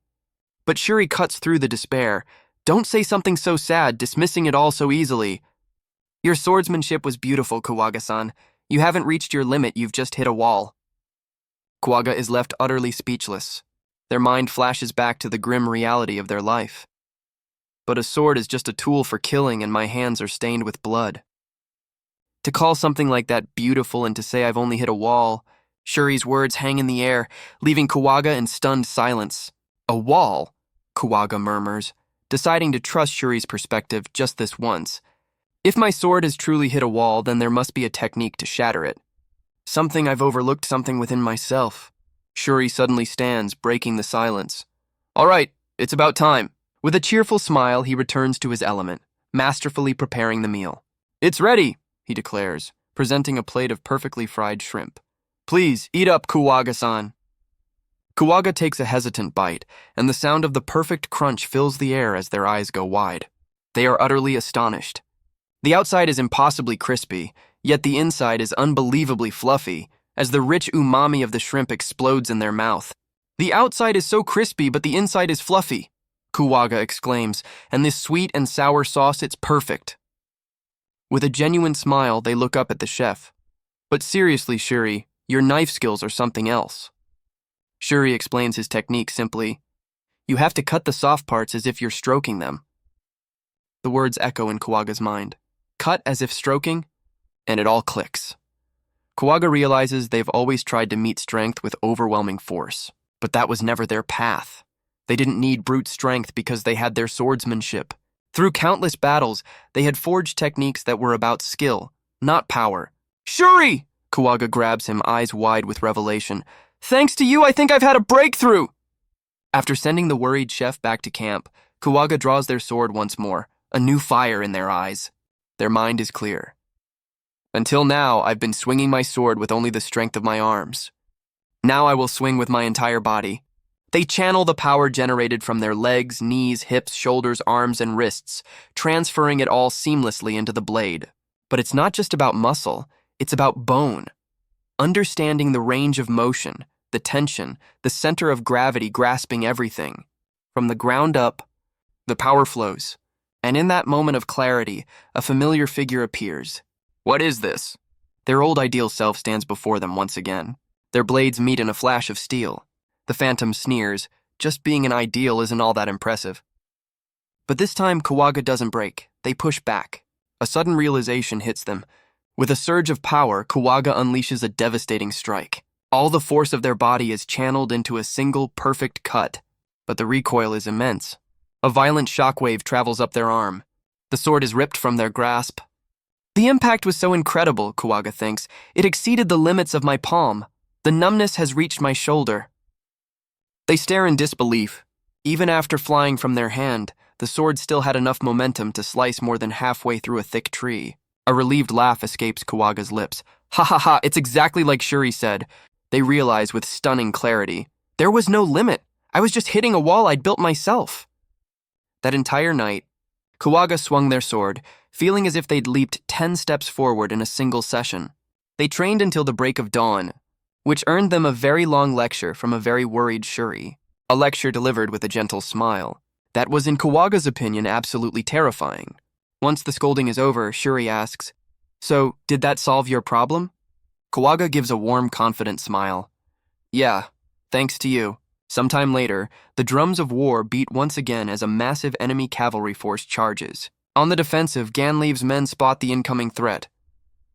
But Shuri cuts through the despair. "Don't say something so sad, dismissing it all so easily. Your swordsmanship was beautiful, Kawaga-san. You haven't reached your limit, you've just hit a wall." Kawaga is left utterly speechless. Their mind flashes back to the grim reality of their life. But a sword is just a tool for killing, and my hands are stained with blood. To call something like that beautiful and to say I've only hit a wall, Shuri's words hang in the air, leaving Kawaga in stunned silence. "A wall?" Kawaga murmurs, deciding to trust Shuri's perspective just this once. If my sword has truly hit a wall, then there must be a technique to shatter it. Something I've overlooked, something within myself. Shuri suddenly stands, breaking the silence. "All right, it's about time." With a cheerful smile, he returns to his element, masterfully preparing the meal. "It's ready," he declares, presenting a plate of perfectly fried shrimp. "Please, eat up, Kawaga-san." Kawaga takes a hesitant bite, and the sound of the perfect crunch fills the air as their eyes go wide. They are utterly astonished. The outside is impossibly crispy, yet the inside is unbelievably fluffy, as the rich umami of the shrimp explodes in their mouth. "The outside is so crispy, but the inside is fluffy," Kawaga exclaims, "and this sweet and sour sauce, it's perfect." With a genuine smile, they look up at the chef. "But seriously, Shuri, your knife skills are something else." Shuri explains his technique simply. "You have to cut the soft parts as if you're stroking them." The words echo in Kawaga's mind. Cut as if stroking, and it all clicks. Kawaga realizes they've always tried to meet strength with overwhelming force, but that was never their path. They didn't need brute strength because they had their swordsmanship. Through countless battles, they had forged techniques that were about skill, not power. "Shuri!" Kawaga grabs him, eyes wide with revelation. "Thanks to you, I think I've had a breakthrough!" After sending the worried chef back to camp, Kawaga draws their sword once more, a new fire in their eyes. Their mind is clear. "Until now, I've been swinging my sword with only the strength of my arms. Now I will swing with my entire body." They channel the power generated from their legs, knees, hips, shoulders, arms, and wrists, transferring it all seamlessly into the blade. But it's not just about muscle, it's about bone. Understanding the range of motion, the tension, the center of gravity grasping everything. From the ground up, The power flows, and in that moment of clarity, a familiar figure appears. What is this? Their old ideal self stands before them once again. Their blades meet in a flash of steel. The phantom sneers, just being an ideal isn't all that impressive. But this time, Kawaga doesn't break. They push back. A sudden realization hits them. With a surge of power, Kawaga unleashes a devastating strike. All the force of their body is channeled into a single perfect cut, but the recoil is immense. A violent shockwave travels up their arm. The sword is ripped from their grasp. The impact was so incredible, Kawaga thinks. It exceeded the limits of my palm. The numbness has reached my shoulder. They stare in disbelief. Even after flying from their hand, the sword still had enough momentum to slice more than halfway through a thick tree. A relieved laugh escapes Kawaga's lips. Ha ha ha, it's exactly like Shuri said. They realize with stunning clarity. There was no limit. I was just hitting a wall I'd built myself. That entire night, Kawaga swung their sword, feeling as if they'd leaped 10 steps forward in a single session. They trained until the break of dawn, which earned them a very long lecture from a very worried Shuri. A lecture delivered with a gentle smile. That was, in Kawaga's opinion, absolutely terrifying. Once the scolding is over, Shuri asks, "So, did that solve your problem?" Kawaga gives a warm, confident smile. "Yeah, thanks to you." Sometime later, the drums of war beat once again as a massive enemy cavalry force charges. On the defensive, Ganleav's men spot the incoming threat.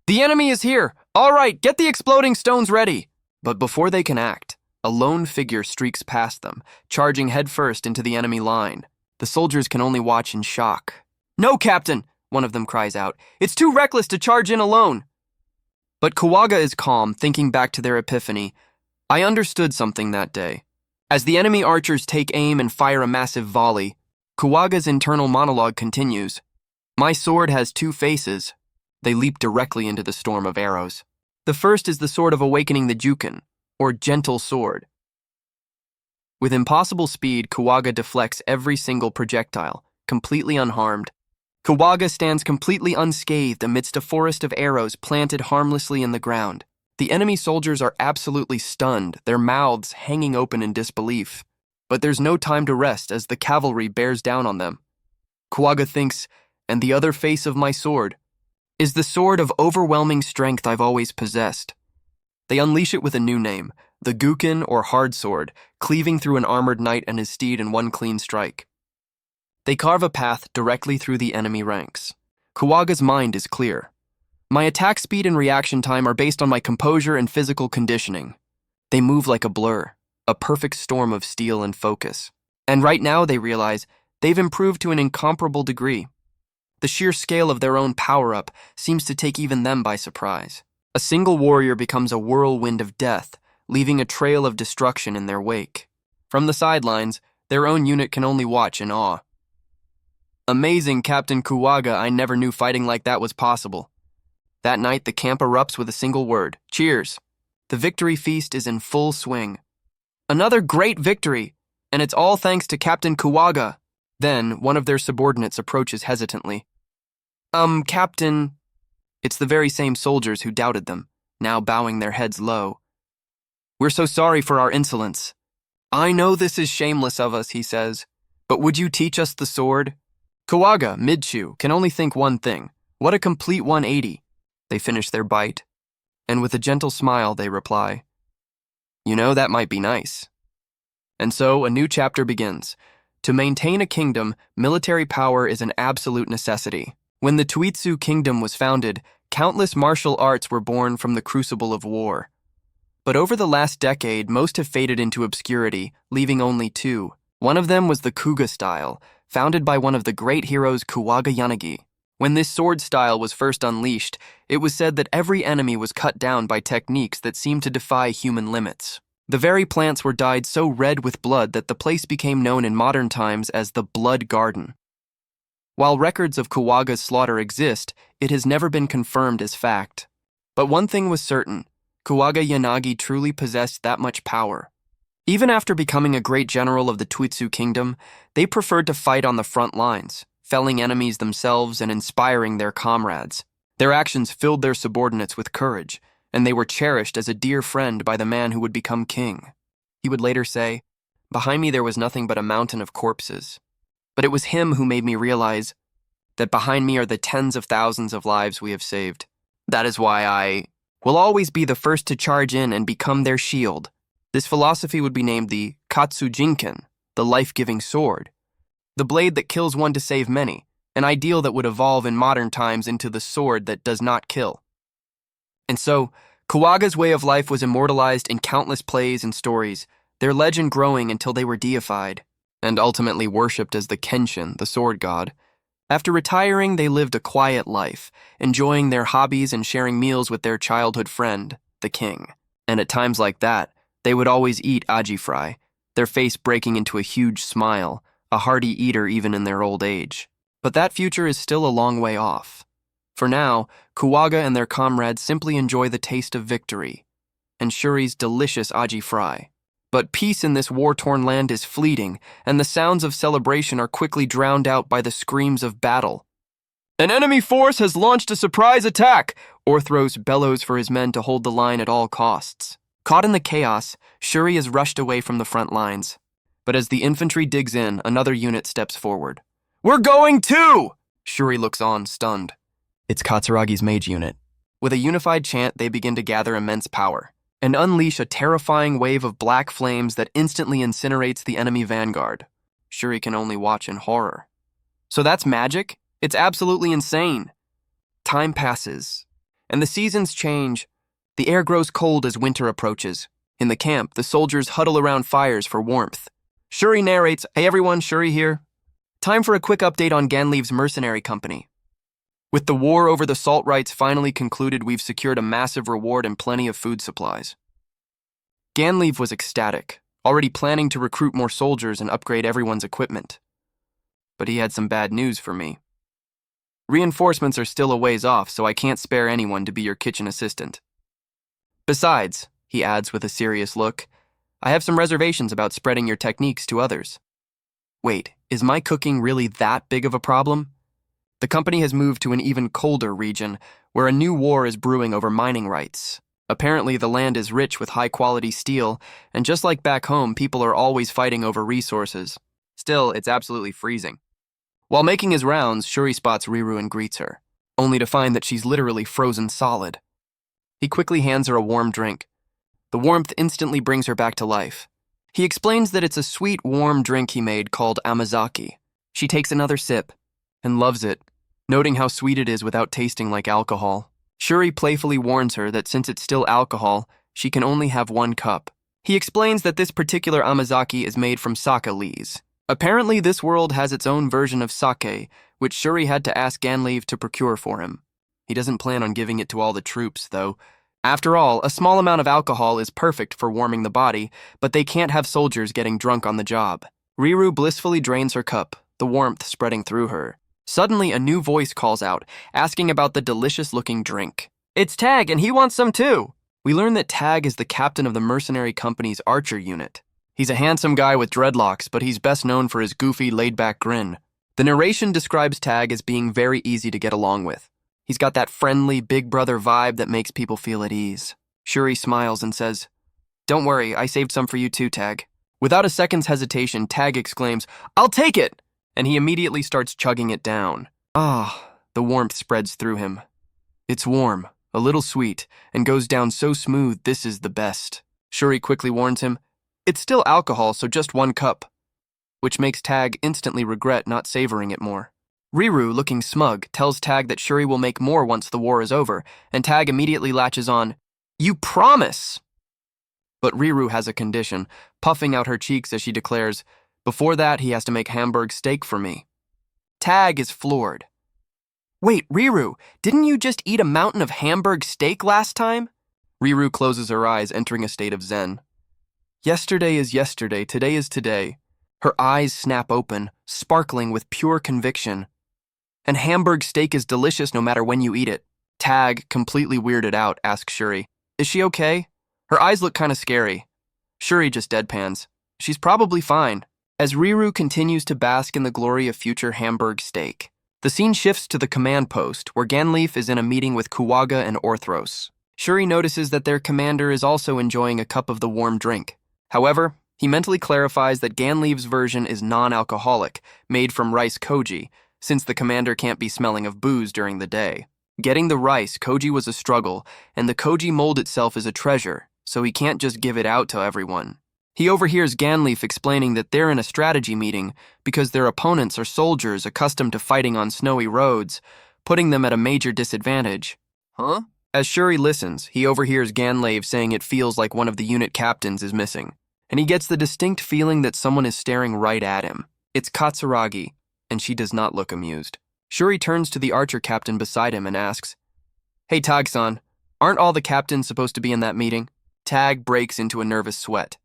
"The enemy is here! All right, get the exploding stones ready!" But before they can act, a lone figure streaks past them, charging headfirst into the enemy line. The soldiers can only watch in shock. "No, Captain!" one of them cries out. "It's too reckless to charge in alone!" But Kawaga is calm, thinking back to their epiphany. I understood something that day. As the enemy archers take aim and fire a massive volley, Kawaga's internal monologue continues. My sword has two faces. They leap directly into the storm of arrows. The first is the sword of awakening the Jukin, or gentle sword. With impossible speed, Kawaga deflects every single projectile, completely unharmed. Kawaga stands completely unscathed amidst a forest of arrows planted harmlessly in the ground. The enemy soldiers are absolutely stunned, their mouths hanging open in disbelief. But there's no time to rest as the cavalry bears down on them. Kawaga thinks, and the other face of my sword is the sword of overwhelming strength I've always possessed. They unleash it with a new name, the Gukin or Hard Sword, cleaving through an armored knight and his steed in one clean strike. They carve a path directly through the enemy ranks. Kawaga's mind is clear. My attack speed and reaction time are based on my composure and physical conditioning. They move like a blur, a perfect storm of steel and focus. And right now they realize they've improved to an incomparable degree. The sheer scale of their own power-up seems to take even them by surprise. A single warrior becomes a whirlwind of death, leaving a trail of destruction in their wake. From the sidelines, their own unit can only watch in awe. Amazing, Captain Kawaga, I never knew fighting like that was possible. That night, the camp erupts with a single word, cheers. The victory feast is in full swing. Another great victory, and it's all thanks to Captain Kawaga. Then, one of their subordinates approaches hesitantly. Captain... It's the very same soldiers who doubted them, now bowing their heads low. We're so sorry for our insolence. I know this is shameless of us, he says, but would you teach us the sword? Kawaga, mid-chew, can only think one thing. What a complete 180. They finish their bite, and with a gentle smile they reply, You know, that might be nice. And so a new chapter begins. To maintain a kingdom, military power is an absolute necessity. When the Tuitsu kingdom was founded, countless martial arts were born from the crucible of war. But over the last decade, most have faded into obscurity, leaving only two. One of them was the Kuga style, founded by one of the great heroes Kuwaga Yanagi. When this sword style was first unleashed, it was said that every enemy was cut down by techniques that seemed to defy human limits. The very plants were dyed so red with blood that the place became known in modern times as the Blood Garden. While records of Kawaga's slaughter exist, it has never been confirmed as fact. But one thing was certain, Kuwaga Yanagi truly possessed that much power. Even after becoming a great general of the Tuitsu kingdom, they preferred to fight on the front lines, felling enemies themselves and inspiring their comrades. Their actions filled their subordinates with courage, and they were cherished as a dear friend by the man who would become king. He would later say, "Behind me there was nothing but a mountain of corpses. but it was him who made me realize that behind me are the tens of thousands of lives we have saved. That is why I will always be the first to charge in and become their shield. This philosophy would be named the Katsujinken, the life-giving sword, the blade that kills one to save many, an ideal that would evolve in modern times into the sword that does not kill. And so, Kawaga's way of life was immortalized in countless plays and stories, their legend growing until they were deified, and ultimately worshipped as the Kenshin, the sword god. After retiring, they lived a quiet life, enjoying their hobbies and sharing meals with their childhood friend, the king. And at times like that, they would always eat aji fry, their face breaking into a huge smile, a hearty eater even in their old age. But that future is still a long way off. For now, Kuwaga and their comrades simply enjoy the taste of victory, and Shuri's delicious aji fry. But peace in this war-torn land is fleeting, and the sounds of celebration are quickly drowned out by the screams of battle. An enemy force has launched a surprise attack! Orthros bellows for his men to hold the line at all costs. Caught in the chaos, Shuri is rushed away from the front lines. But as the infantry digs in, another unit steps forward. We're going too! Shuri looks on, stunned. It's Katsuragi's mage unit. With a unified chant, they begin to gather immense power and unleash a terrifying wave of black flames that instantly incinerates the enemy vanguard. Shuri can only watch in horror. So that's magic? It's absolutely insane. Time passes, and the seasons change. The air grows cold as winter approaches. In the camp, the soldiers huddle around fires for warmth. Shuri narrates, "Hey everyone, Shuri here. Time for a quick update on Ganleaf's mercenary company. With the war over the salt rights finally concluded, we've secured a massive reward and plenty of food supplies." Ganleaf was ecstatic, already planning to recruit more soldiers and upgrade everyone's equipment. But he had some bad news for me. Reinforcements are still a ways off, so I can't spare anyone to be your kitchen assistant. Besides, he adds with a serious look, I have some reservations about spreading your techniques to others. Wait, is my cooking really that big of a problem? The company has moved to an even colder region, where a new war is brewing over mining rights. Apparently, the land is rich with high-quality steel, and just like back home, people are always fighting over resources. Still, it's absolutely freezing. While making his rounds, Shuri spots Riru and greets her, only to find that she's literally frozen solid. He quickly hands her a warm drink. The warmth instantly brings her back to life. He explains that it's a sweet, warm drink he made called amazaki. She takes another sip and loves it, noting how sweet it is without tasting like alcohol. Shuri playfully warns her that since it's still alcohol, she can only have one cup. He explains that this particular amazaki is made from sake leaves. Apparently, this world has its own version of sake, which Shuri had to ask Ganleaf to procure for him. He doesn't plan on giving it to all the troops, though. After all, a small amount of alcohol is perfect for warming the body, but they can't have soldiers getting drunk on the job. Riru blissfully drains her cup, the warmth spreading through her. Suddenly, a new voice calls out, asking about the delicious-looking drink. It's Tag, and he wants some too! We learn that Tag is the captain of the mercenary company's archer unit. He's a handsome guy with dreadlocks, but he's best known for his goofy, laid-back grin. The narration describes Tag as being very easy to get along with. He's got that friendly, big brother vibe that makes people feel at ease. Shuri smiles and says, "Don't worry, I saved some for you too, Tag." Without a second's hesitation, Tag exclaims, "I'll take it!" And he immediately starts chugging it down. Ah, the warmth spreads through him. It's warm, a little sweet, and goes down so smooth, this is the best. Shuri quickly warns him, "It's still alcohol, so just one cup," which makes Tag instantly regret not savoring it more. Riru, looking smug, tells Tag that Shuri will make more once the war is over, and Tag immediately latches on, "You promise!" But Riru has a condition, puffing out her cheeks as she declares, "Before that, he has to make Hamburg steak for me." Tag is floored. "Wait, Riru, didn't you just eat a mountain of Hamburg steak last time?" Riru closes her eyes, entering a state of zen. Yesterday is yesterday, today is today. Her eyes snap open, sparkling with pure conviction. And Hamburg steak is delicious no matter when you eat it. Tag, completely weirded out, asks Shuri, "Is she okay?" Her eyes look kind of scary. Shuri just deadpans. She's probably fine. As Riru continues to bask in the glory of future Hamburg steak, the scene shifts to the command post, where Ganleaf is in a meeting with Kuwaga and Orthros. Shuri notices that their commander is also enjoying a cup of the warm drink. However, He mentally clarifies that Ganleav's version is non-alcoholic, made from rice koji, since the commander can't be smelling of booze during the day. Getting the rice koji was a struggle, and the koji mold itself is a treasure, so he can't just give it out to everyone. He overhears Ganleaf explaining that they're in a strategy meeting because their opponents are soldiers accustomed to fighting on snowy roads, putting them at a major disadvantage. Huh? As Shuri listens, he overhears Ganleaf saying it feels like one of the unit captains is missing, and he gets the distinct feeling that someone is staring right at him. It's Katsuragi, and she does not look amused. Shuri turns to the archer captain beside him and asks, "Hey Tag-san, aren't all the captains supposed to be in that meeting?" Tag breaks into a nervous sweat.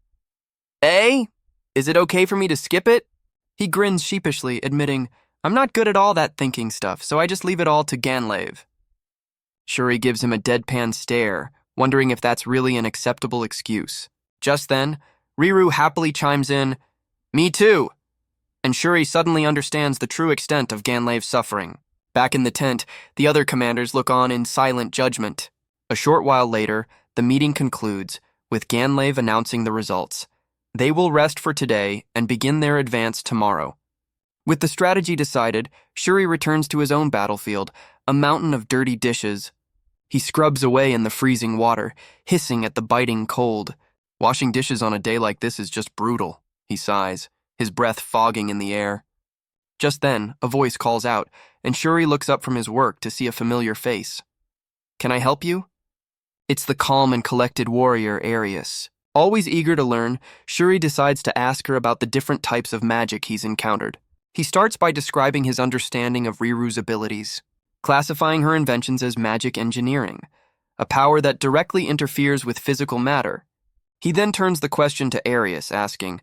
"Eh? Is it okay for me to skip it?" He grins sheepishly, admitting, "I'm not good at all that thinking stuff, so I just leave it all to Ganleaf." Shuri gives him a deadpan stare, wondering if that's really an acceptable excuse. Just then, Riru happily chimes in, "Me too," and Shuri suddenly understands the true extent of Ganleav's suffering. Back in the tent, the other commanders look on in silent judgment. A short while later, the meeting concludes, with Ganleav announcing the results. They will rest for today and begin their advance tomorrow. With the strategy decided, Shuri returns to his own battlefield, a mountain of dirty dishes. He scrubs away in the freezing water, hissing at the biting cold. Washing dishes on a day like this is just brutal, he sighs, his breath fogging in the air. Just then, a voice calls out, and Shuri looks up from his work to see a familiar face. "Can I help you?" It's the calm and collected warrior Arius. Always eager to learn, Shuri decides to ask her about the different types of magic he's encountered. He starts by describing his understanding of Riru's abilities, classifying her inventions as magic engineering, a power that directly interferes with physical matter. He then turns the question to Arius, asking,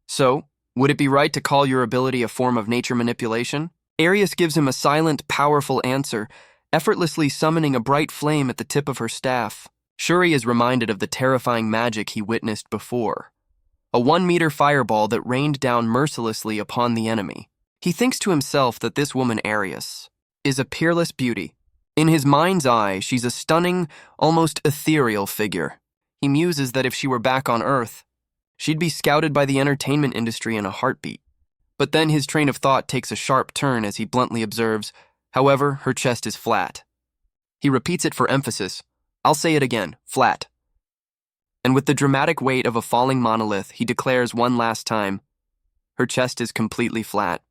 "So, would it be right to call your ability a form of nature manipulation?" Arius gives him a silent, powerful answer, effortlessly summoning a bright flame at the tip of her staff. Shuri is reminded of the terrifying magic he witnessed before, a 1-meter fireball that rained down mercilessly upon the enemy. He thinks to himself that this woman, Arius, is a peerless beauty. In his mind's eye, she's a stunning, almost ethereal figure. He muses that if she were back on Earth, she'd be scouted by the entertainment industry in a heartbeat. But then his train of thought takes a sharp turn as he bluntly observes, however, her chest is flat. He repeats it for emphasis. I'll say it again, flat. And with the dramatic weight of a falling monolith, he declares one last time, her chest is completely flat.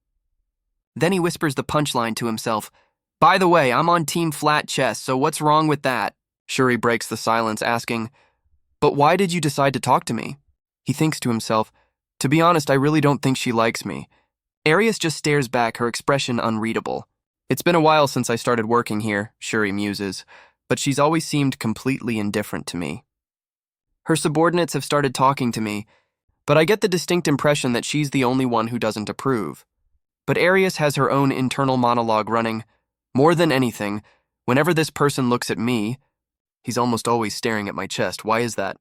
Then he whispers the punchline to himself, "By the way, I'm on team flat chest, so what's wrong with that?" Shuri breaks the silence, asking, "But why did you decide to talk to me?" He thinks to himself, "To be honest, I really don't think she likes me." Arius just stares back, her expression unreadable. "It's been a while since I started working here," Shuri muses, "but she's always seemed completely indifferent to me. Her subordinates have started talking to me, but I get the distinct impression that she's the only one who doesn't approve. But Arius has her own internal monologue running. More than anything, whenever this person looks at me, he's almost always staring at my chest. Why is that?"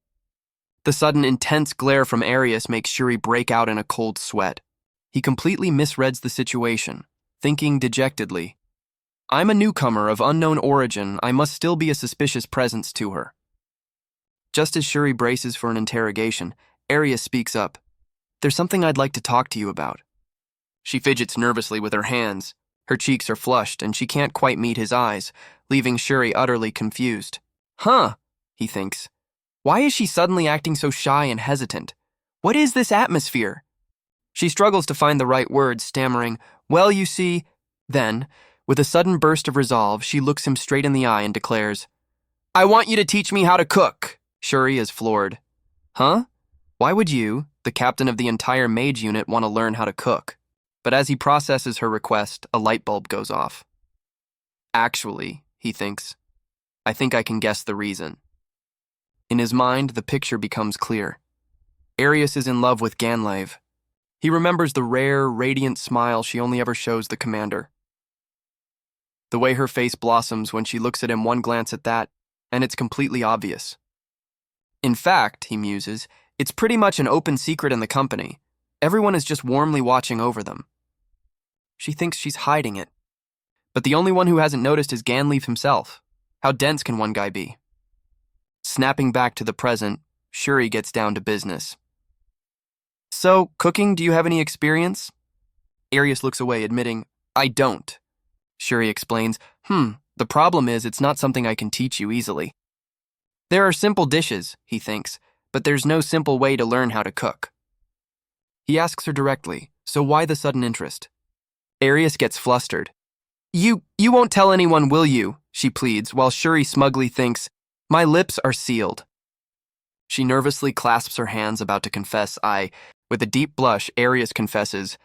The sudden intense glare from Arius makes Shuri break out in a cold sweat. He completely misreads the situation, thinking dejectedly, "I'm a newcomer of unknown origin. I must still be a suspicious presence to her." Just as Shuri braces for an interrogation, Arius speaks up. "There's something I'd like to talk to you about." She fidgets nervously with her hands. Her cheeks are flushed, and she can't quite meet his eyes, leaving Shuri utterly confused. "Huh," he thinks. "Why is she suddenly acting so shy and hesitant? What is this atmosphere?" She struggles to find the right words, stammering, "Well, you see..." Then, with a sudden burst of resolve, she looks him straight in the eye and declares, "I want you to teach me how to cook." Shuri is floored. "Huh? Why would you, the captain of the entire mage unit, want to learn how to cook?" But as he processes her request, a light bulb goes off. "Actually," he thinks, "I think I can guess the reason." In his mind, the picture becomes clear. Arius is in love with Ganleav. He remembers the rare, radiant smile she only ever shows the commander. The way her face blossoms when she looks at him, one glance at that, and it's completely obvious. In fact, he muses, it's pretty much an open secret in the company. Everyone is just warmly watching over them. She thinks she's hiding it. But the only one who hasn't noticed is Ganleaf himself. How dense can one guy be? Snapping back to the present, Shuri gets down to business. So, cooking, do you have any experience? Arius looks away, admitting, I don't. Shuri explains, the problem is it's not something I can teach you easily. There are simple dishes, he thinks, but there's no simple way to learn how to cook. He asks her directly, so why the sudden interest? Arius gets flustered. You won't tell anyone, will you? She pleads, while Shuri smugly thinks, my lips are sealed. She nervously clasps her hands, about to confess. With a deep blush, Arius confesses,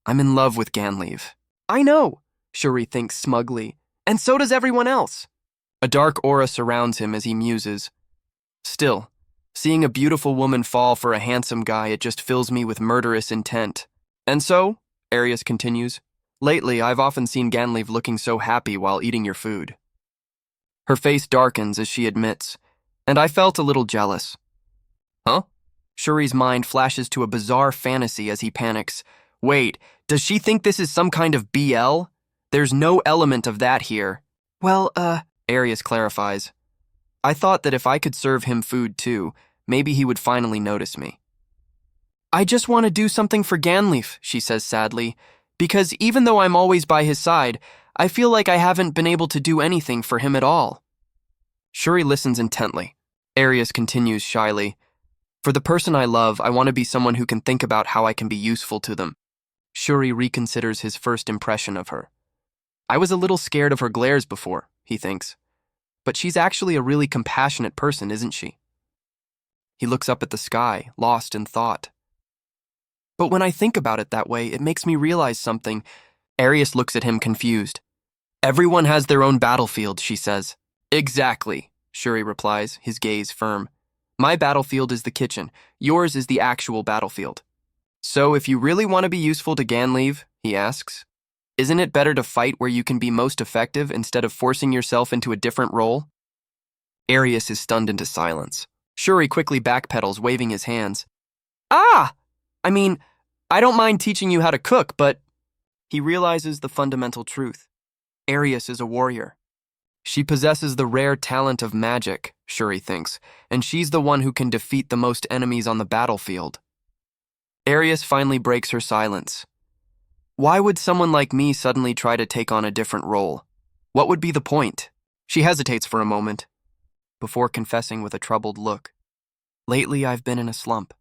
I'm in love with Ganleave. I know, Shuri thinks smugly, and so does everyone else. A dark aura surrounds him as he muses. Still, seeing a beautiful woman fall for a handsome guy, it just fills me with murderous intent. And so, Arius continues, lately I've often seen Ganleave looking so happy while eating your food. Her face darkens as she admits, and I felt a little jealous. Huh? Shuri's mind flashes to a bizarre fantasy as he panics. Wait, does she think this is some kind of BL? There's no element of that here. Well, Arius clarifies. I thought that if I could serve him food too, maybe he would finally notice me. I just want to do something for Ganleave, she says sadly, because even though I'm always by his side, I feel like I haven't been able to do anything for him at all. Shuri listens intently. Arius continues shyly. For the person I love, I want to be someone who can think about how I can be useful to them. Shuri reconsiders his first impression of her. I was a little scared of her glares before, he thinks. But she's actually a really compassionate person, isn't she? He looks up at the sky, lost in thought. But when I think about it that way, it makes me realize something. Arius looks at him confused. Everyone has their own battlefield, she says. Exactly, Shuri replies, his gaze firm. My battlefield is the kitchen. Yours is the actual battlefield. So if you really want to be useful to Ganleave, he asks, isn't it better to fight where you can be most effective instead of forcing yourself into a different role? Arius is stunned into silence. Shuri quickly backpedals, waving his hands. I don't mind teaching you how to cook, but... He realizes the fundamental truth. Arius is a warrior. She possesses the rare talent of magic, Shuri thinks, and she's the one who can defeat the most enemies on the battlefield. Arius finally breaks her silence. Why would someone like me suddenly try to take on a different role? What would be the point? She hesitates for a moment, before confessing with a troubled look. Lately, I've been in a slump.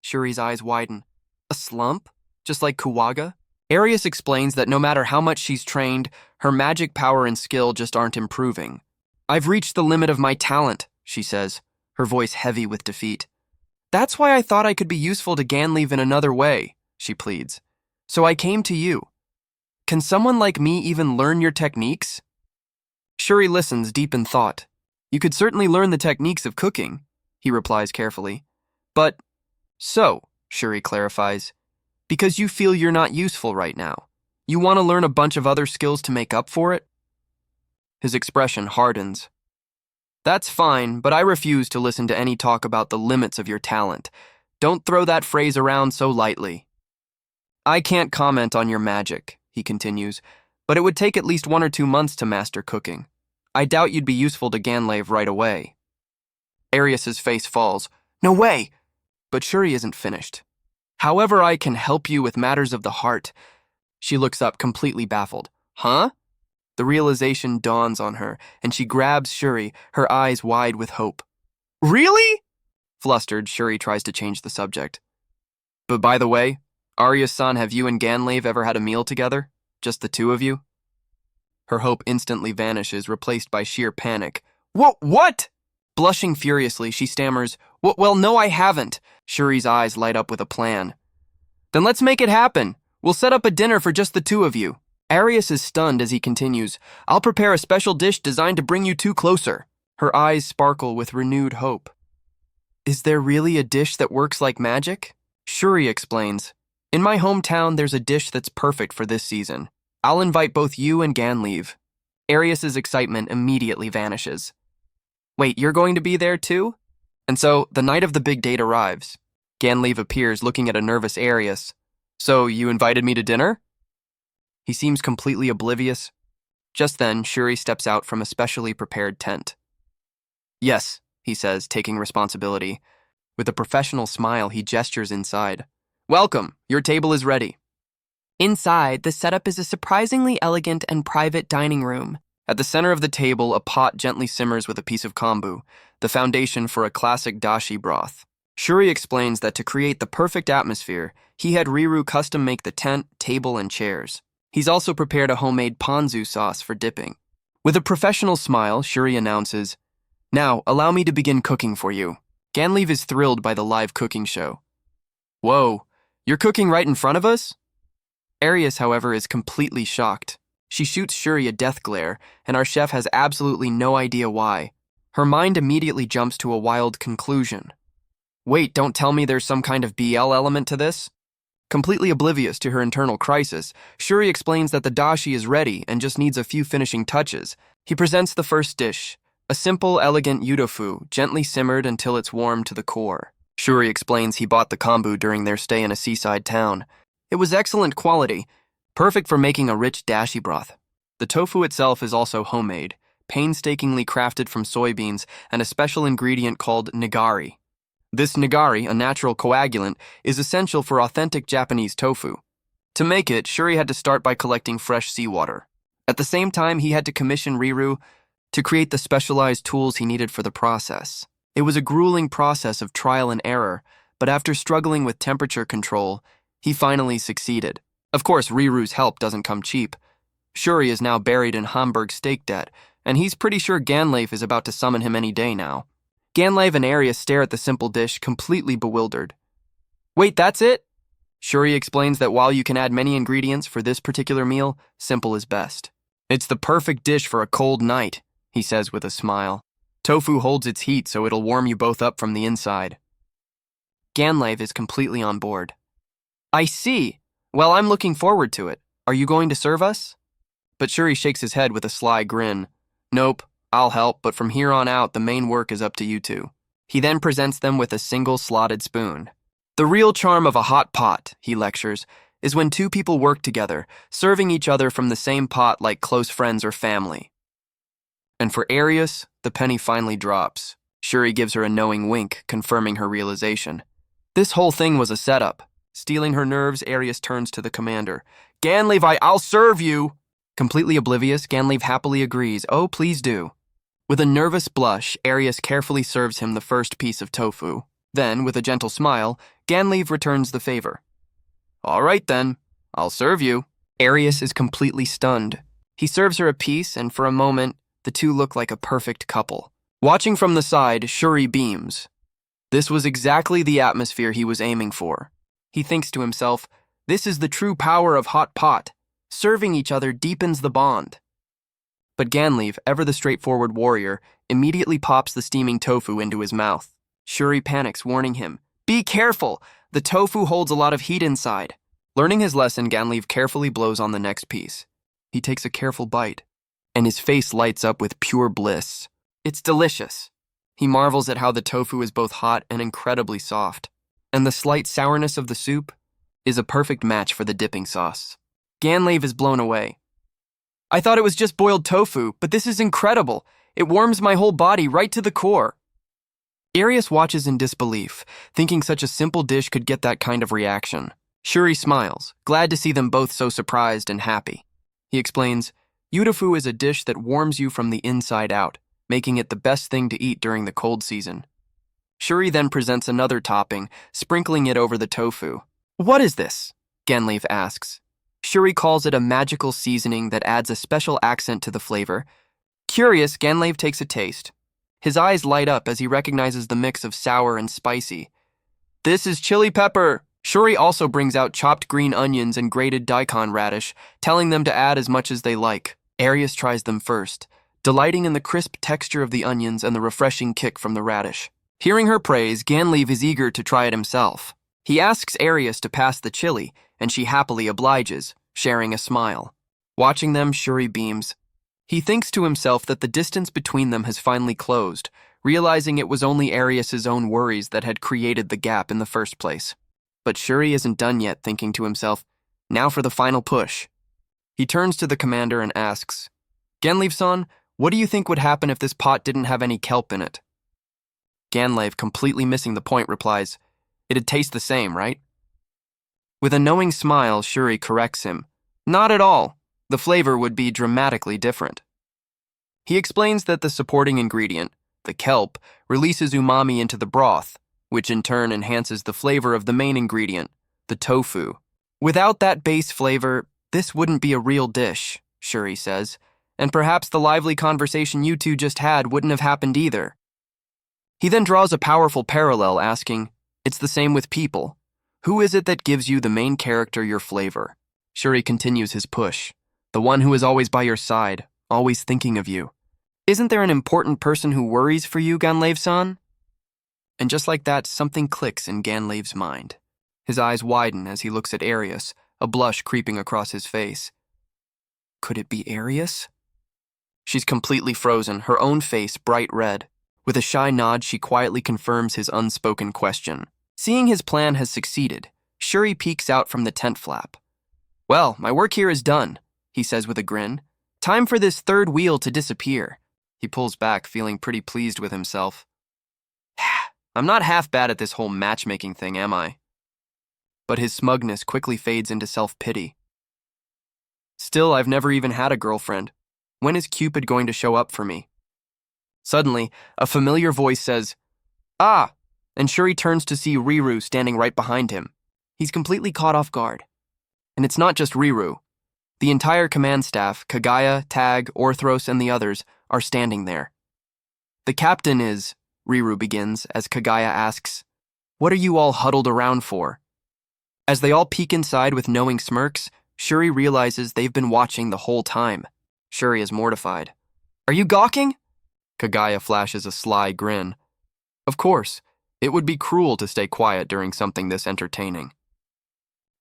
Shuri's eyes widen. A slump? Just like Kuwaga? Arius explains that no matter how much she's trained, her magic power and skill just aren't improving. I've reached the limit of my talent, she says, her voice heavy with defeat. That's why I thought I could be useful to Ganleave in another way, she pleads. So I came to you. Can someone like me even learn your techniques? Shuri listens, deep in thought. You could certainly learn the techniques of cooking, he replies carefully. But, Shuri clarifies, because you feel you're not useful right now. You want to learn a bunch of other skills to make up for it? His expression hardens. That's fine, but I refuse to listen to any talk about the limits of your talent. Don't throw that phrase around so lightly. I can't comment on your magic, he continues, but it would take at least 1 or 2 months to master cooking. I doubt you'd be useful to Ganleave right away. Arius's face falls. No way! But Shuri isn't finished. However, I can help you with matters of the heart. She looks up, completely baffled. Huh? The realization dawns on her, and she grabs Shuri, her eyes wide with hope. Really? Flustered, Shuri tries to change the subject. But by the way, Arya-san, have you and Ganleave ever had a meal together? Just the two of you? Her hope instantly vanishes, replaced by sheer panic. What? Blushing furiously, she stammers, Well, no, I haven't. Shuri's eyes light up with a plan. Then let's make it happen. We'll set up a dinner for just the two of you. Arius is stunned as he continues. I'll prepare a special dish designed to bring you two closer. Her eyes sparkle with renewed hope. Is there really a dish that works like magic? Shuri explains. In my hometown, there's a dish that's perfect for this season. I'll invite both you and Ganleave. Arius's excitement immediately vanishes. Wait, you're going to be there too? And so, the night of the big date arrives. Ganleave appears, looking at a nervous Arius. So, you invited me to dinner? He seems completely oblivious. Just then, Shuri steps out from a specially prepared tent. Yes, he says, taking responsibility. With a professional smile, he gestures inside. Welcome, your table is ready. Inside, the setup is a surprisingly elegant and private dining room. At the center of the table, a pot gently simmers with a piece of kombu, the foundation for a classic dashi broth. Shuri explains that to create the perfect atmosphere, he had Riru custom make the tent, table, and chairs. He's also prepared a homemade ponzu sauce for dipping. With a professional smile, Shuri announces, "Now, allow me to begin cooking for you." Ganlev is thrilled by the live cooking show. "Whoa, you're cooking right in front of us?" Arius, however, is completely shocked. She shoots Shuri a death glare, and our chef has absolutely no idea why. Her mind immediately jumps to a wild conclusion. Wait, don't tell me there's some kind of BL element to this? Completely oblivious to her internal crisis, Shuri explains that the dashi is ready and just needs a few finishing touches. He presents the first dish, a simple, elegant yudofu, gently simmered until it's warm to the core. Shuri explains he bought the kombu during their stay in a seaside town. It was excellent quality, perfect for making a rich dashi broth. The tofu itself is also homemade, painstakingly crafted from soybeans and a special ingredient called nigari. This nigari, a natural coagulant, is essential for authentic Japanese tofu. To make it, Shuri had to start by collecting fresh seawater. At the same time, he had to commission Riru to create the specialized tools he needed for the process. It was a grueling process of trial and error, but after struggling with temperature control, he finally succeeded. Of course, Riru's help doesn't come cheap. Shuri is now buried in Hamburg steak debt, and he's pretty sure Ganlev is about to summon him any day now. Ganlev and Arius stare at the simple dish, completely bewildered. Wait, that's it? Shuri explains that while you can add many ingredients for this particular meal, simple is best. It's the perfect dish for a cold night, he says with a smile. Tofu holds its heat so it'll warm you both up from the inside. Ganlev is completely on board. I see. Well, I'm looking forward to it. Are you going to serve us? But Shuri shakes his head with a sly grin. Nope, I'll help, but from here on out, the main work is up to you two. He then presents them with a single slotted spoon. The real charm of a hot pot, he lectures, is when two people work together, serving each other from the same pot like close friends or family. And for Arius, the penny finally drops. Shuri gives her a knowing wink, confirming her realization. This whole thing was a setup. Stealing her nerves, Arius turns to the commander. Ganlev, I'll serve you! Completely oblivious, Ganlev happily agrees. Oh, please do. With a nervous blush, Arius carefully serves him the first piece of tofu. Then, with a gentle smile, Ganlev returns the favor. All right then, I'll serve you. Arius is completely stunned. He serves her a piece, and for a moment, the two look like a perfect couple. Watching from the side, Shuri beams. This was exactly the atmosphere he was aiming for. He thinks to himself, this is the true power of hot pot. Serving each other deepens the bond. But Ganlev, ever the straightforward warrior, immediately pops the steaming tofu into his mouth. Shuri panics, warning him, be careful! The tofu holds a lot of heat inside. Learning his lesson, Ganlev carefully blows on the next piece. He takes a careful bite, and his face lights up with pure bliss. It's delicious. He marvels at how the tofu is both hot and incredibly soft. And the slight sourness of the soup is a perfect match for the dipping sauce. Ganlev is blown away. I thought it was just boiled tofu, but this is incredible. It warms my whole body right to the core. Arius watches in disbelief, thinking such a simple dish could get that kind of reaction. Shuri smiles, glad to see them both so surprised and happy. He explains, yudofu is a dish that warms you from the inside out, making it the best thing to eat during the cold season. Shuri then presents another topping, sprinkling it over the tofu. What is this? Ganlev asks. Shuri calls it a magical seasoning that adds a special accent to the flavor. Curious, Ganlev takes a taste. His eyes light up as he recognizes the mix of sour and spicy. This is chili pepper! Shuri also brings out chopped green onions and grated daikon radish, telling them to add as much as they like. Arius tries them first, delighting in the crisp texture of the onions and the refreshing kick from the radish. Hearing her praise, Ganlev is eager to try it himself. He asks Arius to pass the chili, and she happily obliges, sharing a smile. Watching them, Shuri beams. He thinks to himself that the distance between them has finally closed, realizing it was only Arius's own worries that had created the gap in the first place. But Shuri isn't done yet, thinking to himself, now for the final push. He turns to the commander and asks, Ganlev-san, what do you think would happen if this pot didn't have any kelp in it? Ganlev, completely missing the point, replies, it'd taste the same, right? With a knowing smile, Shuri corrects him. Not at all. The flavor would be dramatically different. He explains that the supporting ingredient, the kelp, releases umami into the broth, which in turn enhances the flavor of the main ingredient, the tofu. Without that base flavor, this wouldn't be a real dish, Shuri says, and perhaps the lively conversation you two just had wouldn't have happened either. He then draws a powerful parallel, asking, "It's the same with people. Who is it that gives you the main character your flavor?" Shuri continues his push. The one who is always by your side, always thinking of you. Isn't there an important person who worries for you, Ganlave-san? And just like that, something clicks in Ganlave's mind. His eyes widen as he looks at Arius, a blush creeping across his face. Could it be Arius? She's completely frozen, her own face bright red. With a shy nod, she quietly confirms his unspoken question. Seeing his plan has succeeded, Shuri peeks out from the tent flap. "Well, my work here is done," he says with a grin. "Time for this third wheel to disappear." He pulls back, feeling pretty pleased with himself. I'm not half bad at this whole matchmaking thing, am I? But his smugness quickly fades into self-pity. Still, I've never even had a girlfriend. When is Cupid going to show up for me? Suddenly, a familiar voice says, "Ah!" and Shuri turns to see Riru standing right behind him. He's completely caught off guard. And it's not just Riru. The entire command staff, Kagaya, Tag, Orthros, and the others, are standing there. "The captain is," Riru begins, as Kagaya asks, "What are you all huddled around for?" As they all peek inside with knowing smirks, Shuri realizes they've been watching the whole time. Shuri is mortified. "Are you gawking?" Kagaya flashes a sly grin. Of course, it would be cruel to stay quiet during something this entertaining.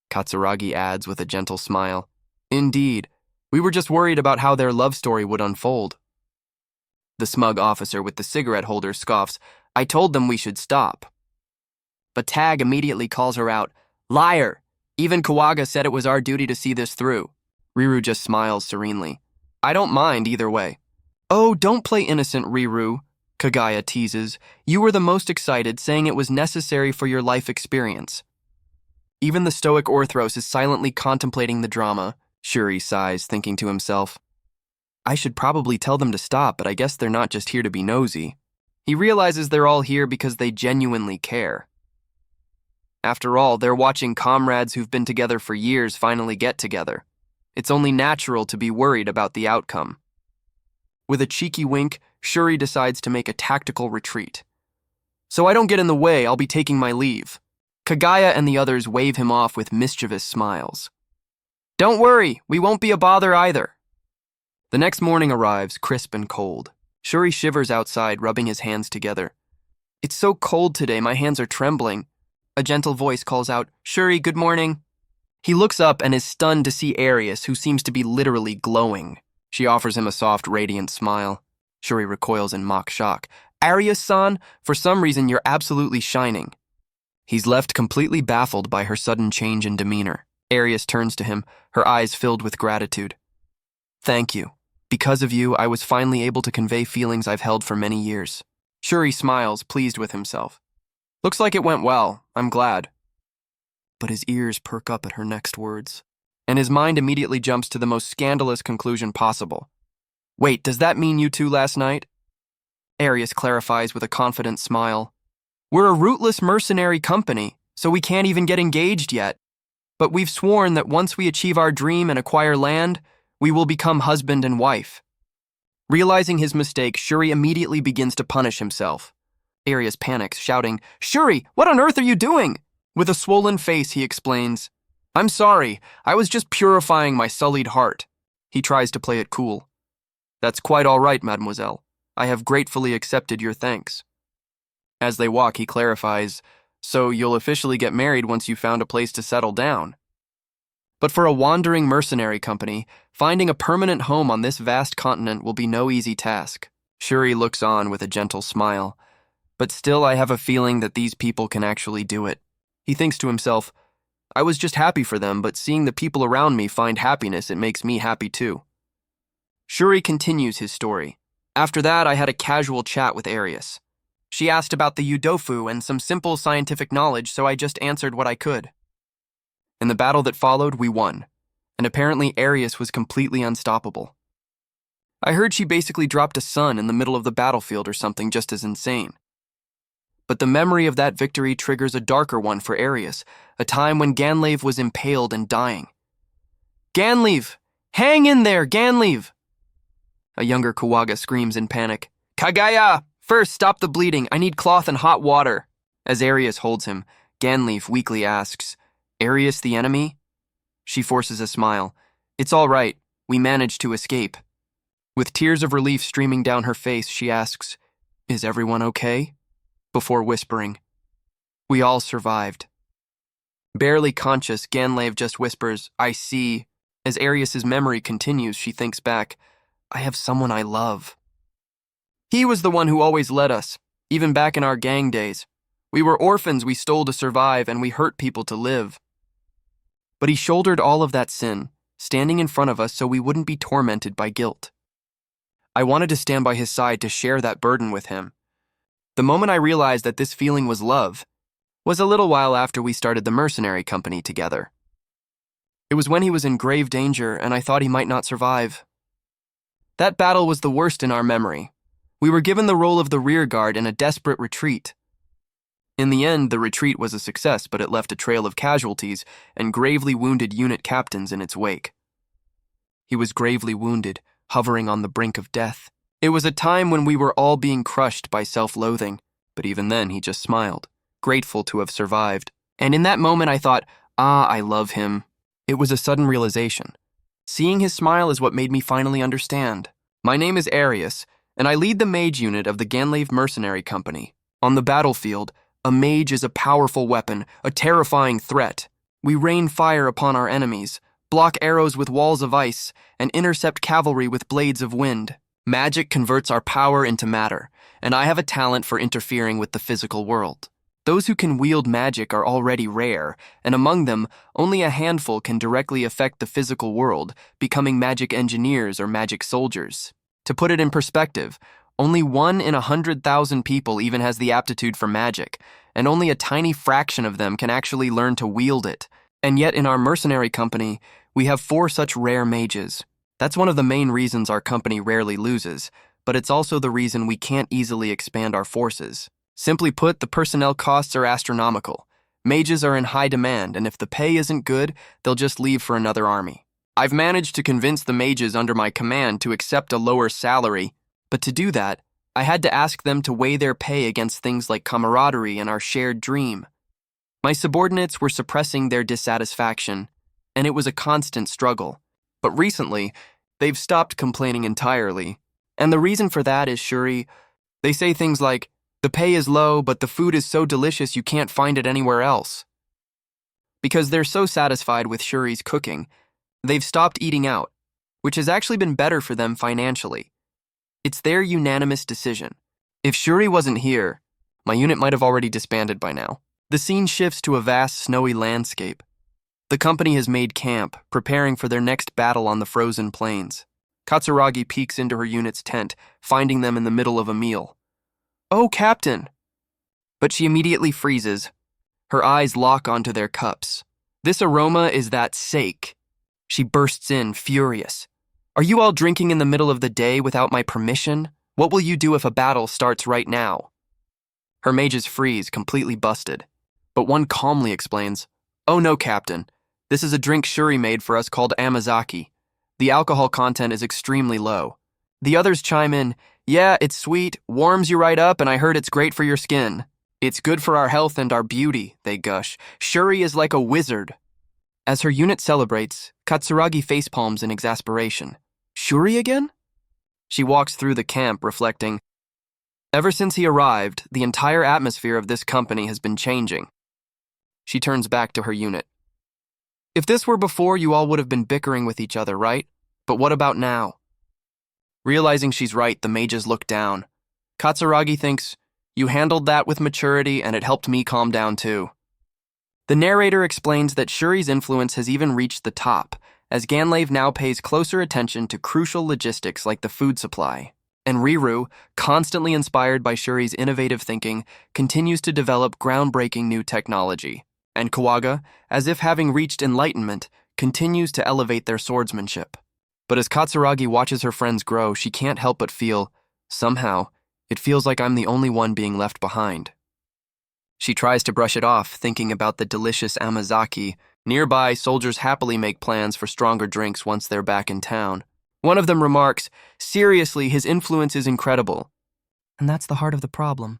Katsuragi adds with a gentle smile, "Indeed, we were just worried about how their love story would unfold." The smug officer with the cigarette holder scoffs, "I told them we should stop." But Tag immediately calls her out, "Liar! Even Kawaga said it was our duty to see this through." Riru just smiles serenely. "I don't mind either way." "Oh, don't play innocent, Riru," Kagaya teases. "You were the most excited, saying it was necessary for your life experience." Even the stoic Orthros is silently contemplating the drama. Shuri sighs, thinking to himself, "I should probably tell them to stop, but I guess they're not just here to be nosy." He realizes they're all here because they genuinely care. After all, they're watching comrades who've been together for years finally get together. It's only natural to be worried about the outcome. With a cheeky wink, Shuri decides to make a tactical retreat. "So I don't get in the way, I'll be taking my leave." Kagaya and the others wave him off with mischievous smiles. "Don't worry, we won't be a bother either." The next morning arrives, crisp and cold. Shuri shivers outside, rubbing his hands together. "It's so cold today, my hands are trembling." A gentle voice calls out, "Shuri, good morning." He looks up and is stunned to see Arius, who seems to be literally glowing. She offers him a soft, radiant smile. Shuri recoils in mock shock. "Arius-san, for some reason you're absolutely shining." He's left completely baffled by her sudden change in demeanor. Arius turns to him, her eyes filled with gratitude. "Thank you. Because of you, I was finally able to convey feelings I've held for many years." Shuri smiles, pleased with himself. "Looks like it went well. I'm glad." But his ears perk up at her next words, and his mind immediately jumps to the most scandalous conclusion possible. "Wait, does that mean you two last night?" Arius clarifies with a confident smile. "We're a rootless mercenary company, so we can't even get engaged yet. But we've sworn that once we achieve our dream and acquire land, we will become husband and wife." Realizing his mistake, Shuri immediately begins to punish himself. Arius panics, shouting, "Shuri, what on earth are you doing?" With a swollen face, he explains, "I'm sorry, I was just purifying my sullied heart." He tries to play it cool. "That's quite all right, mademoiselle. I have gratefully accepted your thanks." As they walk, he clarifies, "So you'll officially get married once you've found a place to settle down." But for a wandering mercenary company, finding a permanent home on this vast continent will be no easy task. Shuri looks on with a gentle smile. "But still, I have a feeling that these people can actually do it." He thinks to himself, "I was just happy for them, but seeing the people around me find happiness, it makes me happy too." Shuri continues his story. "After that, I had a casual chat with Arius. She asked about the Udofu and some simple scientific knowledge, so I just answered what I could." In the battle that followed, we won, and apparently Arius was completely unstoppable. I heard she basically dropped a son in the middle of the battlefield or something just as insane. But the memory of that victory triggers a darker one for Arius, a time when Ganlave was impaled and dying. "Ganlave! Hang in there, Ganlave!" A younger Kawaga screams in panic. "Kagaya! First, stop the bleeding. I need cloth and hot water." As Arius holds him, Ganlave weakly asks, "Arius the enemy?" She forces a smile. "It's all right. We managed to escape." With tears of relief streaming down her face, she asks, "Is everyone okay?" Before whispering, "We all survived." Barely conscious, Ganlave just whispers, "I see." As Arius's memory continues, she thinks back, "I have someone I love. He was the one who always led us, even back in our gang days. We were orphans we stole to survive, and we hurt people to live. But he shouldered all of that sin, standing in front of us so we wouldn't be tormented by guilt. I wanted to stand by his side to share that burden with him. The moment I realized that this feeling was love was a little while after we started the mercenary company together. It was when he was in grave danger and I thought he might not survive. That battle was the worst in our memory. We were given the role of the rear guard in a desperate retreat. In the end, the retreat was a success, but it left a trail of casualties and gravely wounded unit captains in its wake. He was gravely wounded, hovering on the brink of death. It was a time when we were all being crushed by self-loathing, but even then he just smiled, grateful to have survived. And in that moment I thought, I love him. It was a sudden realization. Seeing his smile is what made me finally understand. My name is Arius, and I lead the mage unit of the Ganlave Mercenary Company. On the battlefield, a mage is a powerful weapon, a terrifying threat. We rain fire upon our enemies, block arrows with walls of ice, and intercept cavalry with blades of wind. Magic converts our power into matter, and I have a talent for interfering with the physical world. Those who can wield magic are already rare, and among them, only a handful can directly affect the physical world, becoming magic engineers or magic soldiers. To put it in perspective, only 1 in 100,000 people even has the aptitude for magic, and only a tiny fraction of them can actually learn to wield it. And yet in our mercenary company, we have 4 such rare mages. That's one of the main reasons our company rarely loses, but it's also the reason we can't easily expand our forces. Simply put, the personnel costs are astronomical. Mages are in high demand, and if the pay isn't good, they'll just leave for another army. I've managed to convince the mages under my command to accept a lower salary, but to do that, I had to ask them to weigh their pay against things like camaraderie and our shared dream. My subordinates were suppressing their dissatisfaction, and it was a constant struggle. But recently, they've stopped complaining entirely. And the reason for that is, Shuri, they say things like, "The pay is low, but the food is so delicious you can't find it anywhere else." Because they're so satisfied with Shuri's cooking, they've stopped eating out, which has actually been better for them financially. It's their unanimous decision. If Shuri wasn't here, my unit might have already disbanded by now. The scene shifts to a vast snowy landscape. The company has made camp, preparing for their next battle on the frozen plains. Katsuragi peeks into her unit's tent, finding them in the middle of a meal. "Oh, Captain!" But she immediately freezes. Her eyes lock onto their cups. "This aroma is that sake." She bursts in, furious. "Are you all drinking in the middle of the day without my permission? What will you do if a battle starts right now?" Her mages freeze, completely busted. But one calmly explains, "Oh no, Captain. This is a drink Shuri made for us called Amazaki. The alcohol content is extremely low." The others chime in, "Yeah, it's sweet, warms you right up, and I heard it's great for your skin." "It's good for our health and our beauty," they gush. "Shuri is like a wizard." As her unit celebrates, Katsuragi facepalms in exasperation. "Shuri again?" She walks through the camp, reflecting, "Ever since he arrived, the entire atmosphere of this company has been changing." She turns back to her unit. "If this were before, you all would have been bickering with each other, right? But what about now?" Realizing she's right, the mages look down. Katsuragi thinks, "You handled that with maturity, and it helped me calm down too." The narrator explains that Shuri's influence has even reached the top, as Ganlave now pays closer attention to crucial logistics like the food supply. And Riru, constantly inspired by Shuri's innovative thinking, continues to develop groundbreaking new technology. and Kawaga, as if having reached enlightenment, continues to elevate their swordsmanship. But as Katsuragi watches her friends grow, she can't help but feel, somehow, it feels like I'm the only one being left behind. She tries to brush it off, thinking about the delicious amazaki. Nearby, soldiers happily make plans for stronger drinks once they're back in town. One of them remarks, seriously, his influence is incredible. And that's the heart of the problem.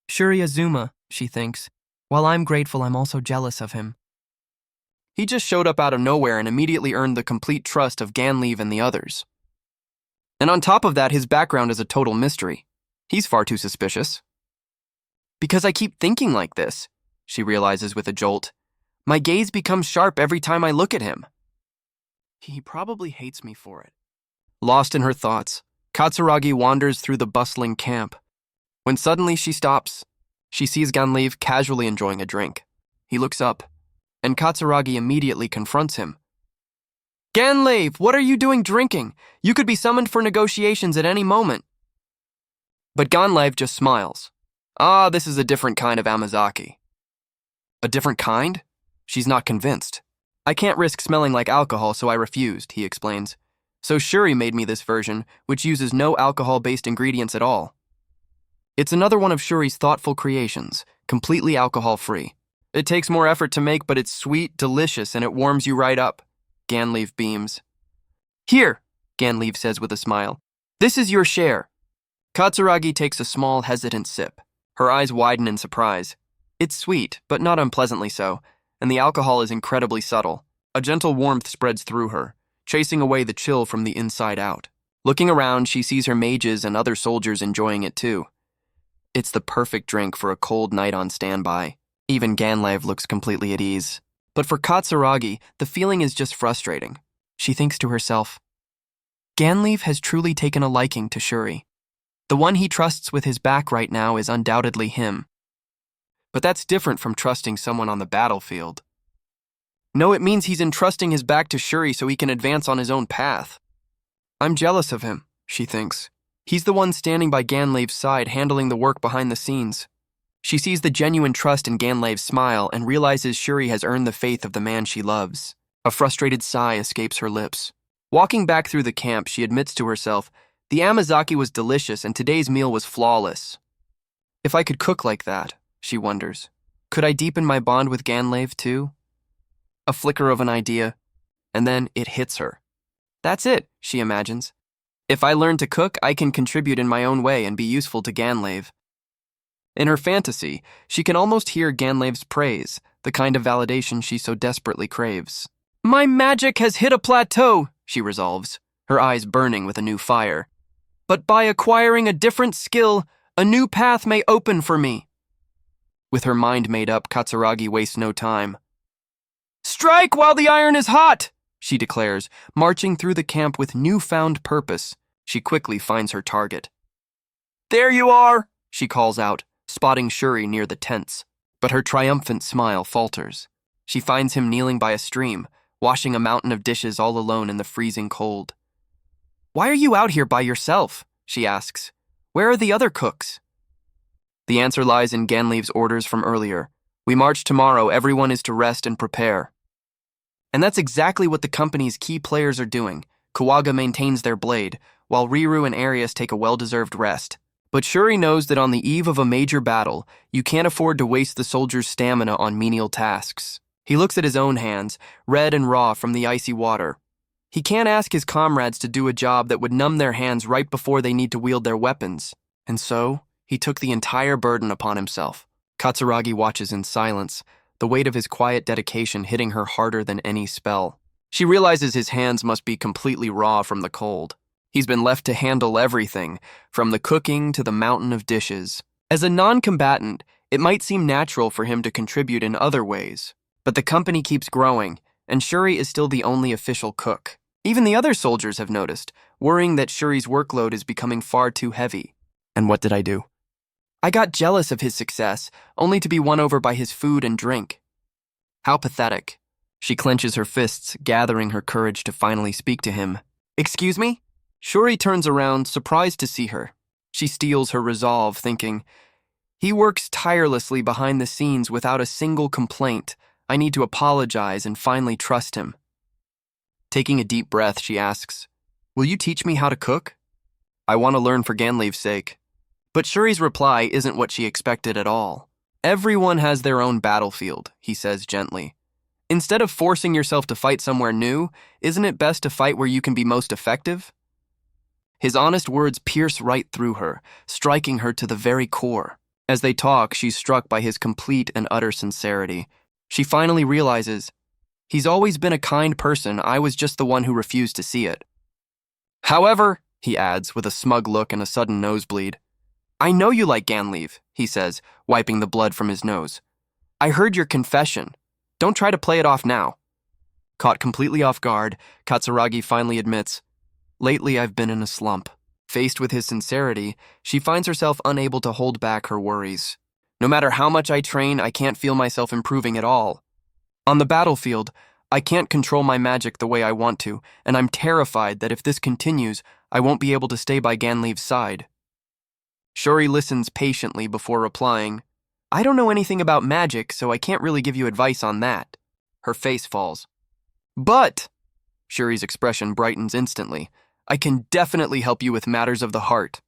Shuri Azuma, she thinks. While I'm grateful, I'm also jealous of him. He just showed up out of nowhere and immediately earned the complete trust of Ganleave and the others. And on top of that, his background is a total mystery. He's far too suspicious. Because I keep thinking like this, she realizes with a jolt. My gaze becomes sharp every time I look at him. He probably hates me for it. Lost in her thoughts, Katsuragi wanders through the bustling camp. When suddenly she stops, she sees Ganleave casually enjoying a drink. He looks up, and Katsuragi immediately confronts him. Ganleave, what are you doing drinking? You could be summoned for negotiations at any moment. But Ganleave just smiles. Ah, this is a different kind of amazaki. A different kind? She's not convinced. I can't risk smelling like alcohol, so I refused, he explains. So Shuri made me this version, which uses no alcohol-based ingredients at all. It's another one of Shuri's thoughtful creations, completely alcohol-free. It takes more effort to make, but it's sweet, delicious, and it warms you right up. Ganleave beams. Here, Ganleave says with a smile. This is your share. Katsuragi takes a small, hesitant sip. Her eyes widen in surprise. It's sweet, but not unpleasantly so, and the alcohol is incredibly subtle. A gentle warmth spreads through her, chasing away the chill from the inside out. Looking around, she sees her mages and other soldiers enjoying it too. It's the perfect drink for a cold night on standby. Even Ganleave looks completely at ease. But for Katsuragi, the feeling is just frustrating. She thinks to herself, Ganleave has truly taken a liking to Shuri. The one he trusts with his back right now is undoubtedly him. But that's different from trusting someone on the battlefield. No, it means he's entrusting his back to Shuri so he can advance on his own path. I'm jealous of him, she thinks. He's the one standing by Ganleave's side, handling the work behind the scenes. She sees the genuine trust in Ganleave's smile and realizes Shuri has earned the faith of the man she loves. A frustrated sigh escapes her lips. Walking back through the camp, she admits to herself, the amazaki was delicious and today's meal was flawless. If I could cook like that, she wonders, could I deepen my bond with Ganleave too? A flicker of an idea, and then it hits her. That's it, she imagines. If I learn to cook, I can contribute in my own way and be useful to Ganleave. In her fantasy, she can almost hear Ganleave's praise, the kind of validation she so desperately craves. My magic has hit a plateau, she resolves, her eyes burning with a new fire. But by acquiring a different skill, a new path may open for me. With her mind made up, Katsuragi wastes no time. Strike while the iron is hot, she declares, marching through the camp with newfound purpose. She quickly finds her target. There you are, she calls out, spotting Shuri near the tents. But her triumphant smile falters. She finds him kneeling by a stream, washing a mountain of dishes all alone in the freezing cold. Why are you out here by yourself? She asks. Where are the other cooks? The answer lies in Ganleave's orders from earlier. We march tomorrow, everyone is to rest and prepare. And that's exactly what the company's key players are doing. Kawaga maintains their blade, while Riru and Arius take a well-deserved rest. But Shuri knows that on the eve of a major battle, you can't afford to waste the soldier's stamina on menial tasks. He looks at his own hands, red and raw from the icy water. He can't ask his comrades to do a job that would numb their hands right before they need to wield their weapons. And so, he took the entire burden upon himself. Katsuragi watches in silence, the weight of his quiet dedication hitting her harder than any spell. She realizes his hands must be completely raw from the cold. He's been left to handle everything, from the cooking to the mountain of dishes. As a non-combatant, it might seem natural for him to contribute in other ways. But the company keeps growing, and Shuri is still the only official cook. Even the other soldiers have noticed, worrying that Shuri's workload is becoming far too heavy. And what did I do? I got jealous of his success, only to be won over by his food and drink. How pathetic. She clenches her fists, gathering her courage to finally speak to him. Excuse me? Shuri turns around, surprised to see her. She steels her resolve, thinking, He works tirelessly behind the scenes without a single complaint. I need to apologize and finally trust him. Taking a deep breath, she asks, "Will you teach me how to cook?" "I want to learn for Ganleev's sake." But Shuri's reply isn't what she expected at all. "Everyone has their own battlefield," he says gently. "Instead of forcing yourself to fight somewhere new, isn't it best to fight where you can be most effective?" His honest words pierce right through her, striking her to the very core. As they talk, she's struck by his complete and utter sincerity. She finally realizes, he's always been a kind person, I was just the one who refused to see it. "However," he adds, with a smug look and a sudden nosebleed, "I know you like Ganleev," he says, wiping the blood from his nose. "I heard your confession. Don't try to play it off now." Caught completely off guard, Katsuragi finally admits, "Lately I've been in a slump." Faced with his sincerity, she finds herself unable to hold back her worries. "No matter how much I train, I can't feel myself improving at all. On the battlefield, I can't control my magic the way I want to, and I'm terrified that if this continues, I won't be able to stay by Ganleev's side." Shuri listens patiently before replying, "I don't know anything about magic, so I can't really give you advice on that." Her face falls. "But," Shuri's expression brightens instantly, "I can definitely help you with matters of the heart."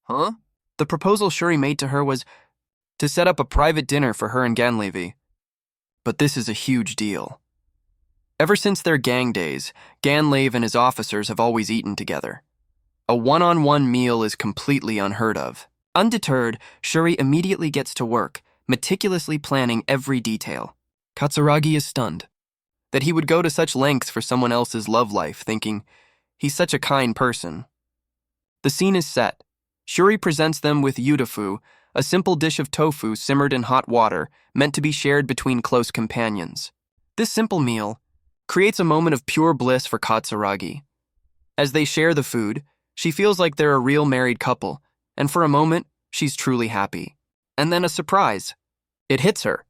Huh? The proposal Shuri made to her was to set up a private dinner for her and Ganleev. But this is a huge deal. Ever since their gang days, Ganleev and his officers have always eaten together. A one-on-one meal is completely unheard of. Undeterred, Shuri immediately gets to work, meticulously planning every detail. Katsuragi is stunned that he would go to such lengths for someone else's love life, thinking, he's such a kind person. The scene is set. Shuri presents them with yudofu, a simple dish of tofu simmered in hot water, meant to be shared between close companions. This simple meal creates a moment of pure bliss for Katsuragi. As they share the food, she feels like they're a real married couple, and for a moment, she's truly happy. And then a surprise. It hits her.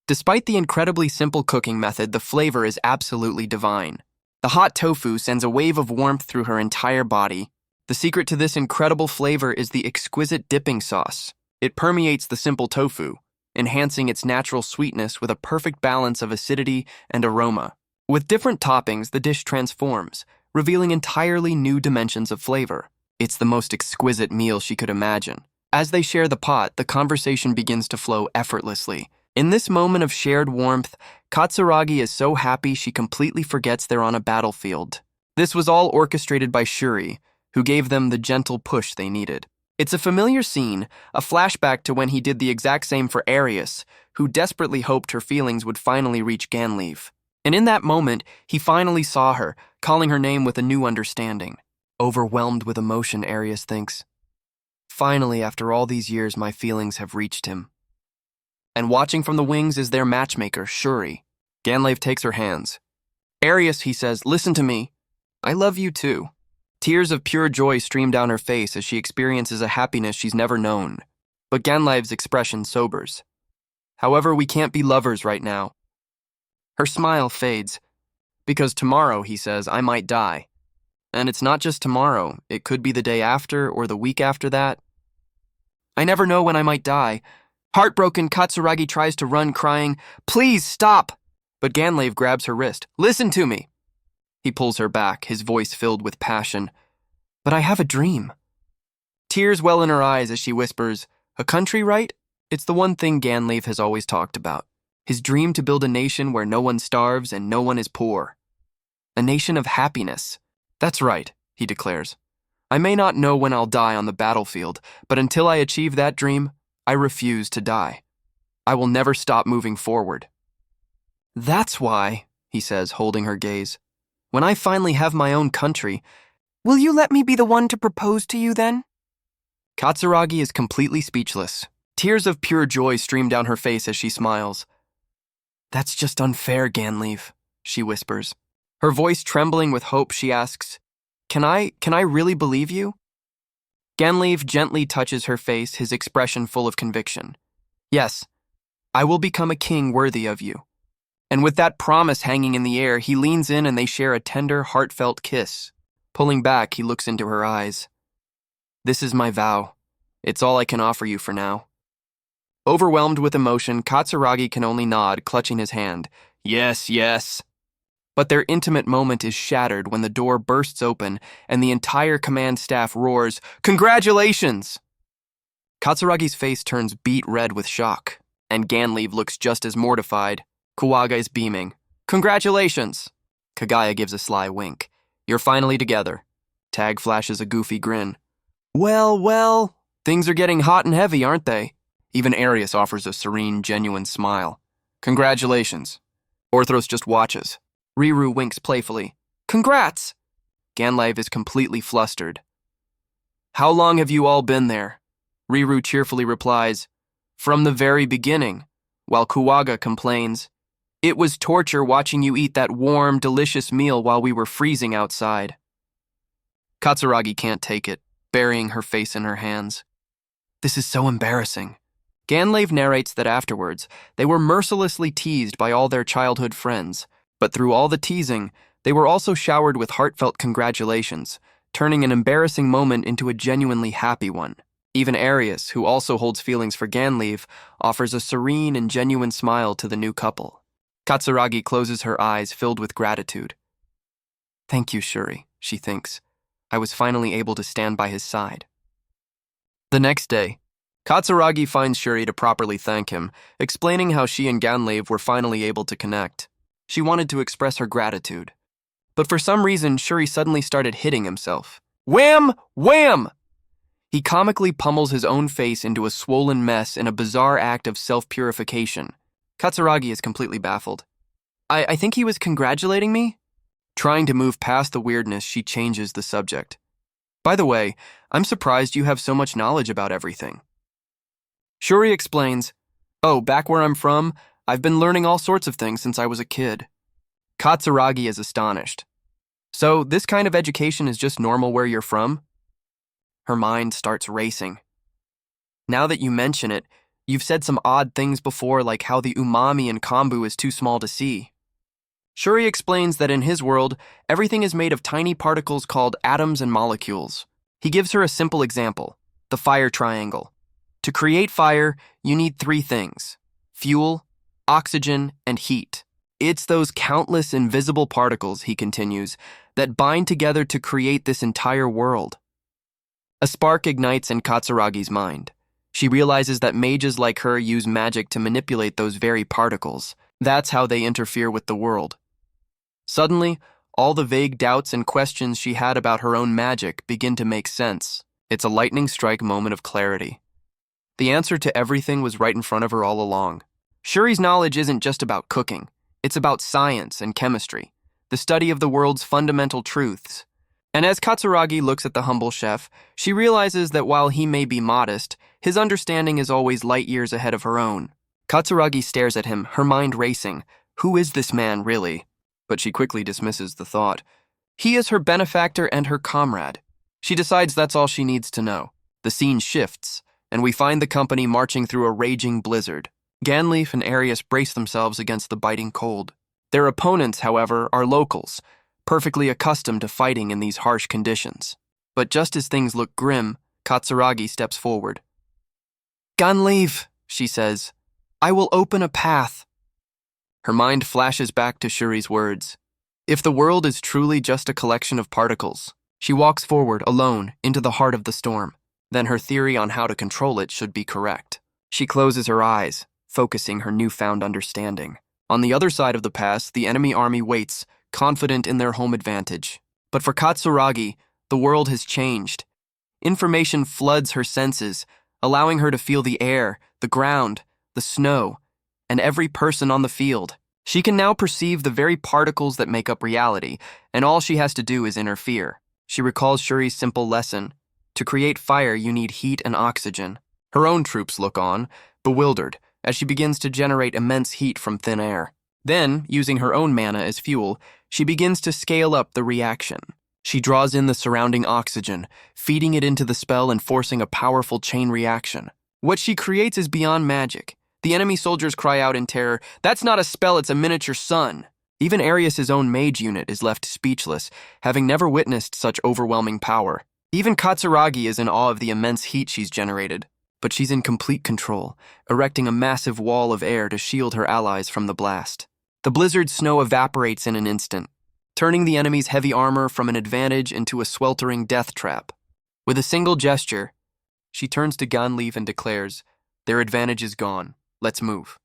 Despite the incredibly simple cooking method, the flavor is absolutely divine. The hot tofu sends a wave of warmth through her entire body. The secret to this incredible flavor is the exquisite dipping sauce. It permeates the simple tofu, enhancing its natural sweetness with a perfect balance of acidity and aroma. With different toppings, the dish transforms, revealing entirely new dimensions of flavor. It's the most exquisite meal she could imagine. As they share the pot, the conversation begins to flow effortlessly. In this moment of shared warmth, Katsuragi is so happy she completely forgets they're on a battlefield. This was all orchestrated by Shuri, who gave them the gentle push they needed. It's a familiar scene, a flashback to when he did the exact same for Arius, who desperately hoped her feelings would finally reach Ganleev. And in that moment, he finally saw her, calling her name with a new understanding. Overwhelmed with emotion, Arius thinks, "Finally, after all these years, my feelings have reached him." And watching from the wings is their matchmaker, Shuri. Ganleev takes her hands. "Arius," he says, "listen to me. I love you too." Tears of pure joy stream down her face as she experiences a happiness she's never known. But Ganleev's expression sobers. "However, we can't be lovers right now." Her smile fades. "Because tomorrow," he says, "I might die. And it's not just tomorrow, it could be the day after or the week after that. I never know when I might die." Heartbroken, Katsuragi tries to run, crying, "Please stop!" But Ganleev grabs her wrist. "Listen to me." He pulls her back, his voice filled with passion. "But I have a dream." Tears well in her eyes as she whispers, "A country, right? It's the one thing Ganleev has always talked about. His dream to build a nation where no one starves and no one is poor. A nation of happiness." "That's right," he declares. "I may not know when I'll die on the battlefield, but until I achieve that dream, I refuse to die. I will never stop moving forward." "That's why," he says, holding her gaze, "when I finally have my own country, will you let me be the one to propose to you then?" Katsuragi is completely speechless. Tears of pure joy stream down her face as she smiles. "That's just unfair, Ganleev," she whispers. Her voice trembling with hope, she asks, Can I really believe you?" Ganleev gently touches her face, his expression full of conviction. "Yes, I will become a king worthy of you." And with that promise hanging in the air, he leans in and they share a tender, heartfelt kiss. Pulling back, he looks into her eyes. "This is my vow. It's all I can offer you for now. Overwhelmed with emotion, Katsuragi can only nod, clutching his hand. Yes, yes. But their intimate moment is shattered when the door bursts open and the entire command staff roars, "Congratulations!" Katsuragi's face turns beet red with shock, and Ganleave looks just as mortified. Kuwaga is beaming. "Congratulations!" Kagaya gives a sly wink. "You're finally together." Tag flashes a goofy grin. Well, things are getting hot and heavy, aren't they? Even Arius offers a serene, genuine smile. "Congratulations." Orthros just watches. Riru winks playfully. "Congrats!" Ganleave is completely flustered. "How long have you all been there?" Riru cheerfully replies, "From the very beginning," while Kuwaga complains, "It was torture watching you eat that warm, delicious meal while we were freezing outside." Katsuragi can't take it, burying her face in her hands. "This is so embarrassing." Ganleave narrates that afterwards, they were mercilessly teased by all their childhood friends, but through all the teasing, they were also showered with heartfelt congratulations, turning an embarrassing moment into a genuinely happy one. Even Arius, who also holds feelings for Ganleave, offers a serene and genuine smile to the new couple. Katsuragi closes her eyes, filled with gratitude. "Thank you, Shuri," she thinks. "I was finally able to stand by his side." The next day, Katsuragi finds Shuri to properly thank him, explaining how she and Ganleave were finally able to connect. She wanted to express her gratitude. But for some reason, Shuri suddenly started hitting himself. Wham! Wham! He comically pummels his own face into a swollen mess in a bizarre act of self-purification. Katsuragi is completely baffled. I think he was congratulating me?" Trying to move past the weirdness, she changes the subject. "By the way, I'm surprised you have so much knowledge about everything." Shuri explains, "Oh, back where I'm from, I've been learning all sorts of things since I was a kid." Katsuragi is astonished. "So this kind of education is just normal where you're from?" Her mind starts racing. "Now that you mention it, you've said some odd things before, like how the umami in kombu is too small to see." Shuri explains that in his world, everything is made of tiny particles called atoms and molecules. He gives her a simple example, the fire triangle. To create fire, you need 3 things: fuel, oxygen, and heat. It's those countless invisible particles, he continues, that bind together to create this entire world. A spark ignites in Katsuragi's mind. She realizes that mages like her use magic to manipulate those very particles. That's how they interfere with the world. Suddenly, all the vague doubts and questions she had about her own magic begin to make sense. It's a lightning strike moment of clarity. The answer to everything was right in front of her all along. Shuri's knowledge isn't just about cooking. It's about science and chemistry, the study of the world's fundamental truths. And as Katsuragi looks at the humble chef, she realizes that while he may be modest, his understanding is always light years ahead of her own. Katsuragi stares at him, her mind racing. Who is this man, really? But she quickly dismisses the thought. He is her benefactor and her comrade. She decides that's all she needs to know. The scene shifts, and we find the company marching through a raging blizzard. Ganleave and Arius brace themselves against the biting cold. Their opponents, however, are locals, perfectly accustomed to fighting in these harsh conditions. But just as things look grim, Katsuragi steps forward. "Ganleave," she says, "I will open a path." Her mind flashes back to Shuri's words. If the world is truly just a collection of particles, she walks forward, alone, into the heart of the storm. Then her theory on how to control it should be correct. She closes her eyes, focusing her newfound understanding. On the other side of the pass, the enemy army waits, confident in their home advantage. But for Katsuragi, the world has changed. Information floods her senses, allowing her to feel the air, the ground, the snow, and every person on the field. She can now perceive the very particles that make up reality, and all she has to do is interfere. She recalls Shuri's simple lesson. To create fire, you need heat and oxygen. Her own troops look on, bewildered, as she begins to generate immense heat from thin air. Then, using her own mana as fuel, she begins to scale up the reaction. She draws in the surrounding oxygen, feeding it into the spell and forcing a powerful chain reaction. What she creates is beyond magic. The enemy soldiers cry out in terror, "That's not a spell, it's a miniature sun." Even Arius' own mage unit is left speechless, having never witnessed such overwhelming power. Even Katsuragi is in awe of the immense heat she's generated, but she's in complete control, erecting a massive wall of air to shield her allies from the blast. The blizzard snow evaporates in an instant, turning the enemy's heavy armor from an advantage into a sweltering death trap. With a single gesture, she turns to Ganleif and declares, "Their advantage is gone. Let's move."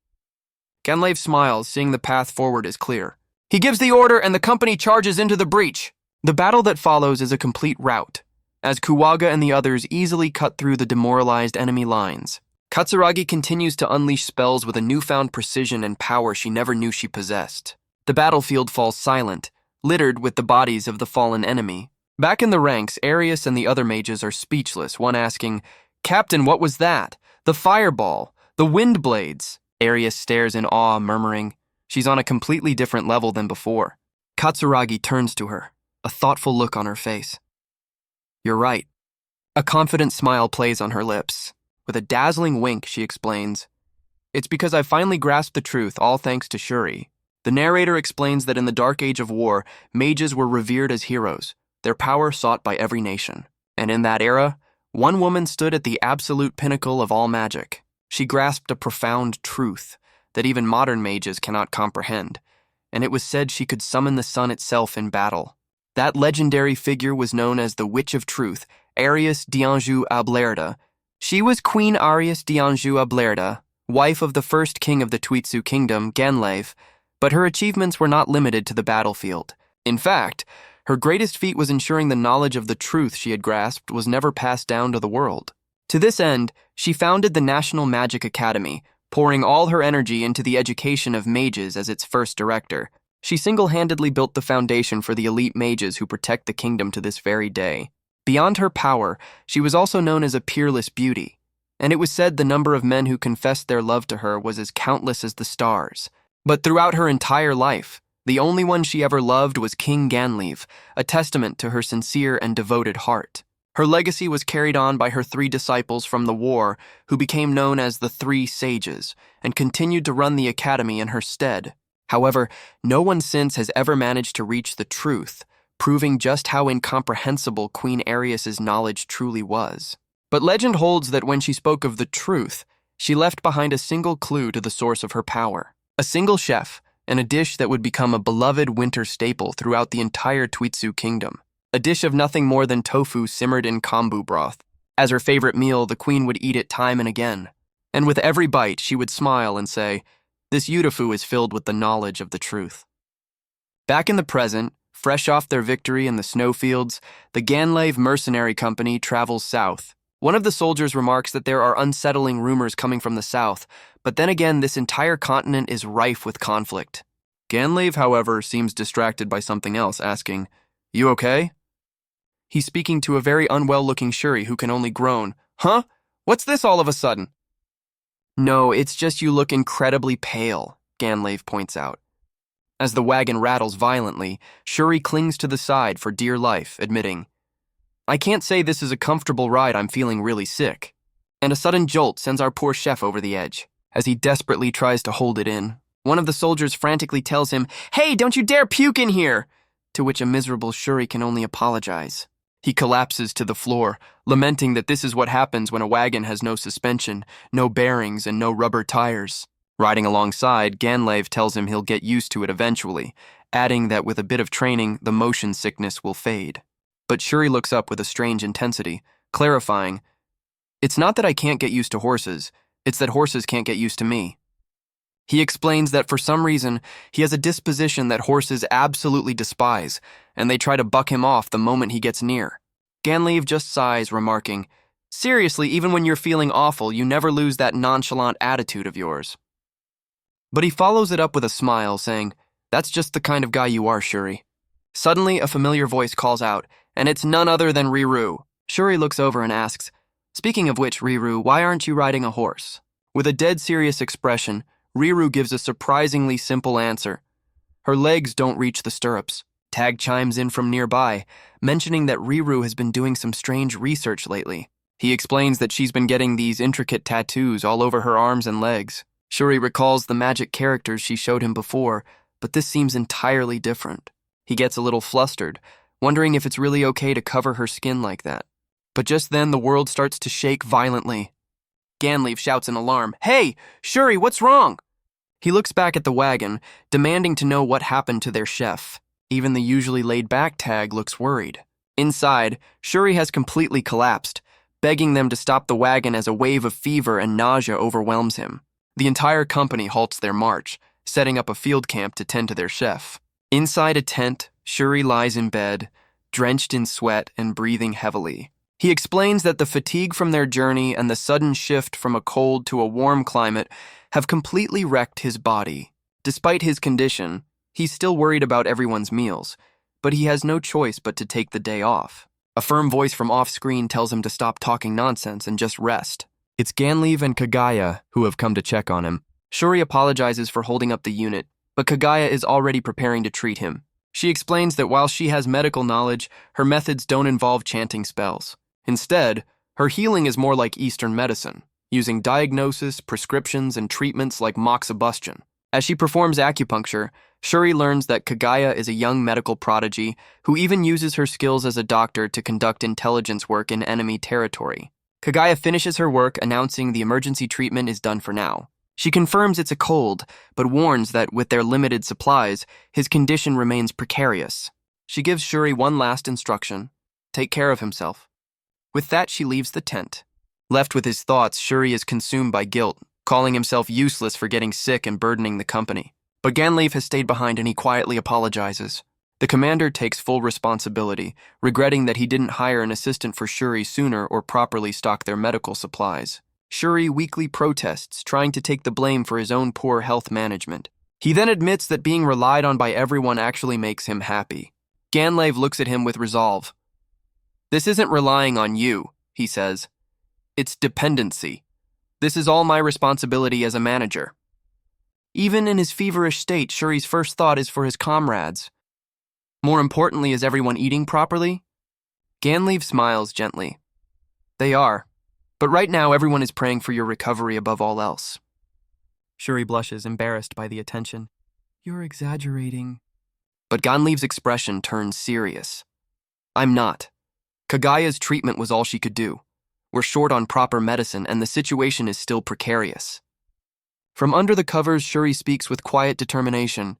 Ganleif smiles, seeing the path forward is clear. He gives the order and the company charges into the breach. The battle that follows is a complete rout, as Kuwaga and the others easily cut through the demoralized enemy lines. Katsuragi continues to unleash spells with a newfound precision and power she never knew she possessed. The battlefield falls silent, littered with the bodies of the fallen enemy. Back in the ranks, Arius and the other mages are speechless, one asking, "Captain, what was that? The fireball, the wind blades." Arius stares in awe, murmuring, "She's on a completely different level than before." Katsuragi turns to her, a thoughtful look on her face. "You're right." A confident smile plays on her lips. With a dazzling wink, she explains, "It's because I finally grasped the truth, all thanks to Shuri." The narrator explains that in the Dark Age of War, mages were revered as heroes, their power sought by every nation. And in that era, one woman stood at the absolute pinnacle of all magic. She grasped a profound truth that even modern mages cannot comprehend, and it was said she could summon the sun itself in battle. That legendary figure was known as the Witch of Truth, Arius d'Anjou Ablerda. She was Queen Arius d'Anjou Ablerda, wife of the first king of the Tuitsu Kingdom, Ganleif, but her achievements were not limited to the battlefield. In fact, her greatest feat was ensuring the knowledge of the truth she had grasped was never passed down to the world. To this end, she founded the National Magic Academy, pouring all her energy into the education of mages as its first director. She single-handedly built the foundation for the elite mages who protect the kingdom to this very day. Beyond her power, she was also known as a peerless beauty, and it was said the number of men who confessed their love to her was as countless as the stars. But throughout her entire life, the only one she ever loved was King Ganleif, a testament to her sincere and devoted heart. Her legacy was carried on by her 3 disciples from the war, who became known as the 3 Sages, and continued to run the academy in her stead. However, no one since has ever managed to reach the truth, proving just how incomprehensible Queen Arius's knowledge truly was. But legend holds that when she spoke of the truth, she left behind a single clue to the source of her power. A single chef, and a dish that would become a beloved winter staple throughout the entire Tuitsu Kingdom. A dish of nothing more than tofu simmered in kombu broth. As her favorite meal, the queen would eat it time and again. And with every bite, she would smile and say, "This yudofu is filled with the knowledge of the truth." Back in the present, fresh off their victory in the snowfields, the Ganleif Mercenary Company travels south. One of the soldiers remarks that there are unsettling rumors coming from the south, but then again, this entire continent is rife with conflict. Ganleif, however, seems distracted by something else, asking, "You okay?" He's speaking to a very unwell-looking Shuri who can only groan, "Huh? What's this all of a sudden?" "No, it's just you look incredibly pale," Ganleif points out. As the wagon rattles violently, Shuri clings to the side for dear life, admitting, "I can't say this is a comfortable ride, I'm feeling really sick." And a sudden jolt sends our poor chef over the edge. As he desperately tries to hold it in, one of the soldiers frantically tells him, "Hey, don't you dare puke in here!" To which a miserable Shuri can only apologize. He collapses to the floor, lamenting that this is what happens when a wagon has no suspension, no bearings, and no rubber tires. Riding alongside, Ganleif tells him he'll get used to it eventually, adding that with a bit of training, the motion sickness will fade. But Shuri looks up with a strange intensity, clarifying, "It's not that I can't get used to horses, it's that horses can't get used to me." He explains that for some reason, he has a disposition that horses absolutely despise, and they try to buck him off the moment he gets near. Ganleif just sighs, remarking, "Seriously, even when you're feeling awful, you never lose that nonchalant attitude of yours." But he follows it up with a smile, saying, "That's just the kind of guy you are, Shuri." Suddenly, a familiar voice calls out, and it's none other than Riru. Shuri looks over and asks, "Speaking of which, Riru, why aren't you riding a horse?" With a dead serious expression, Riru gives a surprisingly simple answer. Her legs don't reach the stirrups. Tag chimes in from nearby, mentioning that Riru has been doing some strange research lately. He explains that she's been getting these intricate tattoos all over her arms and legs. Shuri recalls the magic characters she showed him before, but this seems entirely different. He gets a little flustered, wondering if it's really okay to cover her skin like that. But just then, the world starts to shake violently. Ganleaf shouts in alarm, "Hey, Shuri, what's wrong?" He looks back at the wagon, demanding to know what happened to their chef. Even the usually laid-back Tag looks worried. Inside, Shuri has completely collapsed, begging them to stop the wagon as a wave of fever and nausea overwhelms him. The entire company halts their march, setting up a field camp to tend to their chef. Inside a tent, Shuri lies in bed, drenched in sweat and breathing heavily. He explains that the fatigue from their journey and the sudden shift from a cold to a warm climate have completely wrecked his body. Despite his condition, he's still worried about everyone's meals, but he has no choice but to take the day off. A firm voice from off-screen tells him to stop talking nonsense and just rest. It's Ganleaf and Kagaya who have come to check on him. Shuri apologizes for holding up the unit, but Kagaya is already preparing to treat him. She explains that while she has medical knowledge, her methods don't involve chanting spells. Instead, her healing is more like Eastern medicine, using diagnosis, prescriptions, and treatments like moxibustion. As she performs acupuncture, Shuri learns that Kagaya is a young medical prodigy who even uses her skills as a doctor to conduct intelligence work in enemy territory. Kagaya finishes her work, announcing the emergency treatment is done for now. She confirms it's a cold, but warns that with their limited supplies, his condition remains precarious. She gives Shuri one last instruction: take care of himself. With that, she leaves the tent. Left with his thoughts, Shuri is consumed by guilt, calling himself useless for getting sick and burdening the company. But Ganleaf has stayed behind and he quietly apologizes. The commander takes full responsibility, regretting that he didn't hire an assistant for Shuri sooner or properly stock their medical supplies. Shuri weakly protests, trying to take the blame for his own poor health management. He then admits that being relied on by everyone actually makes him happy. Ganleaf looks at him with resolve. "This isn't relying on you," he says. "It's dependency. This is all my responsibility as a manager." Even in his feverish state, Shuri's first thought is for his comrades. More importantly, is everyone eating properly? Ganleaf smiles gently. They are. But right now, everyone is praying for your recovery above all else. Shuri blushes, embarrassed by the attention. You're exaggerating. But Ganleaf's expression turns serious. I'm not. Kagaya's treatment was all she could do. We're short on proper medicine, and the situation is still precarious. From under the covers, Shuri speaks with quiet determination.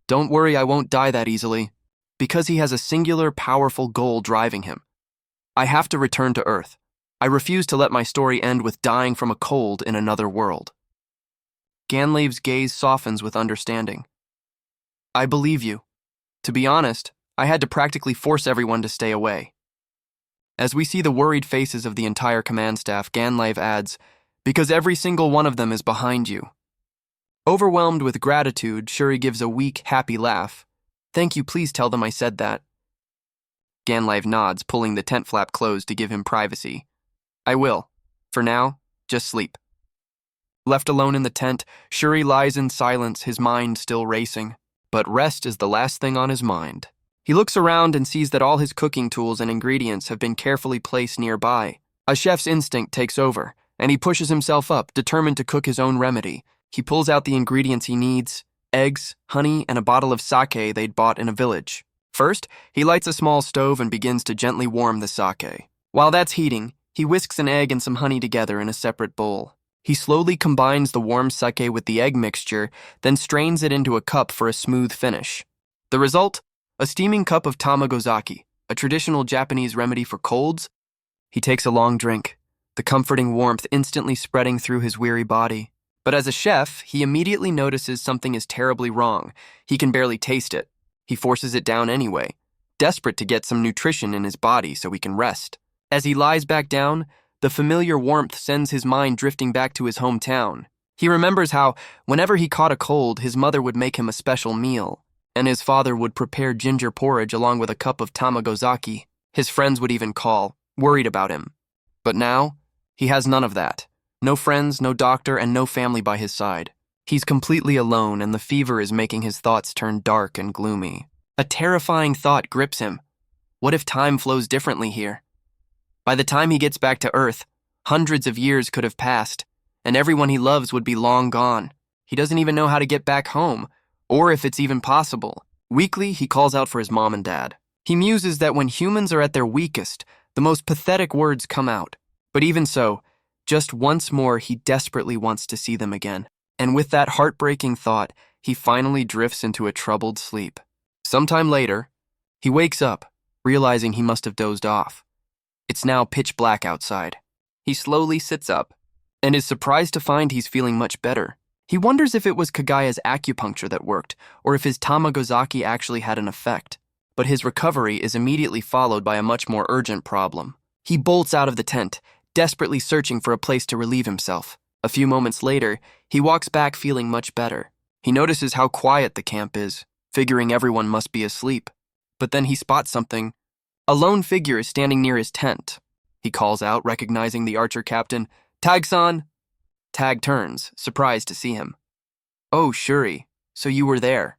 Don't worry, I won't die that easily. Because he has a singular, powerful goal driving him. I have to return to Earth. I refuse to let my story end with dying from a cold in another world. Ganleaf's gaze softens with understanding. I believe you. To be honest, I had to practically force everyone to stay away. As we see the worried faces of the entire command staff, Ganleaf adds, because every single one of them is behind you. Overwhelmed with gratitude, Shuri gives a weak, happy laugh. Thank you, please tell them I said that. Ganleaf nods, pulling the tent flap closed to give him privacy. I will. For now, just sleep. Left alone in the tent, Shuri lies in silence, his mind still racing. But rest is the last thing on his mind. He looks around and sees that all his cooking tools and ingredients have been carefully placed nearby. A chef's instinct takes over, and he pushes himself up, determined to cook his own remedy. He pulls out the ingredients he needs, eggs, honey, and a bottle of sake they'd bought in a village. First, he lights a small stove and begins to gently warm the sake. While that's heating, he whisks an egg and some honey together in a separate bowl. He slowly combines the warm sake with the egg mixture, then strains it into a cup for a smooth finish. The result? A steaming cup of tamagozaki, a traditional Japanese remedy for colds. He takes a long drink, the comforting warmth instantly spreading through his weary body. But as a chef, he immediately notices something is terribly wrong. He can barely taste it. He forces it down anyway, desperate to get some nutrition in his body so he can rest. As he lies back down, the familiar warmth sends his mind drifting back to his hometown. He remembers how, whenever he caught a cold, his mother would make him a special meal, and his father would prepare ginger porridge along with a cup of tamagozaki. His friends would even call, worried about him. But now, he has none of that. No friends, no doctor, and no family by his side. He's completely alone, and the fever is making his thoughts turn dark and gloomy. A terrifying thought grips him. What if time flows differently here? By the time he gets back to Earth, hundreds of years could have passed, and everyone he loves would be long gone. He doesn't even know how to get back home, or if it's even possible. Weakly, he calls out for his mom and dad. He muses that when humans are at their weakest, The most pathetic words come out. But even so, just once more he desperately wants to see them again. And with that heartbreaking thought, he finally drifts into a troubled sleep. Sometime later, he wakes up, realizing he must have dozed off. It's now pitch black outside. He slowly sits up and is surprised to find he's feeling much better. He wonders if it was Kagaya's acupuncture that worked, or if his Tamagozaki actually had an effect. But his recovery is immediately followed by a much more urgent problem. He bolts out of the tent, desperately searching for a place to relieve himself. A few moments later, he walks back feeling much better. He notices how quiet the camp is, figuring everyone must be asleep. But then he spots something. A lone figure is standing near his tent. He calls out, recognizing the archer captain. "Tag-san!" Tag turns, surprised to see him. "Oh, Shuri, so you were there."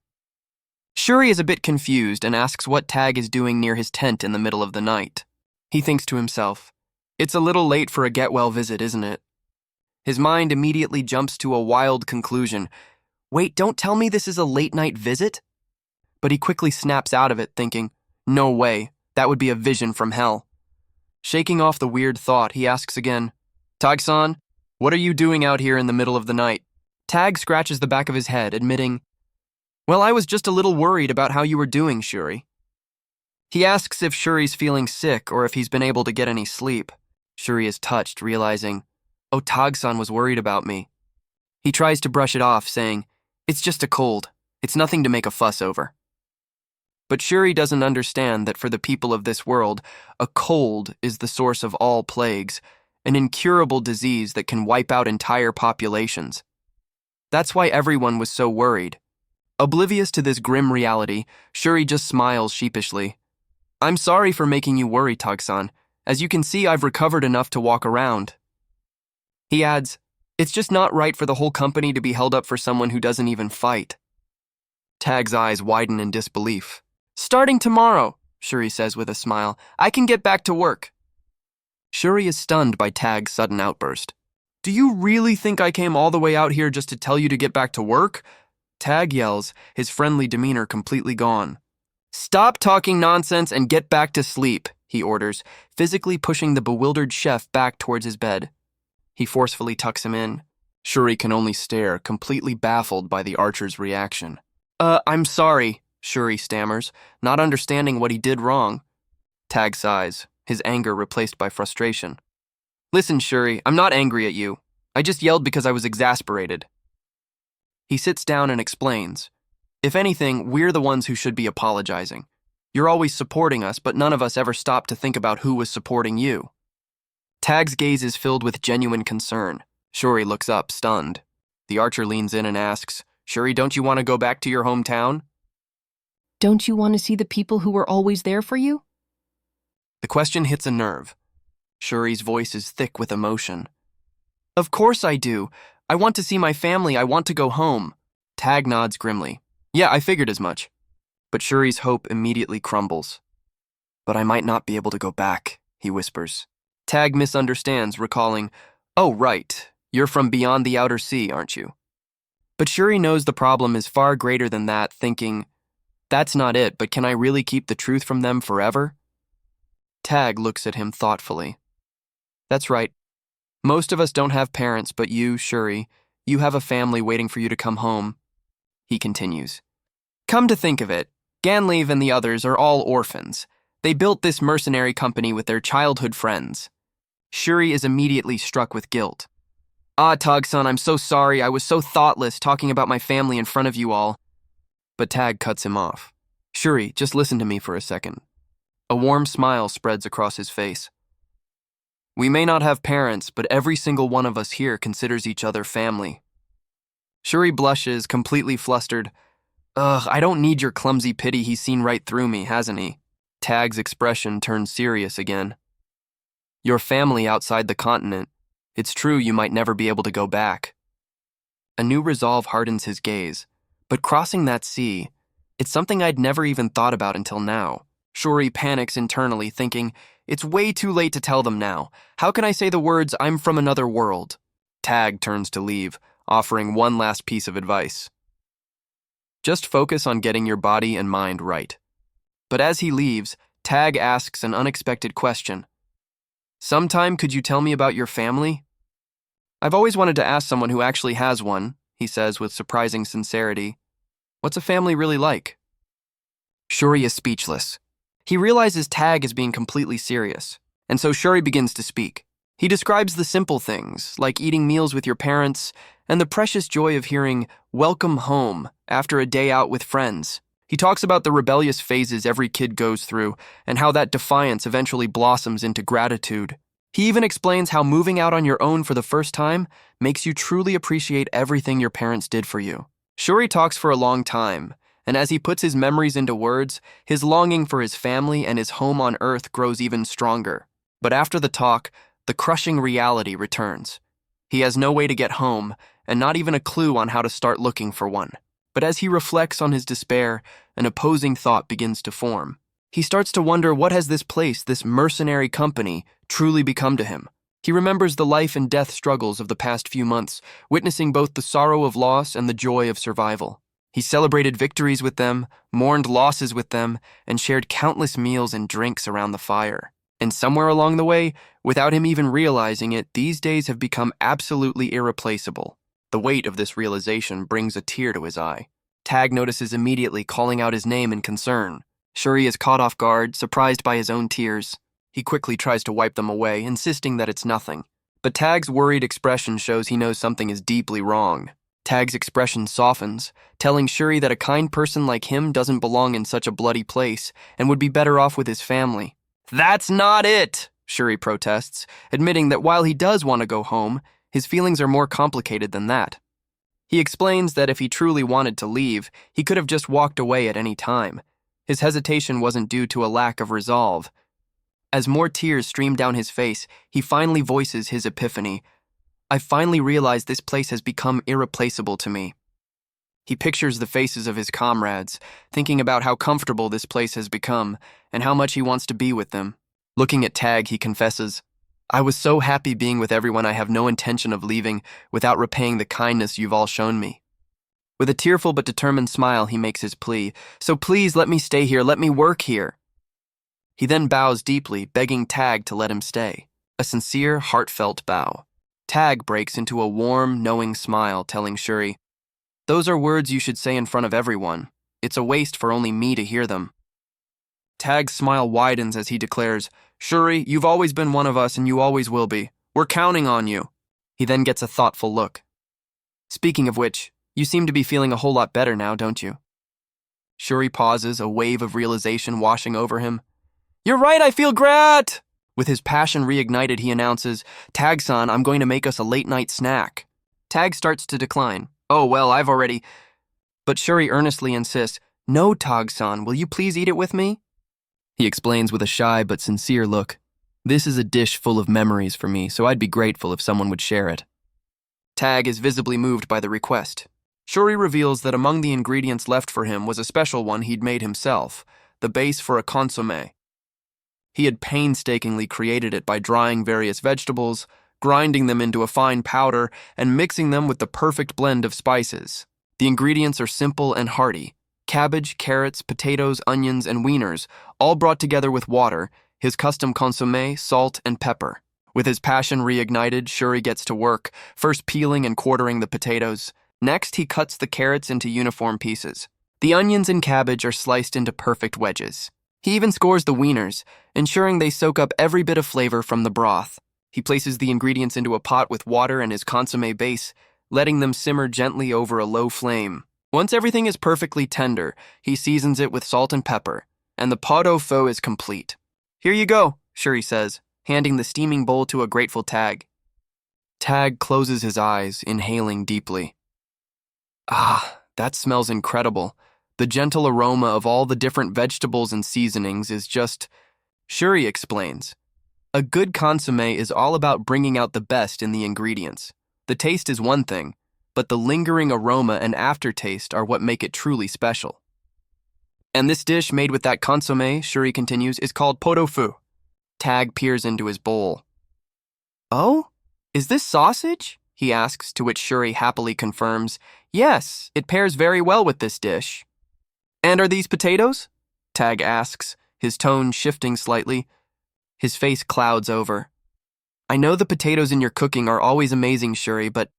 Shuri is a bit confused and asks what Tag is doing near his tent in the middle of the night. He thinks to himself, it's a little late for a get-well visit, isn't it? His mind immediately jumps to a wild conclusion. Wait, don't tell me this is a late-night visit? But he quickly snaps out of it, thinking, no way, that would be a vision from hell. Shaking off the weird thought, he asks again, "Tag-san, what are you doing out here in the middle of the night?" Tag scratches the back of his head, admitting, "Well, I was just a little worried about how you were doing, Shuri." He asks if Shuri's feeling sick or if he's been able to get any sleep. Shuri is touched, realizing, oh, Tag-san was worried about me. He tries to brush it off, saying, "It's just a cold. It's nothing to make a fuss over." But Shuri doesn't understand that for the people of this world, a cold is the source of all plagues, an incurable disease that can wipe out entire populations. That's why everyone was so worried. Oblivious to this grim reality, Shuri just smiles sheepishly. "I'm sorry for making you worry, Tag-san. As you can see, I've recovered enough to walk around." He adds, "It's just not right for the whole company to be held up for someone who doesn't even fight." Tag's eyes widen in disbelief. "Starting tomorrow," Shuri says with a smile, "I can get back to work." Shuri is stunned by Tag's sudden outburst. "Do you really think I came all the way out here just to tell you to get back to work?" Tag yells, his friendly demeanor completely gone. "Stop talking nonsense and get back to sleep," he orders, physically pushing the bewildered chef back towards his bed. He forcefully tucks him in. Shuri can only stare, completely baffled by the archer's reaction. I'm sorry," Shuri stammers, not understanding what he did wrong. Tag sighs, his anger replaced by frustration. "Listen, Shuri, I'm not angry at you. I just yelled because I was exasperated." He sits down and explains, "If anything, we're the ones who should be apologizing. You're always supporting us, but none of us ever stopped to think about who was supporting you." Tag's gaze is filled with genuine concern. Shuri looks up, stunned. The archer leans in and asks, "Shuri, don't you want to go back to your hometown?" Don't you want to see the people who were always there for you? The question hits a nerve. Shuri's voice is thick with emotion. "Of course I do. I want to see my family. I want to go home." Tag nods grimly. "Yeah, I figured as much." But Shuri's hope immediately crumbles. "But I might not be able to go back," he whispers. Tag misunderstands, recalling, "Oh, right. You're from beyond the outer sea, aren't you?" But Shuri knows the problem is far greater than that, thinking, "That's not it, but can I really keep the truth from them forever?" Tag looks at him thoughtfully. "That's right. Most of us don't have parents, but you, Shuri, you have a family waiting for you to come home." He continues, "Come to think of it, Ganleave and the others are all orphans. They built this mercenary company with their childhood friends." Shuri is immediately struck with guilt. "Ah, Tag-san, I'm so sorry. I was so thoughtless talking about my family in front of you all." But Tag cuts him off. "Shuri, just listen to me for a second." A warm smile spreads across his face. "We may not have parents, but every single one of us here considers each other family." Shuri blushes, completely flustered. "Ugh, I don't need your clumsy pity. He's seen right through me, hasn't he?" Tag's expression turns serious again. "Your family outside the continent. It's true you might never be able to go back." A new resolve hardens his gaze. But crossing that sea, it's something I'd never even thought about until now. Shuri panics internally, thinking, it's way too late to tell them now. How can I say the words, "I'm from another world"? Tag turns to leave, offering one last piece of advice. Just focus on getting your body and mind right. But as he leaves, Tag asks an unexpected question. Sometime could you tell me about your family? I've always wanted to ask someone who actually has one, he says with surprising sincerity. What's a family really like? Shuri is speechless. He realizes Tag is being completely serious, and so Shuri begins to speak. He describes the simple things, like eating meals with your parents, and the precious joy of hearing, "Welcome home," after a day out with friends. He talks about the rebellious phases every kid goes through, and how that defiance eventually blossoms into gratitude. He even explains how moving out on your own for the first time makes you truly appreciate everything your parents did for you. Shuri talks for a long time, and as he puts his memories into words, his longing for his family and his home on Earth grows even stronger. But after the talk, the crushing reality returns. He has no way to get home, and not even a clue on how to start looking for one. But as he reflects on his despair, an opposing thought begins to form. He starts to wonder, what has this place, this mercenary company, truly become to him? He remembers the life and death struggles of the past few months, witnessing both the sorrow of loss and the joy of survival. He celebrated victories with them, mourned losses with them, and shared countless meals and drinks around the fire. And somewhere along the way, without him even realizing it, these days have become absolutely irreplaceable. The weight of this realization brings a tear to his eye. Tag notices immediately, calling out his name in concern. Shuri is caught off guard, surprised by his own tears. He quickly tries to wipe them away, insisting that it's nothing. But Tag's worried expression shows he knows something is deeply wrong. Tag's expression softens, telling Shuri that a kind person like him doesn't belong in such a bloody place and would be better off with his family. "That's not it," Shuri protests, admitting that while he does want to go home, his feelings are more complicated than that. He explains that if he truly wanted to leave, he could have just walked away at any time. His hesitation wasn't due to a lack of resolve. As more tears stream down his face, he finally voices his epiphany. "I finally realized this place has become irreplaceable to me." He pictures the faces of his comrades, thinking about how comfortable this place has become and how much he wants to be with them. Looking at Tag, he confesses, "I was so happy being with everyone, I have no intention of leaving without repaying the kindness you've all shown me." With a tearful but determined smile, he makes his plea, "So please let me stay here, let me work here." He then bows deeply, begging Tag to let him stay. A sincere, heartfelt bow. Tag breaks into a warm, knowing smile, telling Shuri, "Those are words you should say in front of everyone. It's a waste for only me to hear them." Tag's smile widens as he declares, "Shuri, you've always been one of us and you always will be. We're counting on you." He then gets a thoughtful look. "Speaking of which, you seem to be feeling a whole lot better now, don't you?" Shuri pauses, a wave of realization washing over him. "You're right, I feel great!" With his passion reignited, he announces, "Tag-san, I'm going to make us a late-night snack." Tag starts to decline. "Oh, well, I've already..." But Shuri earnestly insists, "No, Tag-san, will you please eat it with me?" He explains with a shy but sincere look, "This is a dish full of memories for me, so I'd be grateful if someone would share it." Tag is visibly moved by the request. Shuri reveals that among the ingredients left for him was a special one he'd made himself, the base for a consommé. He had painstakingly created it by drying various vegetables, grinding them into a fine powder, and mixing them with the perfect blend of spices. The ingredients are simple and hearty: cabbage, carrots, potatoes, onions, and wieners, all brought together with water, his custom consommé, salt, and pepper. With his passion reignited, Shuri gets to work, first peeling and quartering the potatoes. Next, he cuts the carrots into uniform pieces. The onions and cabbage are sliced into perfect wedges. He even scores the wieners, ensuring they soak up every bit of flavor from the broth. He places the ingredients into a pot with water and his consommé base, letting them simmer gently over a low flame. Once everything is perfectly tender, he seasons it with salt and pepper, and the pot au feu is complete. "Here you go," Shuri says, handing the steaming bowl to a grateful Tag. Tag closes his eyes, inhaling deeply. "Ah, that smells incredible. The gentle aroma of all the different vegetables and seasonings is just..." Shuri explains, "A good consommé is all about bringing out the best in the ingredients. The taste is one thing, but the lingering aroma and aftertaste are what make it truly special." "And this dish made with that consommé," Shuri continues, "is called pot au feu." Tag peers into his bowl. "Oh? Is this sausage?" he asks, to which Shuri happily confirms, "Yes, it pairs very well with this dish." "And are these potatoes?" Tag asks, his tone shifting slightly. His face clouds over. I know the potatoes in your cooking are always amazing, Shuri, but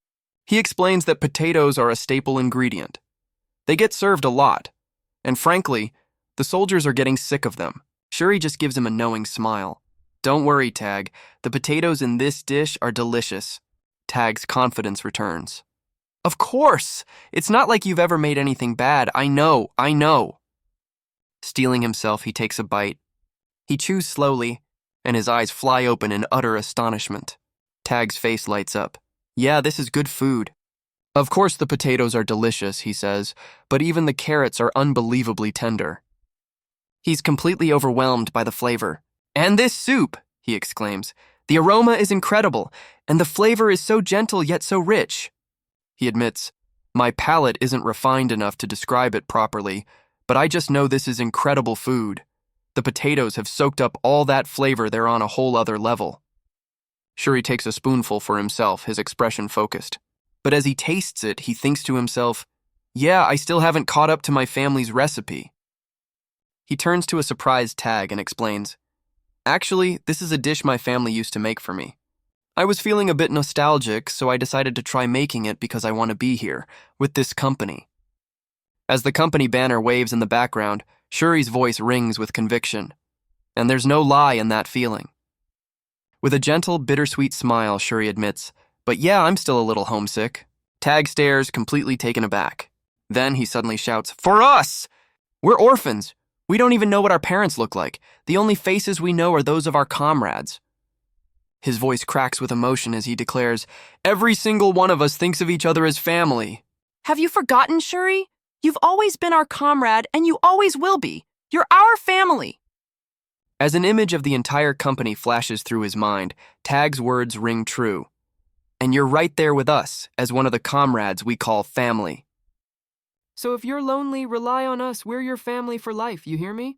he explains that potatoes are a staple ingredient. They get served a lot, and frankly, the soldiers are getting sick of them. Shuri just gives him a knowing smile. Don't worry, Tag. The potatoes in this dish are delicious. Tag's confidence returns. Of course! It's not like you've ever made anything bad. I know. Steeling himself, he takes a bite. He chews slowly, and his eyes fly open in utter astonishment. Tag's face lights up. Yeah, this is good food. Of course the potatoes are delicious, he says, but even the carrots are unbelievably tender. He's completely overwhelmed by the flavor. And this soup, he exclaims. The aroma is incredible, and the flavor is so gentle yet so rich. He admits, my palate isn't refined enough to describe it properly, but I just know this is incredible food. The potatoes have soaked up all that flavor, they're on a whole other level. Shuri takes a spoonful for himself, his expression focused. But as he tastes it, he thinks to himself, yeah, I still haven't caught up to my family's recipe. He turns to a surprised Tag and explains, actually, this is a dish my family used to make for me. I was feeling a bit nostalgic, so I decided to try making it because I want to be here, with this company. As the company banner waves in the background, Shuri's voice rings with conviction. And there's no lie in that feeling. With a gentle, bittersweet smile, Shuri admits, but yeah, I'm still a little homesick. Tag stares, completely taken aback. Then he suddenly shouts, for us! We're orphans. We don't even know what our parents look like. The only faces we know are those of our comrades. His voice cracks with emotion as he declares, every single one of us thinks of each other as family. Have you forgotten, Shuri? You've always been our comrade, and you always will be. You're our family. As an image of the entire company flashes through his mind, Tag's words ring true. And you're right there with us, as one of the comrades we call family. So if you're lonely, rely on us. We're your family for life, you hear me?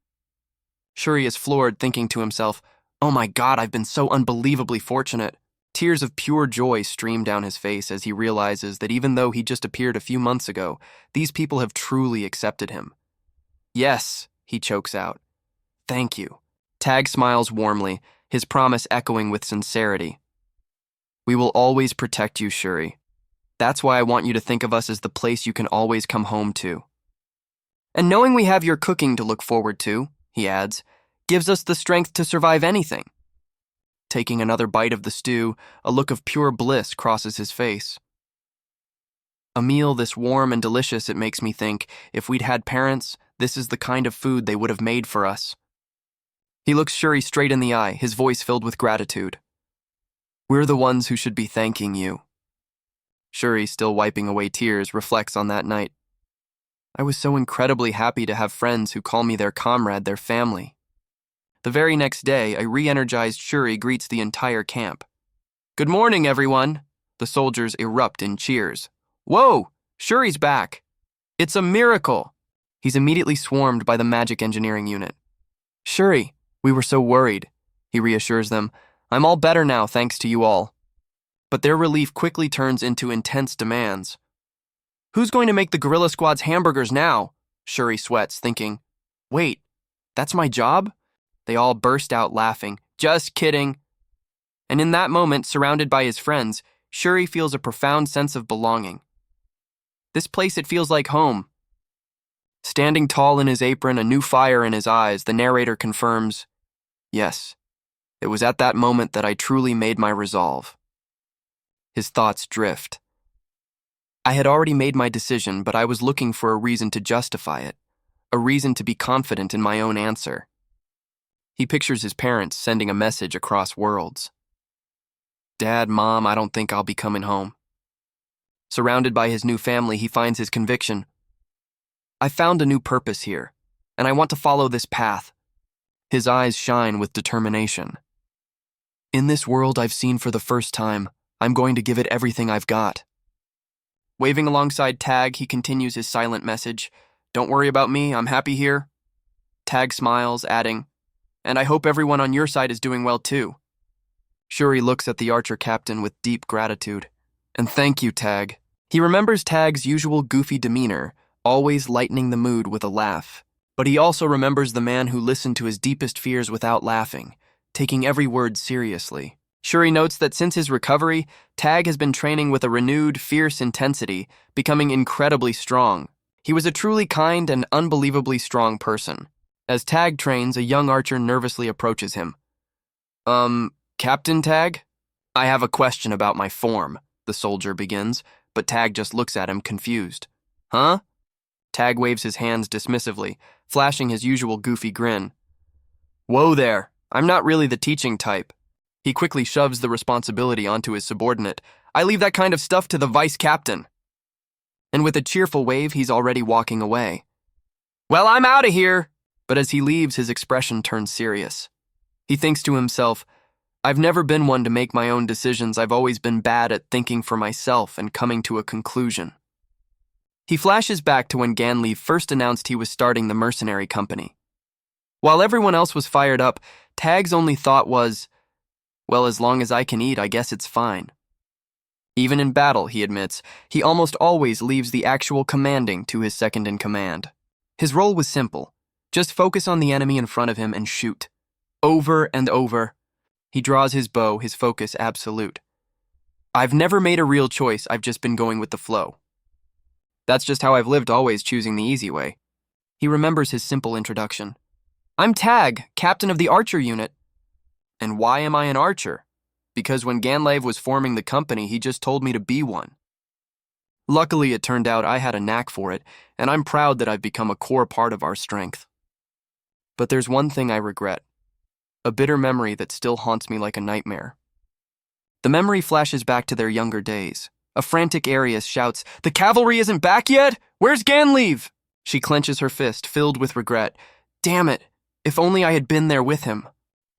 Shuri is floored, thinking to himself, oh my God, I've been so unbelievably fortunate. Tears of pure joy stream down his face as he realizes that even though he just appeared a few months ago, these people have truly accepted him. Yes, he chokes out. Thank you. Tag smiles warmly, his promise echoing with sincerity. We will always protect you, Shuri. That's why I want you to think of us as the place you can always come home to. And knowing we have your cooking to look forward to, he adds, gives us the strength to survive anything. Taking another bite of the stew, a look of pure bliss crosses his face. A meal this warm and delicious, it makes me think, if we'd had parents, this is the kind of food they would have made for us. He looks Shuri straight in the eye, his voice filled with gratitude. We're the ones who should be thanking you. Shuri, still wiping away tears, reflects on that night. I was so incredibly happy to have friends who call me their comrade, their family. The very next day, a re-energized Shuri greets the entire camp. Good morning, everyone! The soldiers erupt in cheers. Whoa! Shuri's back! It's a miracle! He's immediately swarmed by the magic engineering unit. Shuri, we were so worried, he reassures them. I'm all better now, thanks to you all. But their relief quickly turns into intense demands. Who's going to make the Guerrilla Squad's hamburgers now? Shuri sweats, thinking, wait, that's my job? They all burst out laughing. Just kidding. And in that moment, surrounded by his friends, Shuri feels a profound sense of belonging. This place, it feels like home. Standing tall in his apron, a new fire in his eyes, the narrator confirms, yes, it was at that moment that I truly made my resolve. His thoughts drift. I had already made my decision, but I was looking for a reason to justify it, a reason to be confident in my own answer. He pictures his parents sending a message across worlds. Dad, Mom, I don't think I'll be coming home. Surrounded by his new family, he finds his conviction. I found a new purpose here, and I want to follow this path. His eyes shine with determination. In this world I've seen for the first time, I'm going to give it everything I've got. Waving alongside Tag, he continues his silent message. Don't worry about me, I'm happy here. Tag smiles, adding, and I hope everyone on your side is doing well too. Shuri looks at the archer captain with deep gratitude. And thank you, Tag. He remembers Tag's usual goofy demeanor, always lightening the mood with a laugh. But he also remembers the man who listened to his deepest fears without laughing, taking every word seriously. Shuri notes that since his recovery, Tag has been training with a renewed, fierce intensity, becoming incredibly strong. He was a truly kind and unbelievably strong person. As Tag trains, a young archer nervously approaches him. Captain Tag? I have a question about my form, the soldier begins, but Tag just looks at him confused. Huh? Tag waves his hands dismissively, flashing his usual goofy grin. Whoa there, I'm not really the teaching type. He quickly shoves the responsibility onto his subordinate. I leave that kind of stuff to the vice captain. And with a cheerful wave, he's already walking away. Well, I'm out of here! But as he leaves, his expression turns serious. He thinks to himself, I've never been one to make my own decisions. I've always been bad at thinking for myself and coming to a conclusion. He flashes back to when Ganleave first announced he was starting the mercenary company. While everyone else was fired up, Tag's only thought was, well, as long as I can eat, I guess it's fine. Even in battle, he admits, he almost always leaves the actual commanding to his second-in-command. His role was simple. Just focus on the enemy in front of him and shoot. Over and over. He draws his bow, his focus absolute. I've never made a real choice, I've just been going with the flow. That's just how I've lived, always choosing the easy way. He remembers his simple introduction. I'm Tag, captain of the archer unit. And why am I an archer? Because when Ganleave was forming the company, he just told me to be one. Luckily, it turned out I had a knack for it, and I'm proud that I've become a core part of our strength. But there's one thing I regret. A bitter memory that still haunts me like a nightmare. The memory flashes back to their younger days. A frantic Arius shouts, The cavalry isn't back yet? Where's Ganleave? She clenches her fist, filled with regret. Damn it, if only I had been there with him.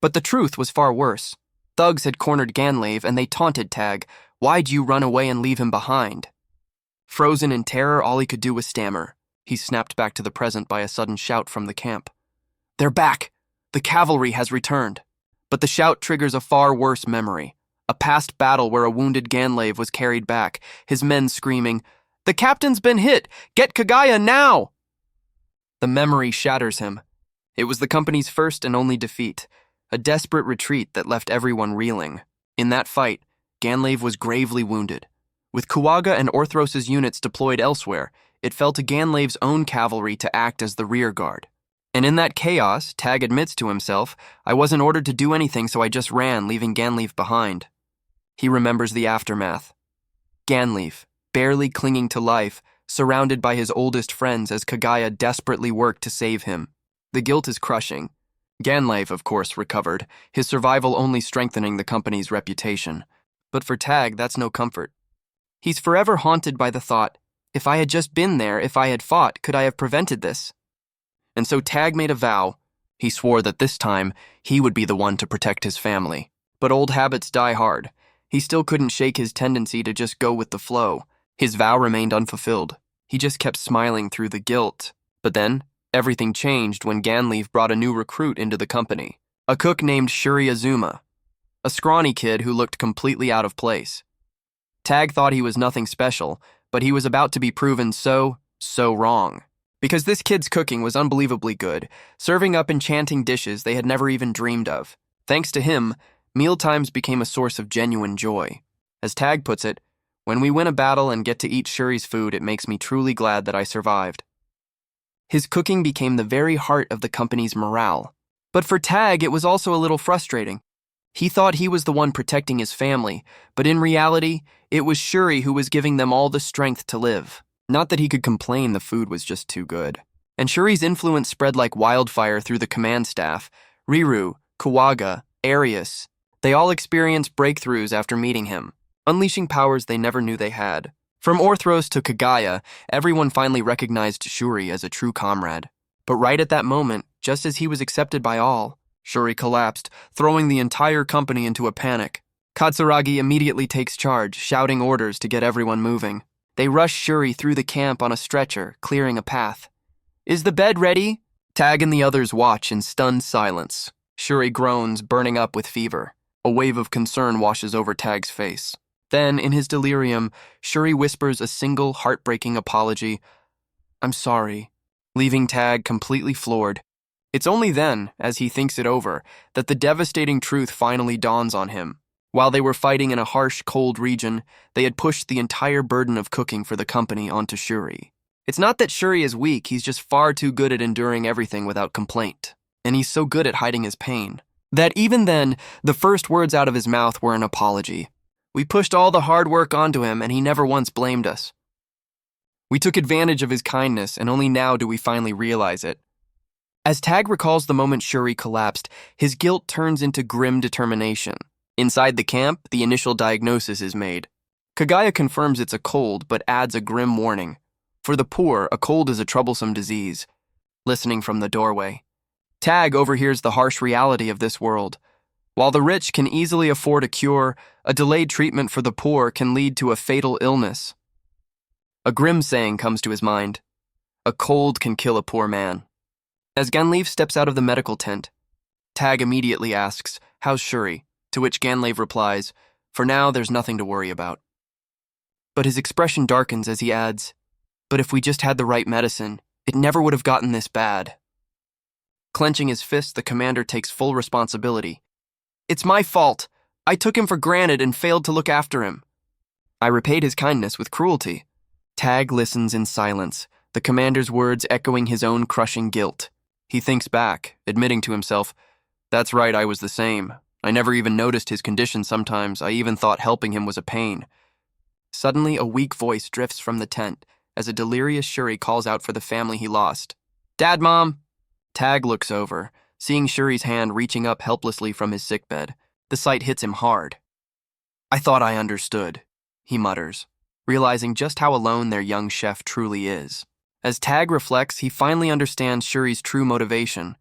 But the truth was far worse. Thugs had cornered Ganleave and they taunted Tag. Why'd you run away and leave him behind? Frozen in terror, all he could do was stammer. He snapped back to the present by a sudden shout from the camp. They're back! The cavalry has returned. But the shout triggers a far worse memory. A past battle where a wounded Ganleave was carried back, his men screaming, The captain's been hit! Get Kagaya now! The memory shatters him. It was the company's first and only defeat. A desperate retreat that left everyone reeling. In that fight, Ganleave was gravely wounded. With Kuwaga and Orthros's units deployed elsewhere, it fell to Ganleave's own cavalry to act as the rear guard. And in that chaos, Tag admits to himself, I wasn't ordered to do anything, so I just ran, leaving Ganleave behind. He remembers the aftermath. Ganleave, barely clinging to life, surrounded by his oldest friends as Kagaya desperately worked to save him. The guilt is crushing. Ganleave, of course, recovered, his survival only strengthening the company's reputation. But for Tag, that's no comfort. He's forever haunted by the thought, if I had just been there, if I had fought, could I have prevented this? And so Tag made a vow. He swore that this time, he would be the one to protect his family. But old habits die hard. He still couldn't shake his tendency to just go with the flow. His vow remained unfulfilled. He just kept smiling through the guilt. But then, everything changed when Ganleave brought a new recruit into the company. A cook named Shuri Azuma. A scrawny kid who looked completely out of place. Tag thought he was nothing special, but he was about to be proven so wrong. Because this kid's cooking was unbelievably good, serving up enchanting dishes they had never even dreamed of. Thanks to him, mealtimes became a source of genuine joy. As Tag puts it, when we win a battle and get to eat Shuri's food, it makes me truly glad that I survived. His cooking became the very heart of the company's morale. But for Tag, it was also a little frustrating. He thought he was the one protecting his family, but in reality, it was Shuri who was giving them all the strength to live. Not that he could complain, the food was just too good. And Shuri's influence spread like wildfire through the command staff. Riru, Kuwaga, Arius, they all experienced breakthroughs after meeting him, unleashing powers they never knew they had. From Orthros to Kagaya, everyone finally recognized Shuri as a true comrade. But right at that moment, just as he was accepted by all, Shuri collapsed, throwing the entire company into a panic. Katsuragi immediately takes charge, shouting orders to get everyone moving. They rush Shuri through the camp on a stretcher, clearing a path. Is the bed ready? Tag and the others watch in stunned silence. Shuri groans, burning up with fever. A wave of concern washes over Tag's face. Then, in his delirium, Shuri whispers a single heartbreaking apology. I'm sorry, leaving Tag completely floored. It's only then, as he thinks it over, that the devastating truth finally dawns on him. While they were fighting in a harsh, cold region, they had pushed the entire burden of cooking for the company onto Shuri. It's not that Shuri is weak, he's just far too good at enduring everything without complaint. And he's so good at hiding his pain that even then, the first words out of his mouth were an apology. We pushed all the hard work onto him, and he never once blamed us. We took advantage of his kindness, and only now do we finally realize it. As Tag recalls the moment Shuri collapsed, his guilt turns into grim determination. Inside the camp, the initial diagnosis is made. Kagaya confirms it's a cold, but adds a grim warning. For the poor, a cold is a troublesome disease. Listening from the doorway, Tag overhears the harsh reality of this world. While the rich can easily afford a cure, a delayed treatment for the poor can lead to a fatal illness. A grim saying comes to his mind. A cold can kill a poor man. As Ganleif steps out of the medical tent, Tag immediately asks, "How's Shuri?" To which Ganleif replies, "For now, there's nothing to worry about." But his expression darkens as he adds, "But if we just had the right medicine, it never would have gotten this bad." Clenching his fist, the commander takes full responsibility. "It's my fault. I took him for granted and failed to look after him. I repaid his kindness with cruelty." Tag listens in silence, the commander's words echoing his own crushing guilt. He thinks back, admitting to himself, "That's right, I was the same. I never even noticed his condition sometimes. I even thought helping him was a pain." Suddenly, a weak voice drifts from the tent as a delirious Shuri calls out for the family he lost. "Dad, Mom!" Tag looks over, seeing Shuri's hand reaching up helplessly from his sickbed. The sight hits him hard. "I thought I understood," he mutters, realizing just how alone their young chef truly is. As Tag reflects, he finally understands Shuri's true motivation.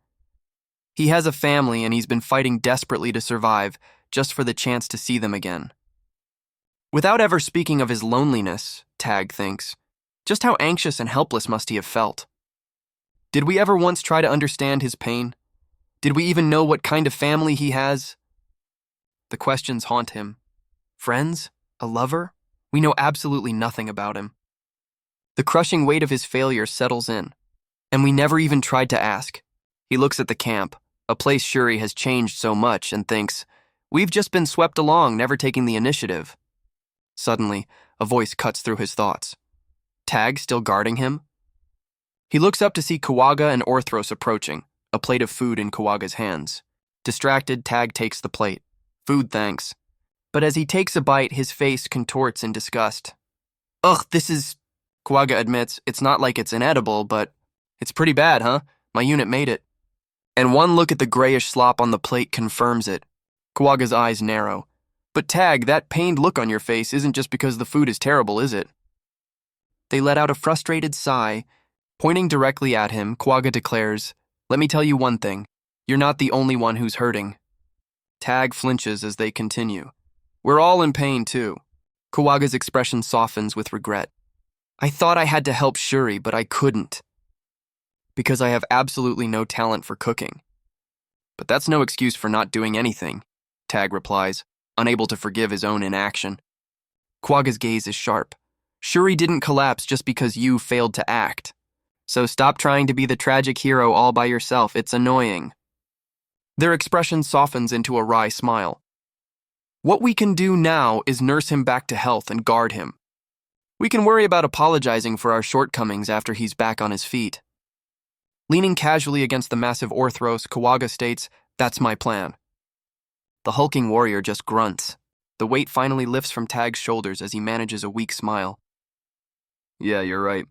He has a family and he's been fighting desperately to survive just for the chance to see them again. Without ever speaking of his loneliness, Tag thinks, just how anxious and helpless must he have felt? Did we ever once try to understand his pain? Did we even know what kind of family he has? The questions haunt him. Friends? A lover? We know absolutely nothing about him. The crushing weight of his failure settles in, and we never even tried to ask. He looks at the camp, a place Shuri has changed so much, and thinks, "We've just been swept along, never taking the initiative." Suddenly, a voice cuts through his thoughts. Tag still guarding him? He looks up to see Kawaga and Orthros approaching, a plate of food in Kawaga's hands. Distracted, Tag takes the plate. "Food, thanks." But as he takes a bite, his face contorts in disgust. "Ugh, this is..." Kawaga admits, "It's not like it's inedible, but it's pretty bad, huh? My unit made it." And one look at the grayish slop on the plate confirms it. Kawaga's eyes narrow. "But Tag, that pained look on your face isn't just because the food is terrible, is it?" They let out a frustrated sigh. Pointing directly at him, Kawaga declares, "Let me tell you one thing. You're not the only one who's hurting." Tag flinches as they continue. "We're all in pain, too." Kawaga's expression softens with regret. "I thought I had to help Shuri, but I couldn't. Because I have absolutely no talent for cooking." "But that's no excuse for not doing anything," Tag replies, unable to forgive his own inaction. Kawaga's gaze is sharp. "Shuri didn't collapse just because you failed to act. So stop trying to be the tragic hero all by yourself, it's annoying." Their expression softens into a wry smile. "What we can do now is nurse him back to health and guard him. We can worry about apologizing for our shortcomings after he's back on his feet." Leaning casually against the massive Orthros, Kawaga states, "That's my plan." The hulking warrior just grunts. The weight finally lifts from Tag's shoulders as he manages a weak smile. "Yeah, you're right."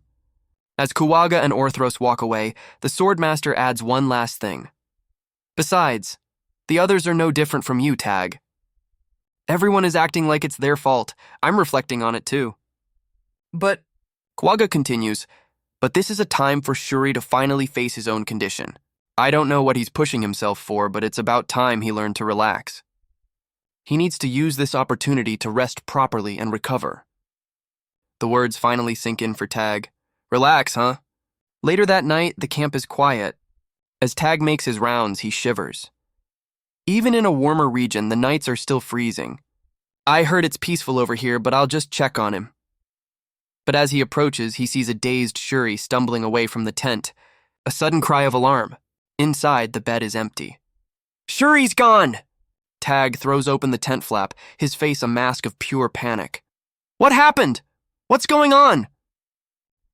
As Kawaga and Orthros walk away, the swordmaster adds one last thing. "Besides, the others are no different from you, Tag. Everyone is acting like it's their fault. I'm reflecting on it too." "But," Kawaga continues, "but this is a time for Shuri to finally face his own condition. I don't know what he's pushing himself for, but it's about time he learned to relax. He needs to use this opportunity to rest properly and recover." The words finally sink in for Tag. Relax, huh? Later that night, the camp is quiet. As Tag makes his rounds, he shivers. Even in a warmer region, the nights are still freezing. "I heard it's peaceful over here, but I'll just check on him." But as he approaches, he sees a dazed Shuri stumbling away from the tent. A sudden cry of alarm. Inside, the bed is empty. "Shuri's gone!" Tag throws open the tent flap, his face a mask of pure panic. What happened? What's going on?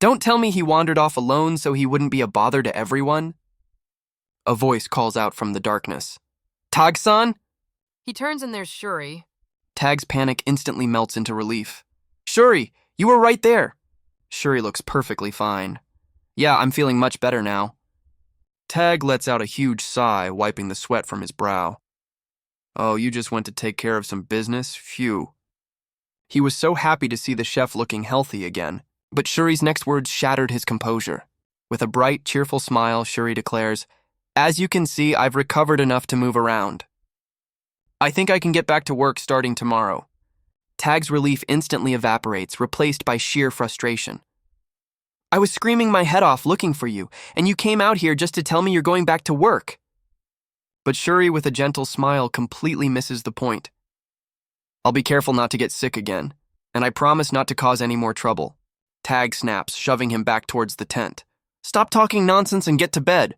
Don't tell me he wandered off alone so he wouldn't be a bother to everyone? A voice calls out from the darkness. Tag-san? He turns and there's Shuri. Tag's panic instantly melts into relief. Shuri, you were right there. Shuri looks perfectly fine. Yeah, I'm feeling much better now. Tag lets out a huge sigh, wiping the sweat from his brow. Oh, you just went to take care of some business? Phew. He was so happy to see the chef looking healthy again, but Shuri's next words shattered his composure. With a bright, cheerful smile, Shuri declares, As you can see, I've recovered enough to move around. I think I can get back to work starting tomorrow. Tag's relief instantly evaporates, replaced by sheer frustration. I was screaming my head off looking for you, and you came out here just to tell me you're going back to work. But Shuri, with a gentle smile, completely misses the point. I'll be careful not to get sick again, and I promise not to cause any more trouble. Tag snaps, shoving him back towards the tent. Stop talking nonsense and get to bed.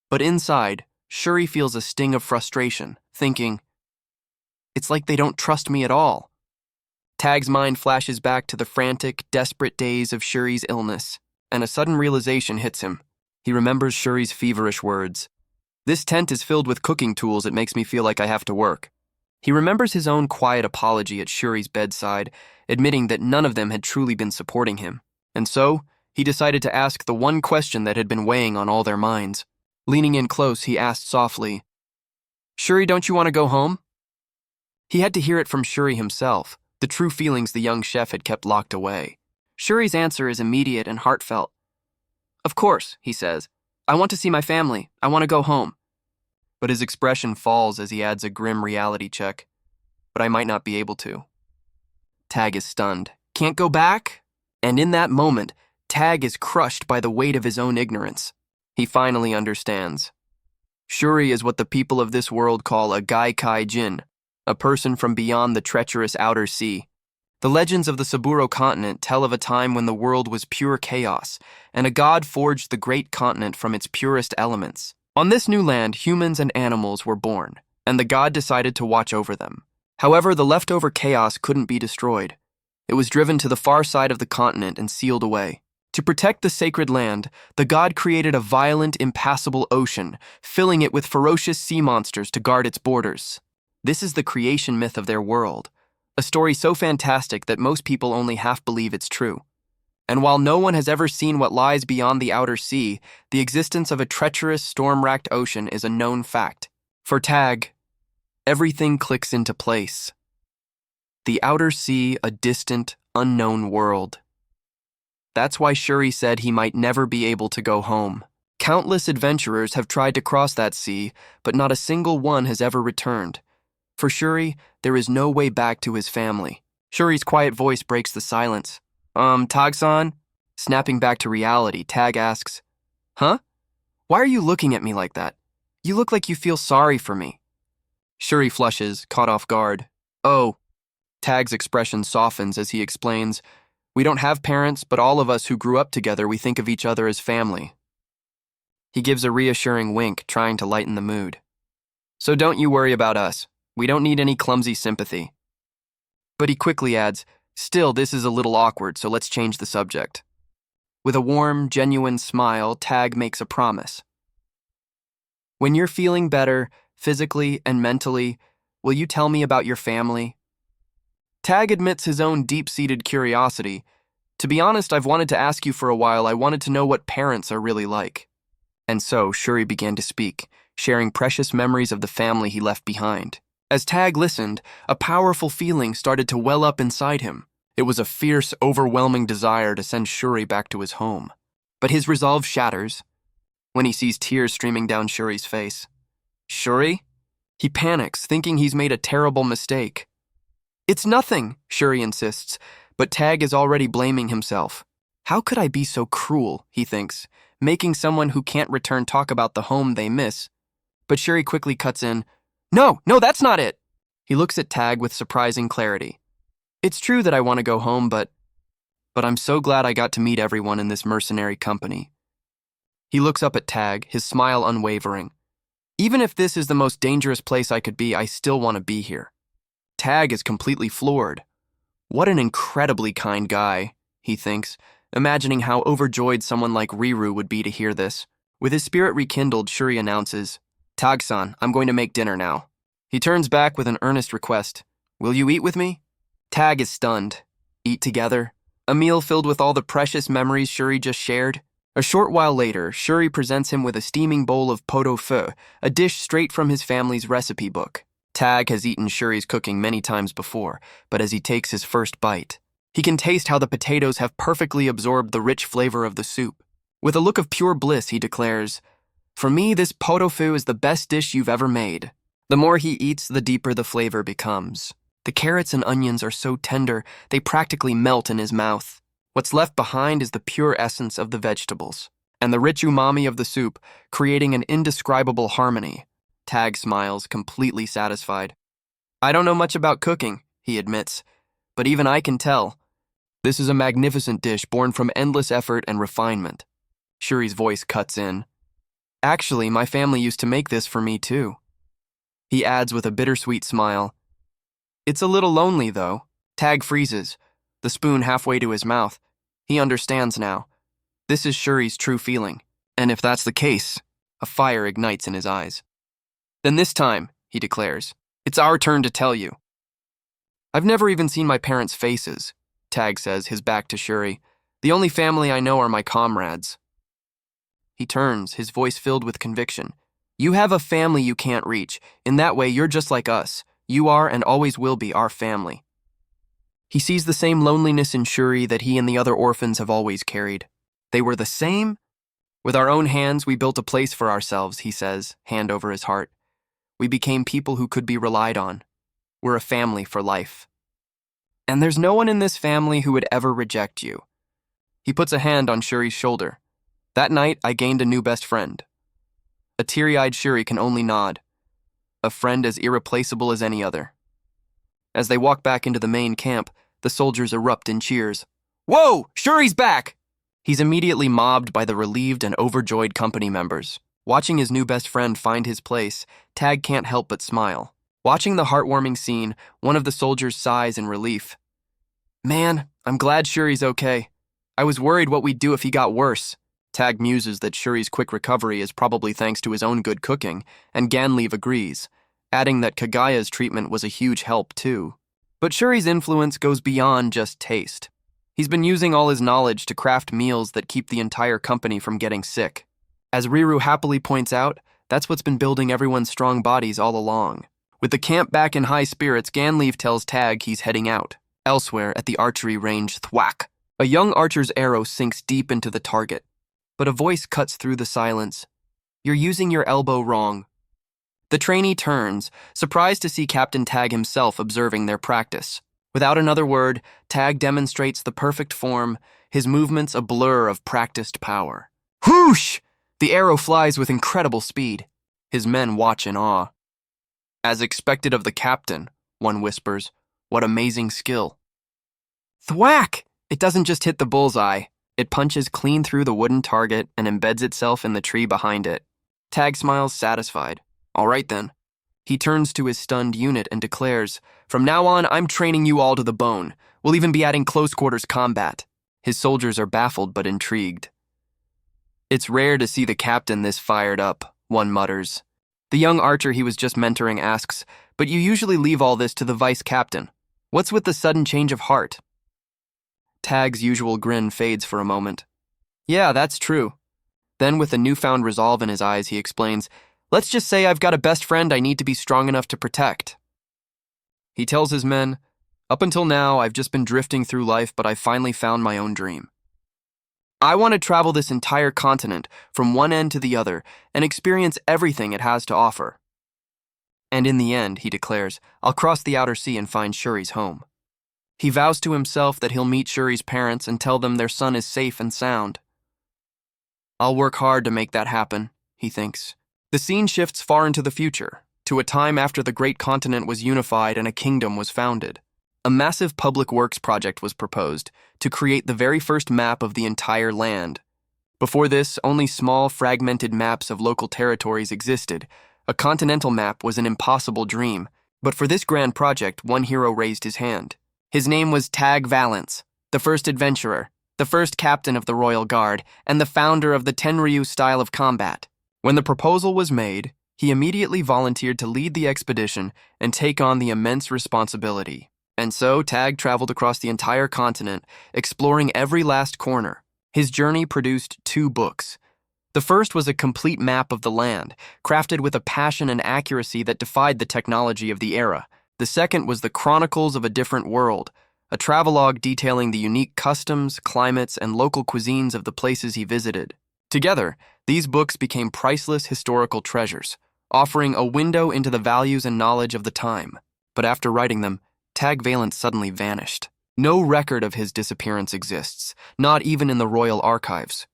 But inside, Shuri feels a sting of frustration, thinking, it's like they don't trust me at all. Tag's mind flashes back to the frantic, desperate days of Shuri's illness, and a sudden realization hits him. He remembers Shuri's feverish words. This tent is filled with cooking tools. It makes me feel like I have to work. He remembers his own quiet apology at Shuri's bedside, admitting that none of them had truly been supporting him. And so, he decided to ask the one question that had been weighing on all their minds. Leaning in close, he asked softly, Shuri, don't you want to go home? He had to hear it from Shuri himself, the true feelings the young chef had kept locked away. Shuri's answer is immediate and heartfelt. Of course, he says. I want to see my family. I want to go home. But his expression falls as he adds a grim reality check. But I might not be able to. Tag is stunned. Can't go back? And in that moment, Tag is crushed by the weight of his own ignorance. He finally understands. Shuri is what the people of this world call a Gaikai Jin, a person from beyond the treacherous outer sea. The legends of the Saburo continent tell of a time when the world was pure chaos, and a god forged the great continent from its purest elements. On this new land, humans and animals were born, and the god decided to watch over them. However, the leftover chaos couldn't be destroyed. It was driven to the far side of the continent and sealed away. To protect the sacred land, the god created a violent, impassable ocean, filling it with ferocious sea monsters to guard its borders. This is the creation myth of their world, a story so fantastic that most people only half believe it's true. And while no one has ever seen what lies beyond the outer sea, the existence of a treacherous, storm-racked ocean is a known fact. For Tag, everything clicks into place. The outer sea, a distant, unknown world. That's why Shuri said he might never be able to go home. Countless adventurers have tried to cross that sea, but not a single one has ever returned. For Shuri, there is no way back to his family. Shuri's quiet voice breaks the silence. Tag-san? Snapping back to reality, Tag asks, Huh? Why are you looking at me like that? You look like you feel sorry for me. Shuri flushes, caught off guard. Oh. Tag's expression softens as he explains, We don't have parents, but all of us who grew up together, we think of each other as family. He gives a reassuring wink, trying to lighten the mood. So don't you worry about us. We don't need any clumsy sympathy. But he quickly adds, Still, this is a little awkward, so let's change the subject. With a warm, genuine smile, Tag makes a promise. When you're feeling better, physically and mentally, will you tell me about your family? Tag admits his own deep-seated curiosity. To be honest, I've wanted to ask you for a while. I wanted to know what parents are really like. And so, Shuri began to speak, sharing precious memories of the family he left behind. As Tag listened, a powerful feeling started to well up inside him. It was a fierce, overwhelming desire to send Shuri back to his home. But his resolve shatters when he sees tears streaming down Shuri's face. Shuri? He panics, thinking he's made a terrible mistake. It's nothing, Shuri insists, but Tag is already blaming himself. How could I be so cruel, he thinks, making someone who can't return talk about the home they miss. But Shuri quickly cuts in, No, that's not it. He looks at Tag with surprising clarity. It's true that I want to go home, but I'm so glad I got to meet everyone in this mercenary company. He looks up at Tag, his smile unwavering. Even if this is the most dangerous place I could be, I still want to be here. Tag is completely floored. What an incredibly kind guy, he thinks, imagining how overjoyed someone like Riru would be to hear this. With his spirit rekindled, Shuri announces, "Tag-san, I'm going to make dinner now." He turns back with an earnest request. "Will you eat with me?" Tag is stunned. Eat together? A meal filled with all the precious memories Shuri just shared? A short while later, Shuri presents him with a steaming bowl of pot-au-feu, a dish straight from his family's recipe book. Tag has eaten Shuri's cooking many times before, but as he takes his first bite, he can taste how the potatoes have perfectly absorbed the rich flavor of the soup. With a look of pure bliss, he declares, "For me, this pot-au-feu is the best dish you've ever made." The more he eats, the deeper the flavor becomes. The carrots and onions are so tender, they practically melt in his mouth. What's left behind is the pure essence of the vegetables, and the rich umami of the soup, creating an indescribable harmony. Tag smiles, completely satisfied. "I don't know much about cooking," he admits, "but even I can tell. This is a magnificent dish born from endless effort and refinement." Shuri's voice cuts in. "Actually, my family used to make this for me too." He adds with a bittersweet smile, "It's a little lonely, though." Tag freezes, the spoon halfway to his mouth. He understands now. This is Shuri's true feeling, and if that's the case, a fire ignites in his eyes. "Then this time," he declares, "it's our turn to tell you." "I've never even seen my parents' faces," Tag says, his back to Shuri. "The only family I know are my comrades." He turns, his voice filled with conviction. "You have a family you can't reach. In that way, you're just like us. You are and always will be our family." He sees the same loneliness in Shuri that he and the other orphans have always carried. They were the same? "With our own hands, we built a place for ourselves," he says, hand over his heart. "We became people who could be relied on. We're a family for life. And there's no one in this family who would ever reject you." He puts a hand on Shuri's shoulder. "That night, I gained a new best friend." A teary-eyed Shuri can only nod. A friend as irreplaceable as any other. As they walk back into the main camp, the soldiers erupt in cheers. "Whoa! Shuri's back!" He's immediately mobbed by the relieved and overjoyed company members. Watching his new best friend find his place, Tag can't help but smile. Watching the heartwarming scene, one of the soldiers sighs in relief. "Man, I'm glad Shuri's okay. I was worried what we'd do if he got worse." Tag muses that Shuri's quick recovery is probably thanks to his own good cooking, and Ganleave agrees, adding that Kagaya's treatment was a huge help too. But Shuri's influence goes beyond just taste. He's been using all his knowledge to craft meals that keep the entire company from getting sick. As Riru happily points out, that's what's been building everyone's strong bodies all along. With the camp back in high spirits, Ganleave tells Tag he's heading out. Elsewhere, at the archery range, thwack! A young archer's arrow sinks deep into the target. But a voice cuts through the silence. "You're using your elbow wrong." The trainee turns, surprised to see Captain Tag himself observing their practice. Without another word, Tag demonstrates the perfect form, his movements a blur of practiced power. Whoosh! The arrow flies with incredible speed. His men watch in awe. "As expected of the captain," one whispers. "What amazing skill." Thwack! It doesn't just hit the bullseye. It punches clean through the wooden target and embeds itself in the tree behind it. Tag smiles satisfied. "All right then." He turns to his stunned unit and declares, "From now on, I'm training you all to the bone. We'll even be adding close-quarters combat." His soldiers are baffled but intrigued. "It's rare to see the captain this fired up," one mutters. The young archer he was just mentoring asks, "But you usually leave all this to the vice-captain. What's with the sudden change of heart?" Tag's usual grin fades for a moment. "Yeah, that's true." Then, with a newfound resolve in his eyes, he explains, "Let's just say I've got a best friend I need to be strong enough to protect." He tells his men, "Up until now, I've just been drifting through life, but I've finally found my own dream. I want to travel this entire continent, from one end to the other, and experience everything it has to offer. And in the end," he declares, "I'll cross the outer sea and find Shuri's home." He vows to himself that he'll meet Shuri's parents and tell them their son is safe and sound. "I'll work hard to make that happen," he thinks. The scene shifts far into the future, to a time after the great continent was unified and a kingdom was founded. A massive public works project was proposed to create the very first map of the entire land. Before this, only small, fragmented maps of local territories existed, A continental map was an impossible dream, but for this grand project, one hero raised his hand. His name was Tag Valance, the first adventurer, the first captain of the Royal Guard, and the founder of the Tenryu style of combat. When the proposal was made, he immediately volunteered to lead the expedition and take on the immense responsibility. And so Tag traveled across the entire continent, exploring every last corner. His journey produced 2 books. The first was a complete map of the land, crafted with a passion and accuracy that defied the technology of the era. The second was the Chronicles of a Different World, a travelogue detailing the unique customs, climates, and local cuisines of the places he visited. Together, these books became priceless historical treasures, offering a window into the values and knowledge of the time. But after writing them, Tag Valance suddenly vanished. No record of his disappearance exists, not even in the royal archives.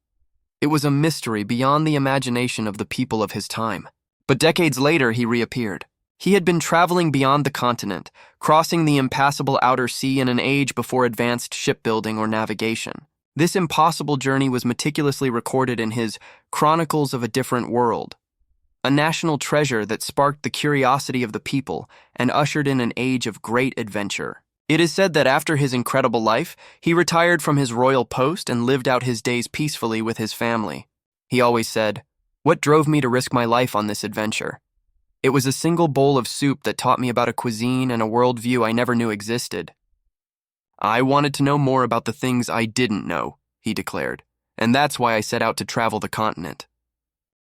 It was a mystery beyond the imagination of the people of his time. But decades later, he reappeared. He had been traveling beyond the continent, crossing the impassable outer sea in an age before advanced shipbuilding or navigation. This impossible journey was meticulously recorded in his Chronicles of a Different World, a national treasure that sparked the curiosity of the people and ushered in an age of great adventure. It is said that after his incredible life, he retired from his royal post and lived out his days peacefully with his family. He always said, "What drove me to risk my life on this adventure? It was a single bowl of soup that taught me about a cuisine and a worldview I never knew existed. I wanted to know more about the things I didn't know," he declared, "and that's why I set out to travel the continent."